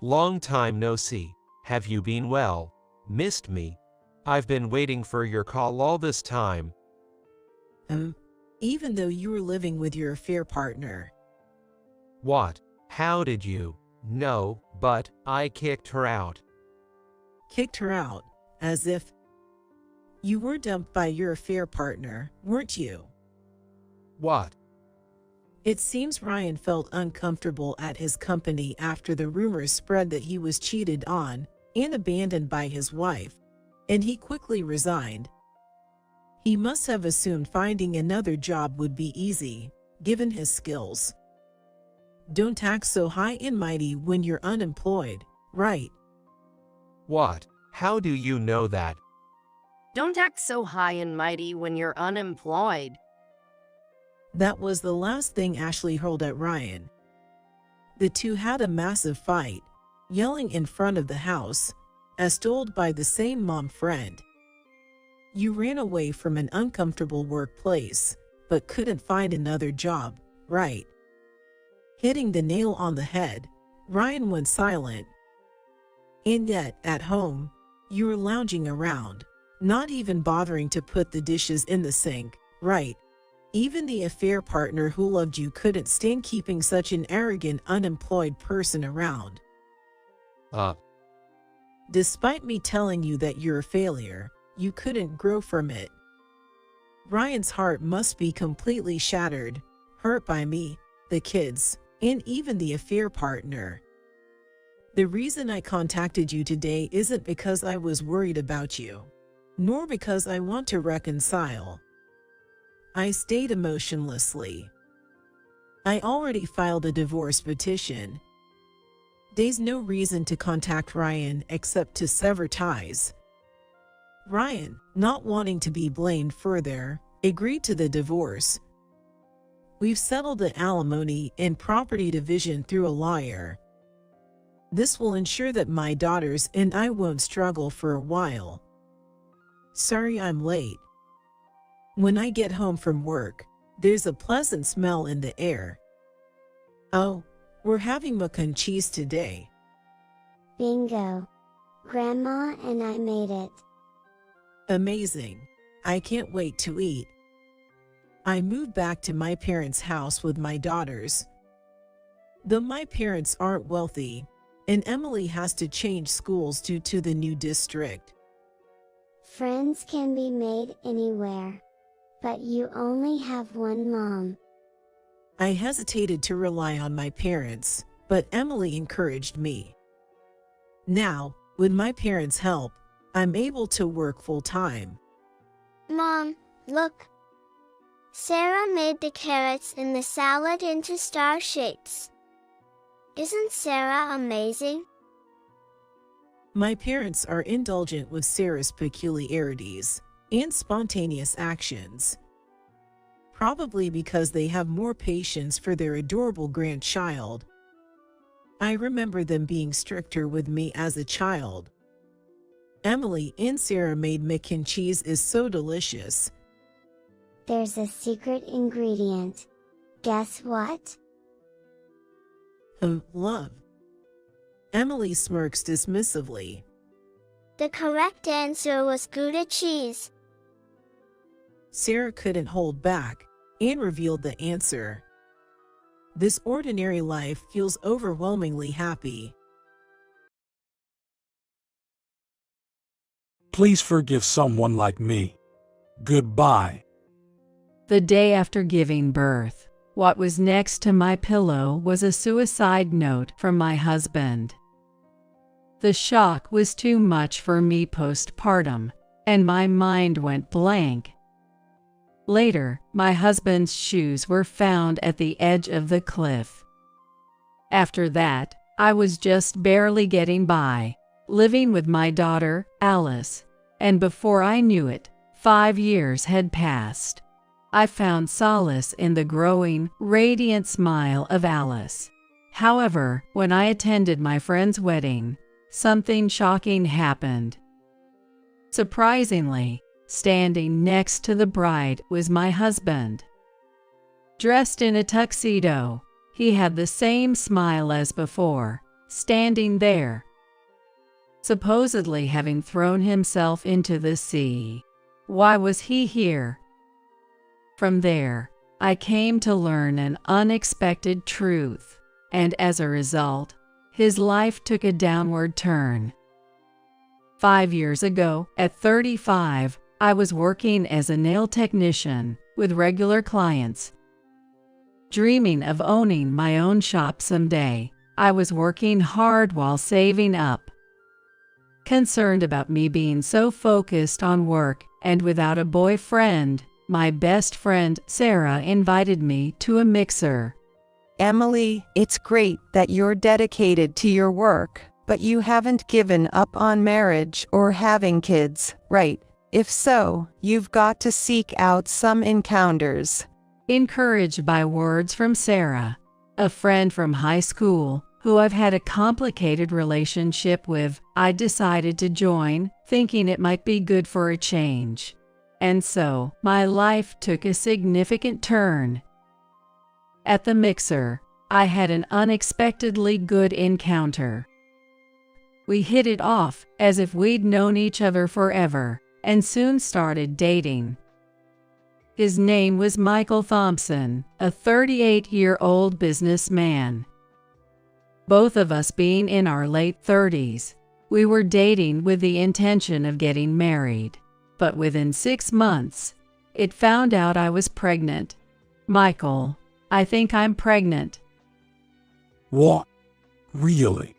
Long time no see. Have you been well? Missed me? I've been waiting for your call all this time. Even though you were living with your affair partner. What? How did you? No, but I kicked her out. kicked her out, as if, "You were dumped by your affair partner, weren't you?" What? It seems Ryan felt uncomfortable at his company after the rumors spread that he was cheated on and abandoned by his wife, and he quickly resigned. He must have assumed finding another job would be easy, given his skills. Don't act so high and mighty when you're unemployed, right? What? How do you know that? Don't act so high and mighty when you're unemployed. That was the last thing Ashley hurled at Ryan. The two had a massive fight, yelling in front of the house, as told by the same mom friend. You ran away from an uncomfortable workplace, but couldn't find another job, right? Hitting the nail on the head, Ryan went silent. And yet, at home, you were lounging around, not even bothering to put the dishes in the sink, right? Even the affair partner who loved you couldn't stand keeping such an arrogant, unemployed person around. Despite me telling you that you're a failure, you couldn't grow from it. Ryan's heart must be completely shattered, hurt by me, the kids, and even the affair partner. The reason I contacted you today isn't because I was worried about you, nor because I want to reconcile. I stayed emotionlessly. I already filed a divorce petition. There's no reason to contact Ryan except to sever ties. Ryan, not wanting to be blamed further, agreed to the divorce. We've settled the alimony and property division through a lawyer. This will ensure that my daughters and I won't struggle for a while. Sorry I'm late. When I get home from work, there's a pleasant smell in the air. Oh, we're having mac and cheese today. Bingo! Grandma and I made it. Amazing. I can't wait to eat. I moved back to my parents' house with my daughters. Though my parents aren't wealthy, and Emily has to change schools due to the new district. Friends can be made anywhere. But you only have one mom. I hesitated to rely on my parents, but Emily encouraged me. Now, with my parents' help, I'm able to work full-time. Mom, look. Sarah made the carrots in the salad into star shapes. Isn't Sarah amazing? My parents are indulgent with Sarah's peculiarities and spontaneous actions. Probably because they have more patience for their adorable grandchild. I remember them being stricter with me as a child. Emily and Sarah made mac and cheese is so delicious. There's a secret ingredient. Guess what? Oh, love. Emily smirks dismissively. The correct answer was Gouda cheese. Sarah couldn't hold back and revealed the answer. This ordinary life feels overwhelmingly happy. Please forgive someone like me. Goodbye. The day after giving birth, what was next to my pillow was a suicide note from my husband. The shock was too much for me postpartum, and my mind went blank. Later, my husband's shoes were found at the edge of the cliff. After that, I was just barely getting by, living with my daughter, Alice, and before I knew it, 5 years had passed. I found solace in the growing, radiant smile of Alice. However, when I attended my friend's wedding, something shocking happened. Surprisingly, standing next to the bride was my husband. Dressed in a tuxedo, he had the same smile as before, standing there, supposedly having thrown himself into the sea. Why was he here? From there, I came to learn an unexpected truth, and as a result, his life took a downward turn. 5 years ago, at 35, I was working as a nail technician with regular clients. Dreaming of owning my own shop someday, I was working hard while saving up. Concerned about me being so focused on work and without a boyfriend, my best friend Sarah invited me to a mixer. Emily, it's great that you're dedicated to your work, but you haven't given up on marriage or having kids, right? If so, you've got to seek out some encounters. Encouraged by words from Sarah, a friend from high school who I've had a complicated relationship with, I decided to join, thinking it might be good for a change. And so, my life took a significant turn. At the mixer, I had an unexpectedly good encounter. We hit it off as if we'd known each other forever, and soon started dating. His name was Michael Thompson, a 38-year-old businessman. Both of us being in our late 30s, we were dating with the intention of getting married. But within 6 months, it found out I was pregnant. Michael, I think I'm pregnant. What? Really?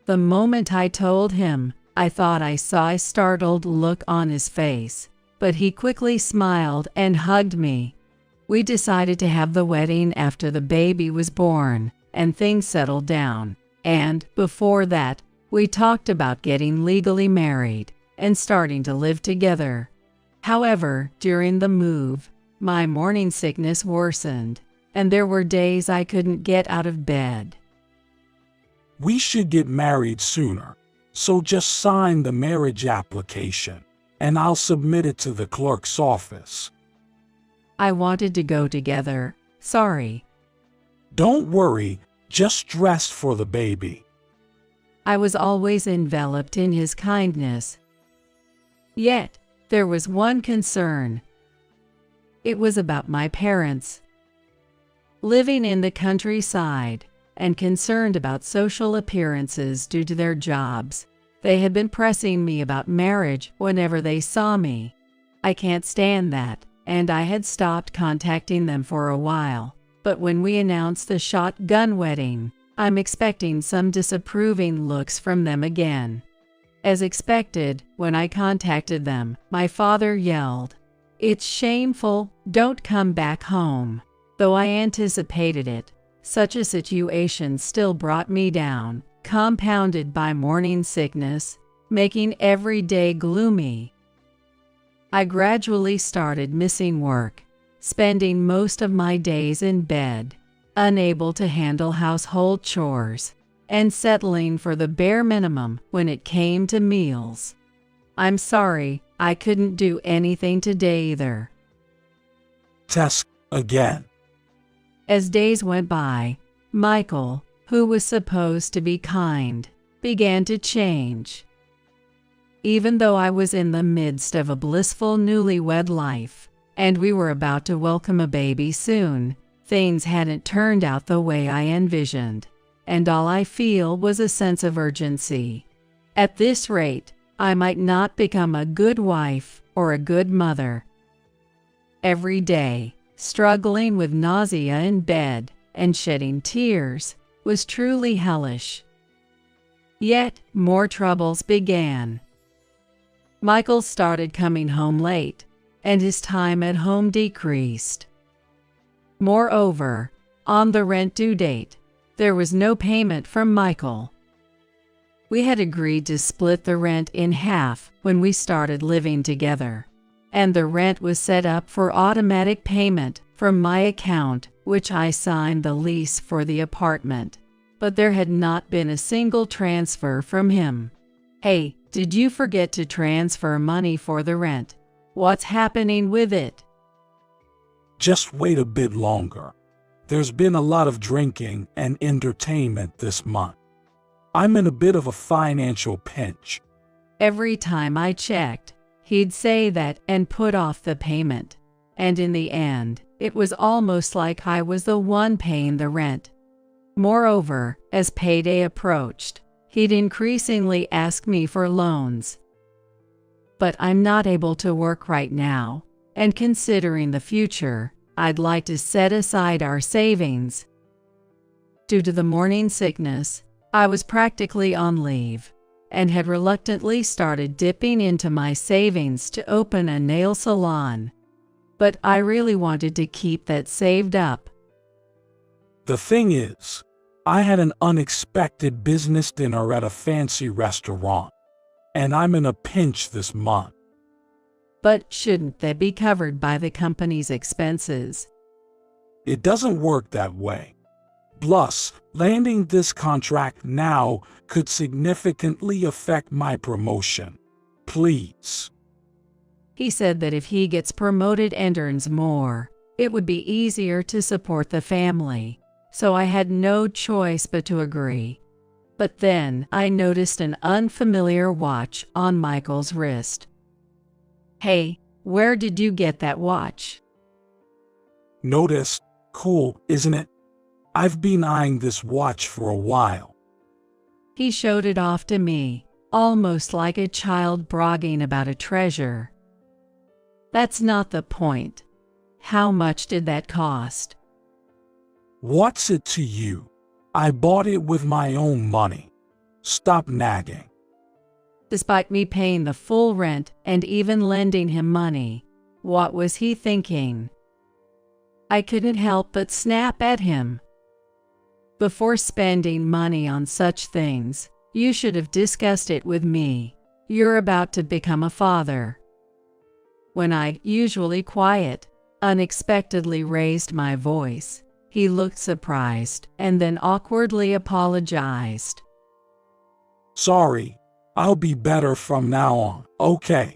The moment I told him, I thought I saw a startled look on his face, but he quickly smiled and hugged me. We decided to have the wedding after the baby was born and things settled down, and before that, we talked about getting legally married and starting to live together. However, during the move, my morning sickness worsened, and there were days I couldn't get out of bed. We should get married sooner, so just sign the marriage application, and I'll submit it to the clerk's office. I wanted to go together. Sorry. Don't worry, just dress for the baby. I was always enveloped in his kindness. Yet, there was one concern. It was about my parents. Living in the countryside and concerned about social appearances due to their jobs, they had been pressing me about marriage whenever they saw me. I can't stand that, and I had stopped contacting them for a while. But when we announced the shotgun wedding, I'm expecting some disapproving looks from them again. As expected, when I contacted them, my father yelled, "It's shameful, don't come back home." Though I anticipated it, such a situation still brought me down, compounded by morning sickness, making every day gloomy. I gradually started missing work, spending most of my days in bed, unable to handle household chores, and settling for the bare minimum when it came to meals. I'm sorry, I couldn't do anything today either. Test again. As days went by, Michael, who was supposed to be kind, began to change. Even though I was in the midst of a blissful newlywed life, and we were about to welcome a baby soon, things hadn't turned out the way I envisioned, and all I feel was a sense of urgency. At this rate, I might not become a good wife or a good mother. Every day, struggling with nausea in bed and shedding tears was truly hellish. Yet, more troubles began. Michael started coming home late, and his time at home decreased. Moreover, on the rent due date, there was no payment from Michael. We had agreed to split the rent in half when we started living together, and the rent was set up for automatic payment from my account, which I signed the lease for the apartment. But there had not been a single transfer from him. Hey, did you forget to transfer money for the rent? What's happening with it? Just wait a bit longer. There's been a lot of drinking and entertainment this month. I'm in a bit of a financial pinch. Every time I checked, he'd say that and put off the payment. And in the end, it was almost like I was the one paying the rent. Moreover, as payday approached, he'd increasingly ask me for loans. But I'm not able to work right now, and considering the future, I'd like to set aside our savings. Due to the morning sickness, I was practically on leave, and had reluctantly started dipping into my savings to open a nail salon. But I really wanted to keep that saved up. The thing is, I had an unexpected business dinner at a fancy restaurant, and I'm in a pinch this month. But shouldn't that be covered by the company's expenses? It doesn't work that way. Plus, landing this contract now could significantly affect my promotion. Please. He said that if he gets promoted and earns more, it would be easier to support the family, so I had no choice but to agree. But then I noticed an unfamiliar watch on Michael's wrist. Hey, where did you get that watch? Notice? Cool, isn't it? I've been eyeing this watch for a while. He showed it off to me, almost like a child bragging about a treasure. That's not the point. How much did that cost? What's it to you? I bought it with my own money. Stop nagging. Despite me paying the full rent and even lending him money, what was he thinking? I couldn't help but snap at him. Before spending money on such things, you should have discussed it with me. You're about to become a father. When I, usually quiet, unexpectedly raised my voice, he looked surprised and then awkwardly apologized. Sorry, I'll be better from now on, okay?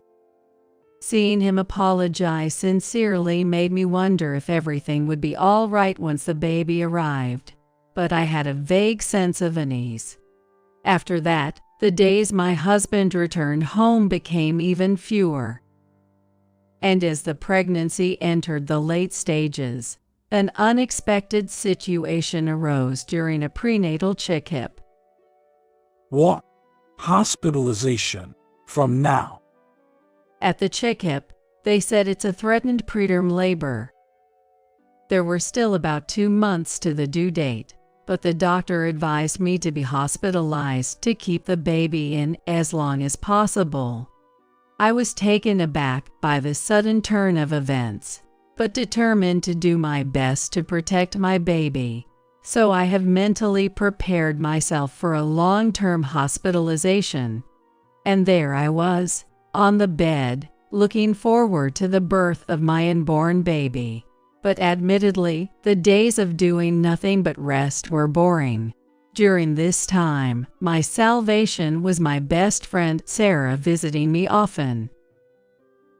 Seeing him apologize sincerely made me wonder if everything would be all right once the baby arrived, but I had a vague sense of unease. After that, the days my husband returned home became even fewer. And as the pregnancy entered the late stages, an unexpected situation arose during a prenatal checkup. What? Hospitalization? From now? At the checkup, they said it's a threatened preterm labor. There were still about 2 months to the due date, but the doctor advised me to be hospitalized to keep the baby in as long as possible. I was taken aback by the sudden turn of events, but determined to do my best to protect my baby, so I have mentally prepared myself for a long-term hospitalization. And there I was, on the bed, looking forward to the birth of my unborn baby. But admittedly, the days of doing nothing but rest were boring. During this time, my salvation was my best friend Sarah visiting me often.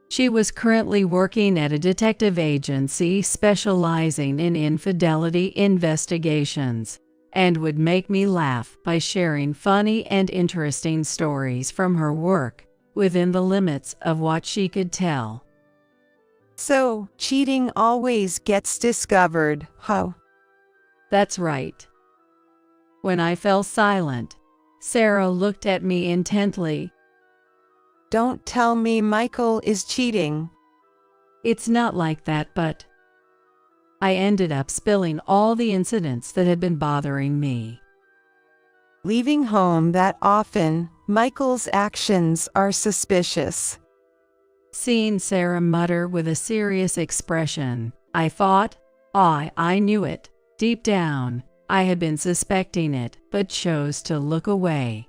She was currently working at a detective agency specializing in infidelity investigations, and would make me laugh by sharing funny and interesting stories from her work, within the limits of what she could tell. So, cheating always gets discovered, huh? That's right. When I fell silent, Sarah looked at me intently. Don't tell me Michael is cheating. It's not like that, but I ended up spilling all the incidents that had been bothering me. Leaving home that often, Michael's actions are suspicious. Seeing Sarah mutter with a serious expression, I thought, I knew it. Deep down, I had been suspecting it, but chose to look away.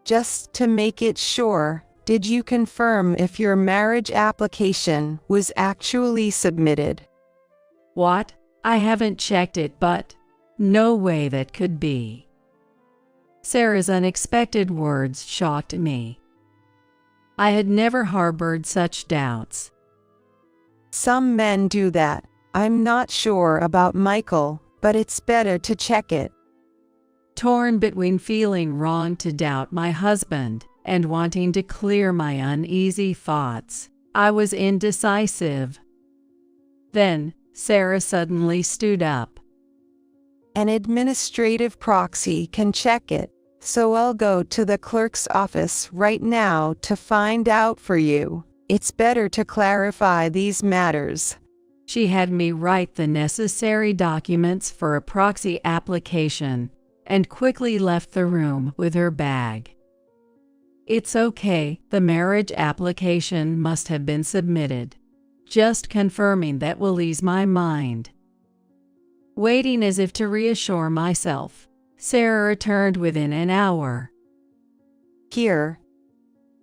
Just to make it sure, did you confirm if your marriage application was actually submitted? What? I haven't checked it, but no way that could be. Sarah's unexpected words shocked me. I had never harbored such doubts. Some men do that. I'm not sure about Michael, but it's better to check it. Torn between feeling wrong to doubt my husband and wanting to clear my uneasy thoughts, I was indecisive. Then, Sarah suddenly stood up. An administrative proxy can check it. so I'll go to the clerk's office right now to find out for you. It's better to clarify these matters. She had me write the necessary documents for a proxy application and quickly left the room with her bag. It's okay, the marriage application must have been submitted. Just confirming that will ease my mind. Waiting as if to reassure myself, Sarah returned within an hour. Here.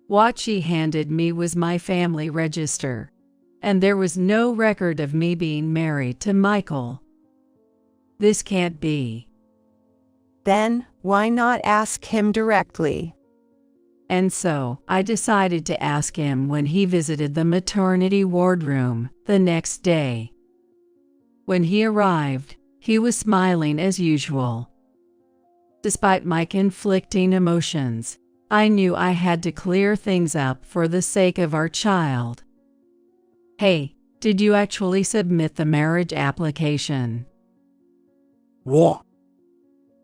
What she handed me was my family register, and there was no record of me being married to Michael. This can't be. Then, why not ask him directly? And so, I decided to ask him when he visited the maternity wardroom the next day. When he arrived, he was smiling as usual. Despite my conflicting emotions, I knew I had to clear things up for the sake of our child. Hey, did you actually submit the marriage application? What?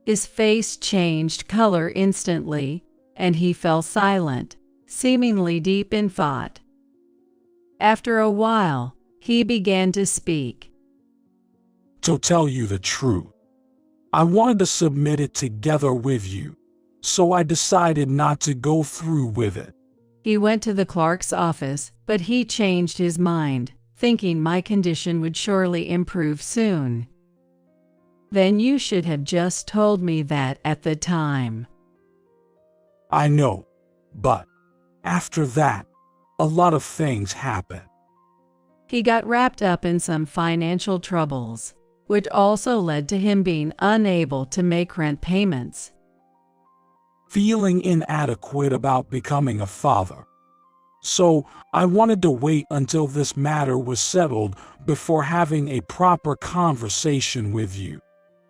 His face changed color instantly, and he fell silent, seemingly deep in thought. After a while, he began to speak. To tell you the truth, I wanted to submit it together with you, so I decided not to go through with it. He went to the clerk's office, but he changed his mind, thinking my condition would surely improve soon. Then you should have just told me that at the time. I know, but after that, a lot of things happened. He got wrapped up in some financial troubles, which also led to him being unable to make rent payments. Feeling inadequate about becoming a father. So, I wanted to wait until this matter was settled before having a proper conversation with you.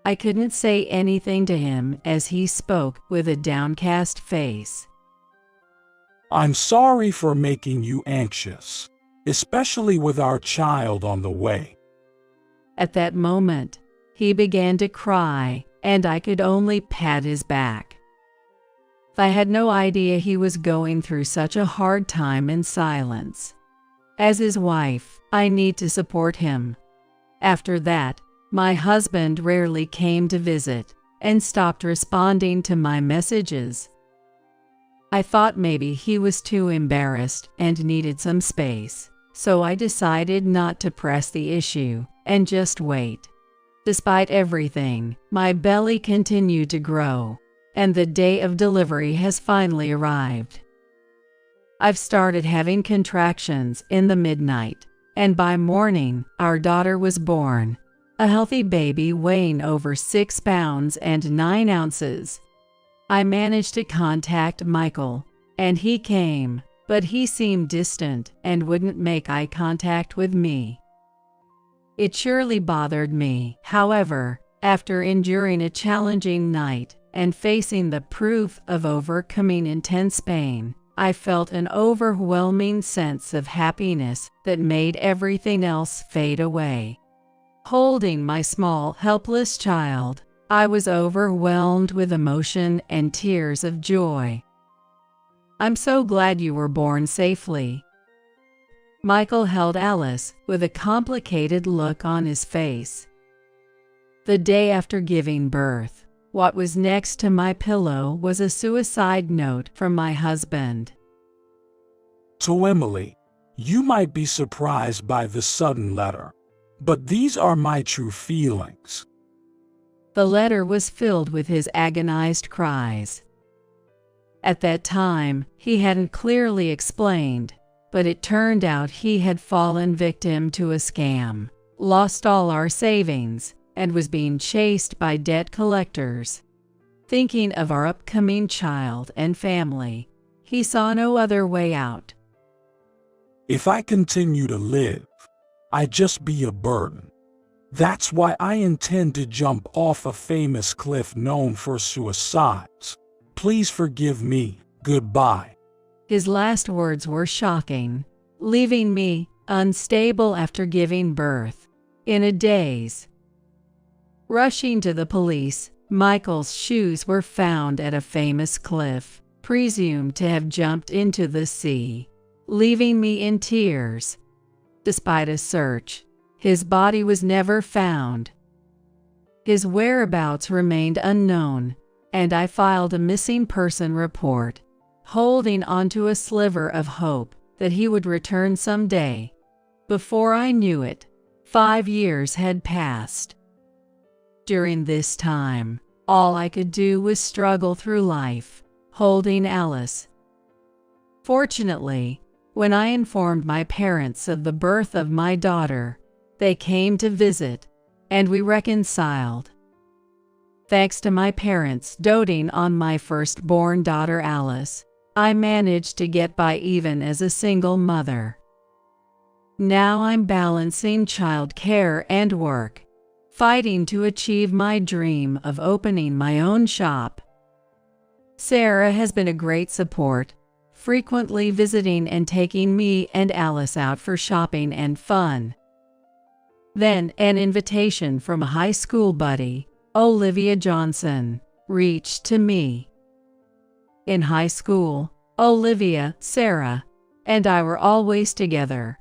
I couldn't say anything to him as he spoke with a downcast face. I'm sorry for making you anxious, especially with our child on the way. At that moment, he began to cry, and I could only pat his back. I had no idea he was going through such a hard time in silence. As his wife, I need to support him. After that, my husband rarely came to visit and stopped responding to my messages. I thought maybe he was too embarrassed and needed some space, so I decided not to press the issue and just wait. Despite everything, my belly continued to grow, and the day of delivery has finally arrived. I've started having contractions in the midnight, and by morning, our daughter was born. A healthy baby weighing over 6 pounds and 9 ounces. I managed to contact Michael, and he came, but he seemed distant and wouldn't make eye contact with me. It surely bothered me, however, after enduring a challenging night and facing the proof of overcoming intense pain, I felt an overwhelming sense of happiness that made everything else fade away. Holding my small, helpless child, I was overwhelmed with emotion and tears of joy. I'm so glad you were born safely. Michael held Alice with a complicated look on his face. The day after giving birth, what was next to my pillow was a suicide note from my husband. To Emily, you might be surprised by the sudden letter, but these are my true feelings. The letter was filled with his agonized cries. At that time, he hadn't clearly explained, but it turned out he had fallen victim to a scam, lost all our savings, and was being chased by debt collectors. Thinking of our upcoming child and family, he saw no other way out. If I continue to live, I'd just be a burden. That's why I intend to jump off a famous cliff known for suicides. Please forgive me. Goodbye. His last words were shocking, leaving me unstable after giving birth, in a daze. Rushing to the police, Michael's shoes were found at a famous cliff, presumed to have jumped into the sea, leaving me in tears. Despite a search, his body was never found. His whereabouts remained unknown, and I filed a missing person report, holding onto a sliver of hope that he would return someday. Before I knew it, 5 years had passed. During this time, all I could do was struggle through life, holding Alice. Fortunately, when I informed my parents of the birth of my daughter, they came to visit, and we reconciled. Thanks to my parents doting on my firstborn daughter Alice, I managed to get by even as a single mother. Now I'm balancing childcare and work, fighting to achieve my dream of opening my own shop. Sarah has been a great support, frequently visiting and taking me and Alice out for shopping and fun. Then an invitation from a high school buddy, Olivia Johnson, reached to me. In high school, Olivia, Sarah, and I were always together.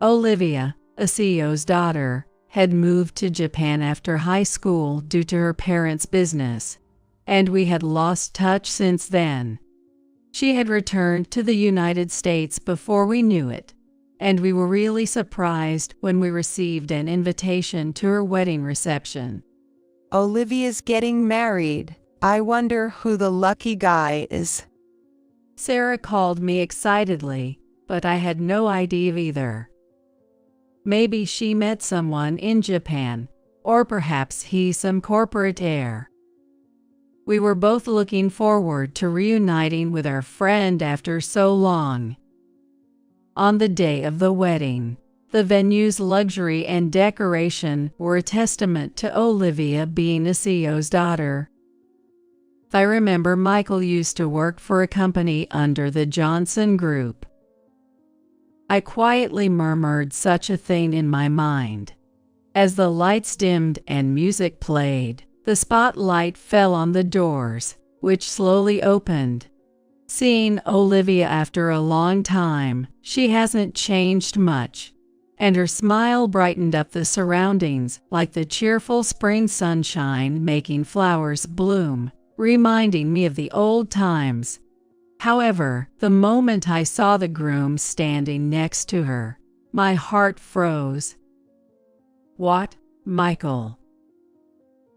Olivia, a CEO's daughter, had moved to Japan after high school due to her parents' business, and we had lost touch since then. She had returned to the United States before we knew it, and we were really surprised when we received an invitation to her wedding reception. Olivia's getting married. I wonder who the lucky guy is. Sarah called me excitedly, but I had no idea either. Maybe she met someone in Japan, or perhaps he's some corporate heir. We were both looking forward to reuniting with our friend after so long. On the day of the wedding, the venue's luxury and decoration were a testament to Olivia being a CEO's daughter. I remember Michael used to work for a company under the Johnson Group. I quietly murmured such a thing in my mind. As the lights dimmed and music played, the spotlight fell on the doors, which slowly opened. Seeing Olivia after a long time, she hasn't changed much, and her smile brightened up the surroundings like the cheerful spring sunshine making flowers bloom, reminding me of the old times. However, the moment I saw the groom standing next to her, my heart froze. What, Michael?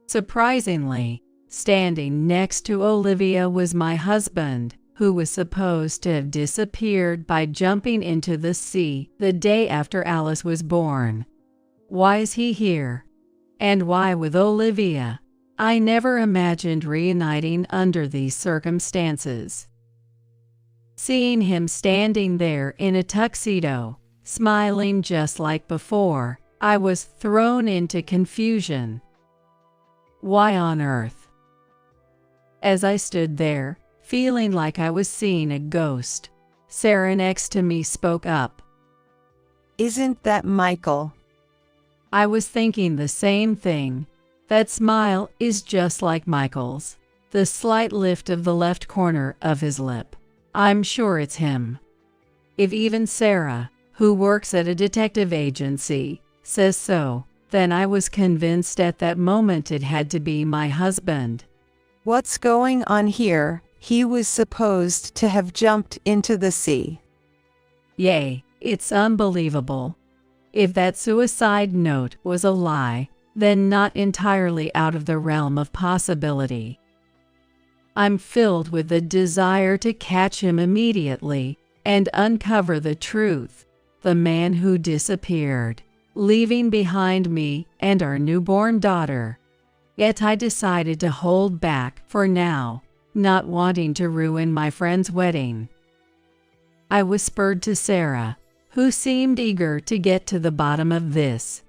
Surprisingly, standing next to Olivia was my husband, who was supposed to have disappeared by jumping into the sea the day after Alice was born. Why is he here? And why with Olivia? I never imagined reuniting under these circumstances. Seeing him standing there in a tuxedo, smiling just like before, I was thrown into confusion. Why on earth? As I stood there, feeling like I was seeing a ghost, Sarah next to me spoke up. Isn't that Michael? I was thinking the same thing. That smile is just like Michael's. The slight lift of the left corner of his lip. I'm sure it's him. If even Sarah, who works at a detective agency, says so, then I was convinced at that moment it had to be my husband. What's going on here? He was supposed to have jumped into the sea. Yay, it's unbelievable. If that suicide note was a lie, then not entirely out of the realm of possibility. I'm filled with the desire to catch him immediately and uncover the truth, the man who disappeared, leaving behind me and our newborn daughter. Yet I decided to hold back for now, not wanting to ruin my friend's wedding. I whispered to Sarah, who seemed eager to get to the bottom of this.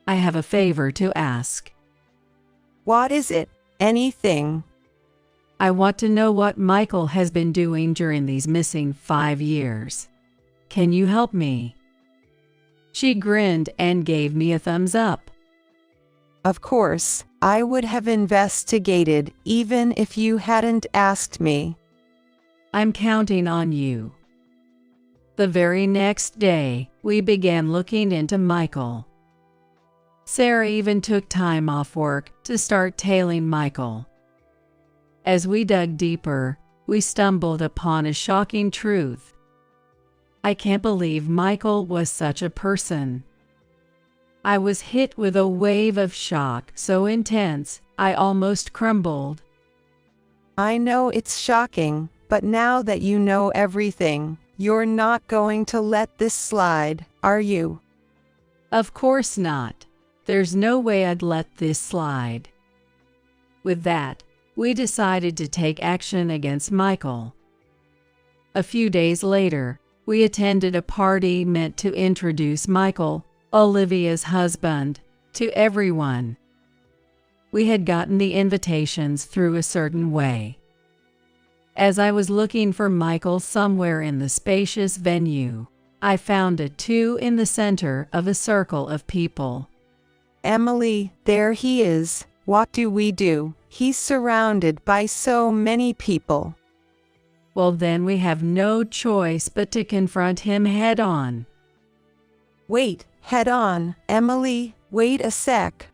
I have a favor to ask. What is it? Anything? I want to know what Michael has been doing during these missing 5 years. Can you help me? She grinned and gave me a thumbs up. Of course, I would have investigated even if you hadn't asked me. I'm counting on you. The very next day, we began looking into Michael. Sarah even took time off work to start tailing Michael. As we dug deeper, we stumbled upon a shocking truth. I can't believe Michael was such a person. I was hit with a wave of shock so intense, I almost crumbled. I know it's shocking, but now that you know everything, you're not going to let this slide, are you? Of course not. There's no way I'd let this slide. With that, we decided to take action against Michael. A few days later, we attended a party meant to introduce Michael, Olivia's husband, to everyone. We had gotten the invitations through a certain way. As I was looking for Michael somewhere in the spacious venue, I found a two in the center of a circle of people. Emily, there he is. What do we do? He's surrounded by so many people. Well, then we have no choice but to confront him head on. Wait, head on, Emily, wait a sec.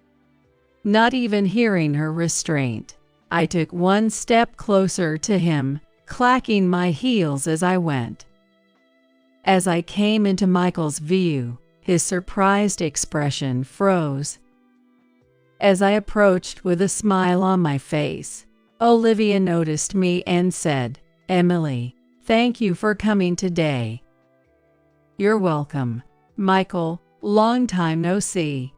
Not even hearing her restraint, I took one step closer to him, clacking my heels as I went. As I came into Michael's view, his surprised expression froze. As I approached with a smile on my face, Olivia noticed me and said, "Emily, thank you for coming today." "You're welcome, Michael, long time no see."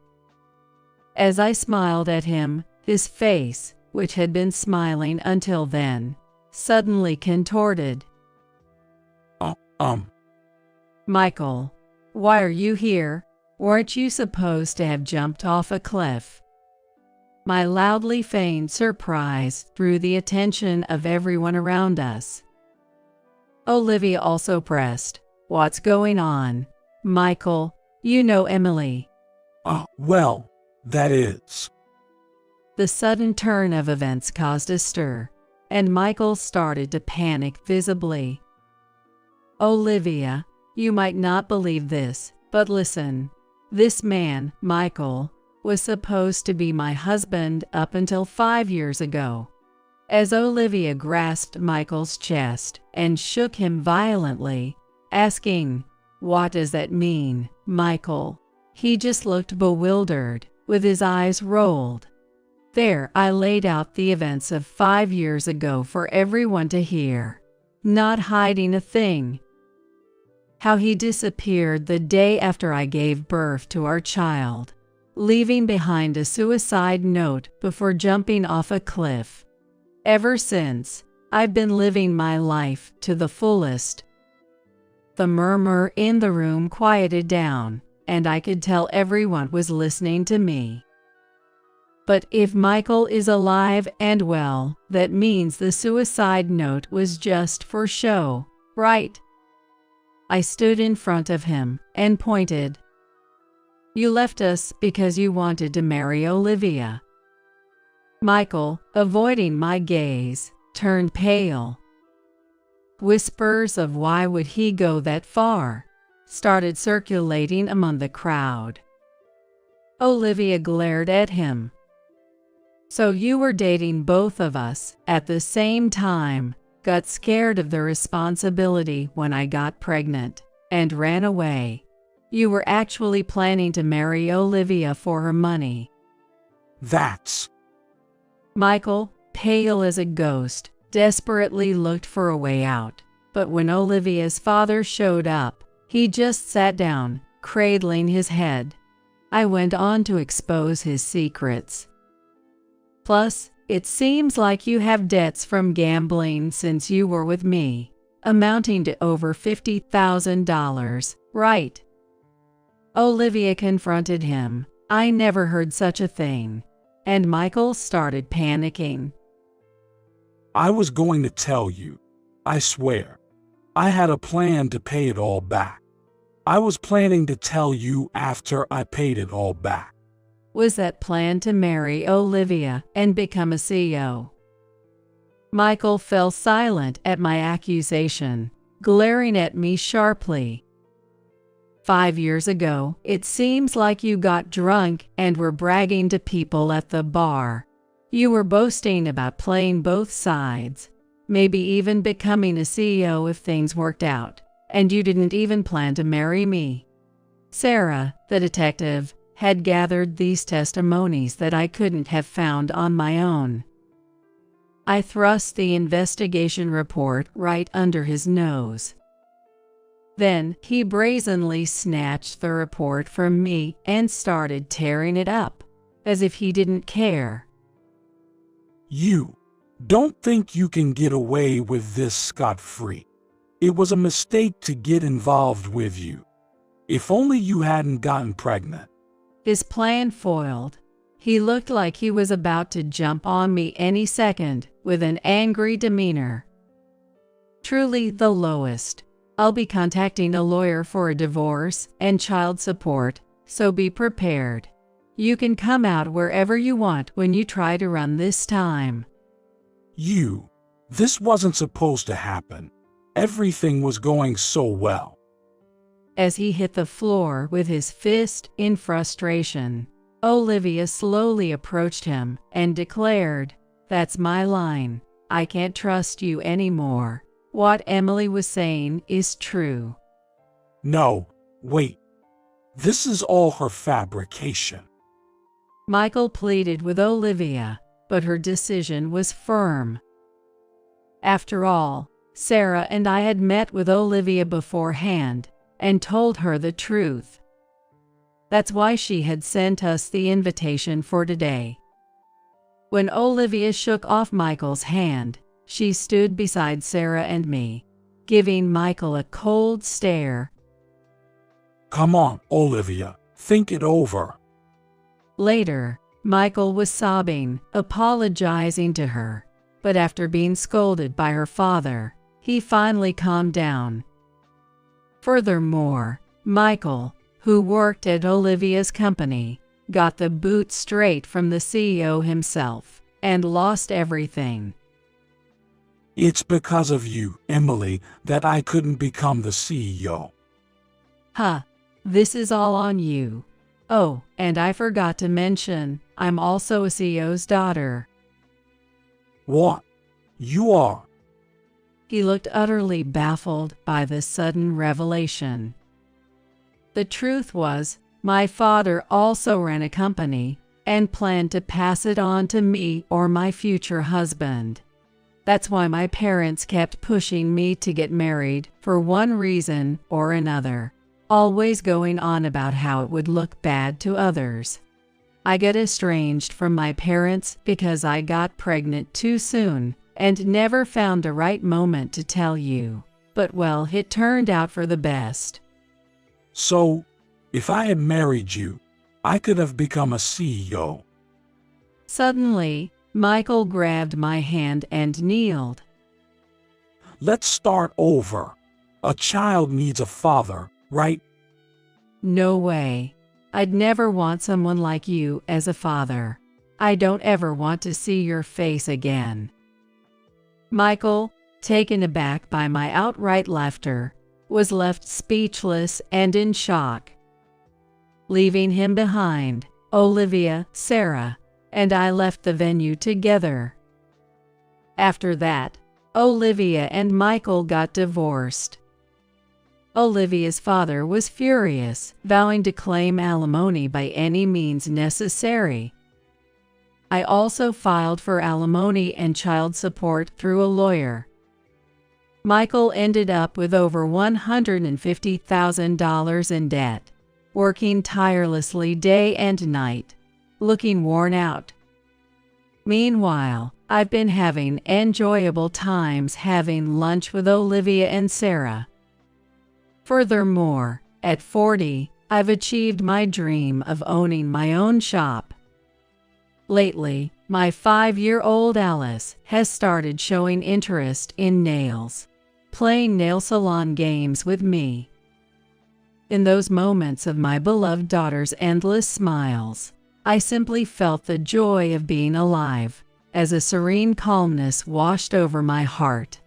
As I smiled at him, his face, which had been smiling until then, suddenly contorted. Michael, why are you here? Weren't you supposed to have jumped off a cliff?" My loudly feigned surprise drew the attention of everyone around us. Olivia also pressed, "What's going on? Michael, you know Emily." Well, that is. The sudden turn of events caused a stir, and Michael started to panic visibly. "Olivia, you might not believe this, but listen. This man, Michael, was supposed to be my husband up until 5 years ago." As Olivia grasped Michael's chest and shook him violently, asking, "What does that mean, Michael?" He just looked bewildered, with his eyes rolled. There I laid out the events of 5 years ago for everyone to hear, not hiding a thing. How he disappeared the day after I gave birth to our child, leaving behind a suicide note before jumping off a cliff. Ever since, I've been living my life to the fullest. The murmur in the room quieted down, and I could tell everyone was listening to me. But if Michael is alive and well, that means the suicide note was just for show, right? I stood in front of him and pointed. "You left us because you wanted to marry Olivia." Michael, avoiding my gaze, turned pale. Whispers of "why would he go that far?" started circulating among the crowd. Olivia glared at him. "So you were dating both of us at the same time, got scared of the responsibility when I got pregnant, and ran away. You were actually planning to marry Olivia for her money." That's. Michael, pale as a ghost, desperately looked for a way out, but when Olivia's father showed up, he just sat down, cradling his head. I went on to expose his secrets. "Plus, it seems like you have debts from gambling since you were with me, amounting to over $50,000, right?" Olivia confronted him. I never heard such a thing. And Michael started panicking. "I was going to tell you. I swear. I had a plan to pay it all back. I was planning to tell you after I paid it all back." was that plan to marry Olivia and become a CEO. Michael fell silent at my accusation, glaring at me sharply. 5 years ago, it seems like you got drunk and were bragging to people at the bar. You were boasting about playing both sides, maybe even becoming a CEO if things worked out, and you didn't even plan to marry me. Sarah, the detective, had gathered these testimonies that I couldn't have found on my own. I thrust the investigation report right under his nose. Then he brazenly snatched the report from me and started tearing it up, as if he didn't care. You don't think you can get away with this scot-free. It was a mistake to get involved with you. If only you hadn't gotten pregnant. His plan foiled. He looked like he was about to jump on me any second with an angry demeanor. Truly the lowest. I'll be contacting a lawyer for a divorce and child support, so be prepared. You can come out wherever you want when you try to run this time. This wasn't supposed to happen. Everything was going so well. As he hit the floor with his fist in frustration, Olivia slowly approached him and declared, "That's my line. I can't trust you anymore. What Emily was saying is true." No, wait. This is all her fabrication. Michael pleaded with Olivia, but her decision was firm. After all, Sarah and I had met with Olivia beforehand and told her the truth. That's why she had sent us the invitation for today. When Olivia shook off Michael's hand, she stood beside Sarah and me, giving Michael a cold stare. Come on, Olivia, think it over. Later, Michael was sobbing, apologizing to her, but after being scolded by her father, he finally calmed down. Furthermore, Michael, who worked at Olivia's company, got the boot straight from the CEO himself and lost everything. It's because of you, Emily, that I couldn't become the CEO. This is all on you. Oh, and I forgot to mention, I'm also a CEO's daughter. What? You are? He looked utterly baffled by this sudden revelation. The truth was, my father also ran a company and planned to pass it on to me or my future husband. That's why my parents kept pushing me to get married for one reason or another, always going on about how it would look bad to others. I got estranged from my parents because I got pregnant too soon and never found the right moment to tell you. But well, it turned out for the best. So, if I had married you, I could have become a CEO. Suddenly, Michael grabbed my hand and kneeled. Let's start over. A child needs a father, right? No way. I'd never want someone like you as a father. I don't ever want to see your face again. Michael, taken aback by my outright laughter, was left speechless and in shock. Leaving him behind, Olivia, Sarah, and I left the venue together. After that, Olivia and Michael got divorced. Olivia's father was furious, vowing to claim alimony by any means necessary. I also filed for alimony and child support through a lawyer. Michael ended up with over $150,000 in debt, working tirelessly day and night, looking worn out. Meanwhile, I've been having enjoyable times having lunch with Olivia and Sarah. Furthermore, at 40, I've achieved my dream of owning my own shop. Lately, my 5-year-old Alice has started showing interest in nails, playing nail salon games with me. In those moments of my beloved daughter's endless smiles, I simply felt the joy of being alive, as a serene calmness washed over my heart.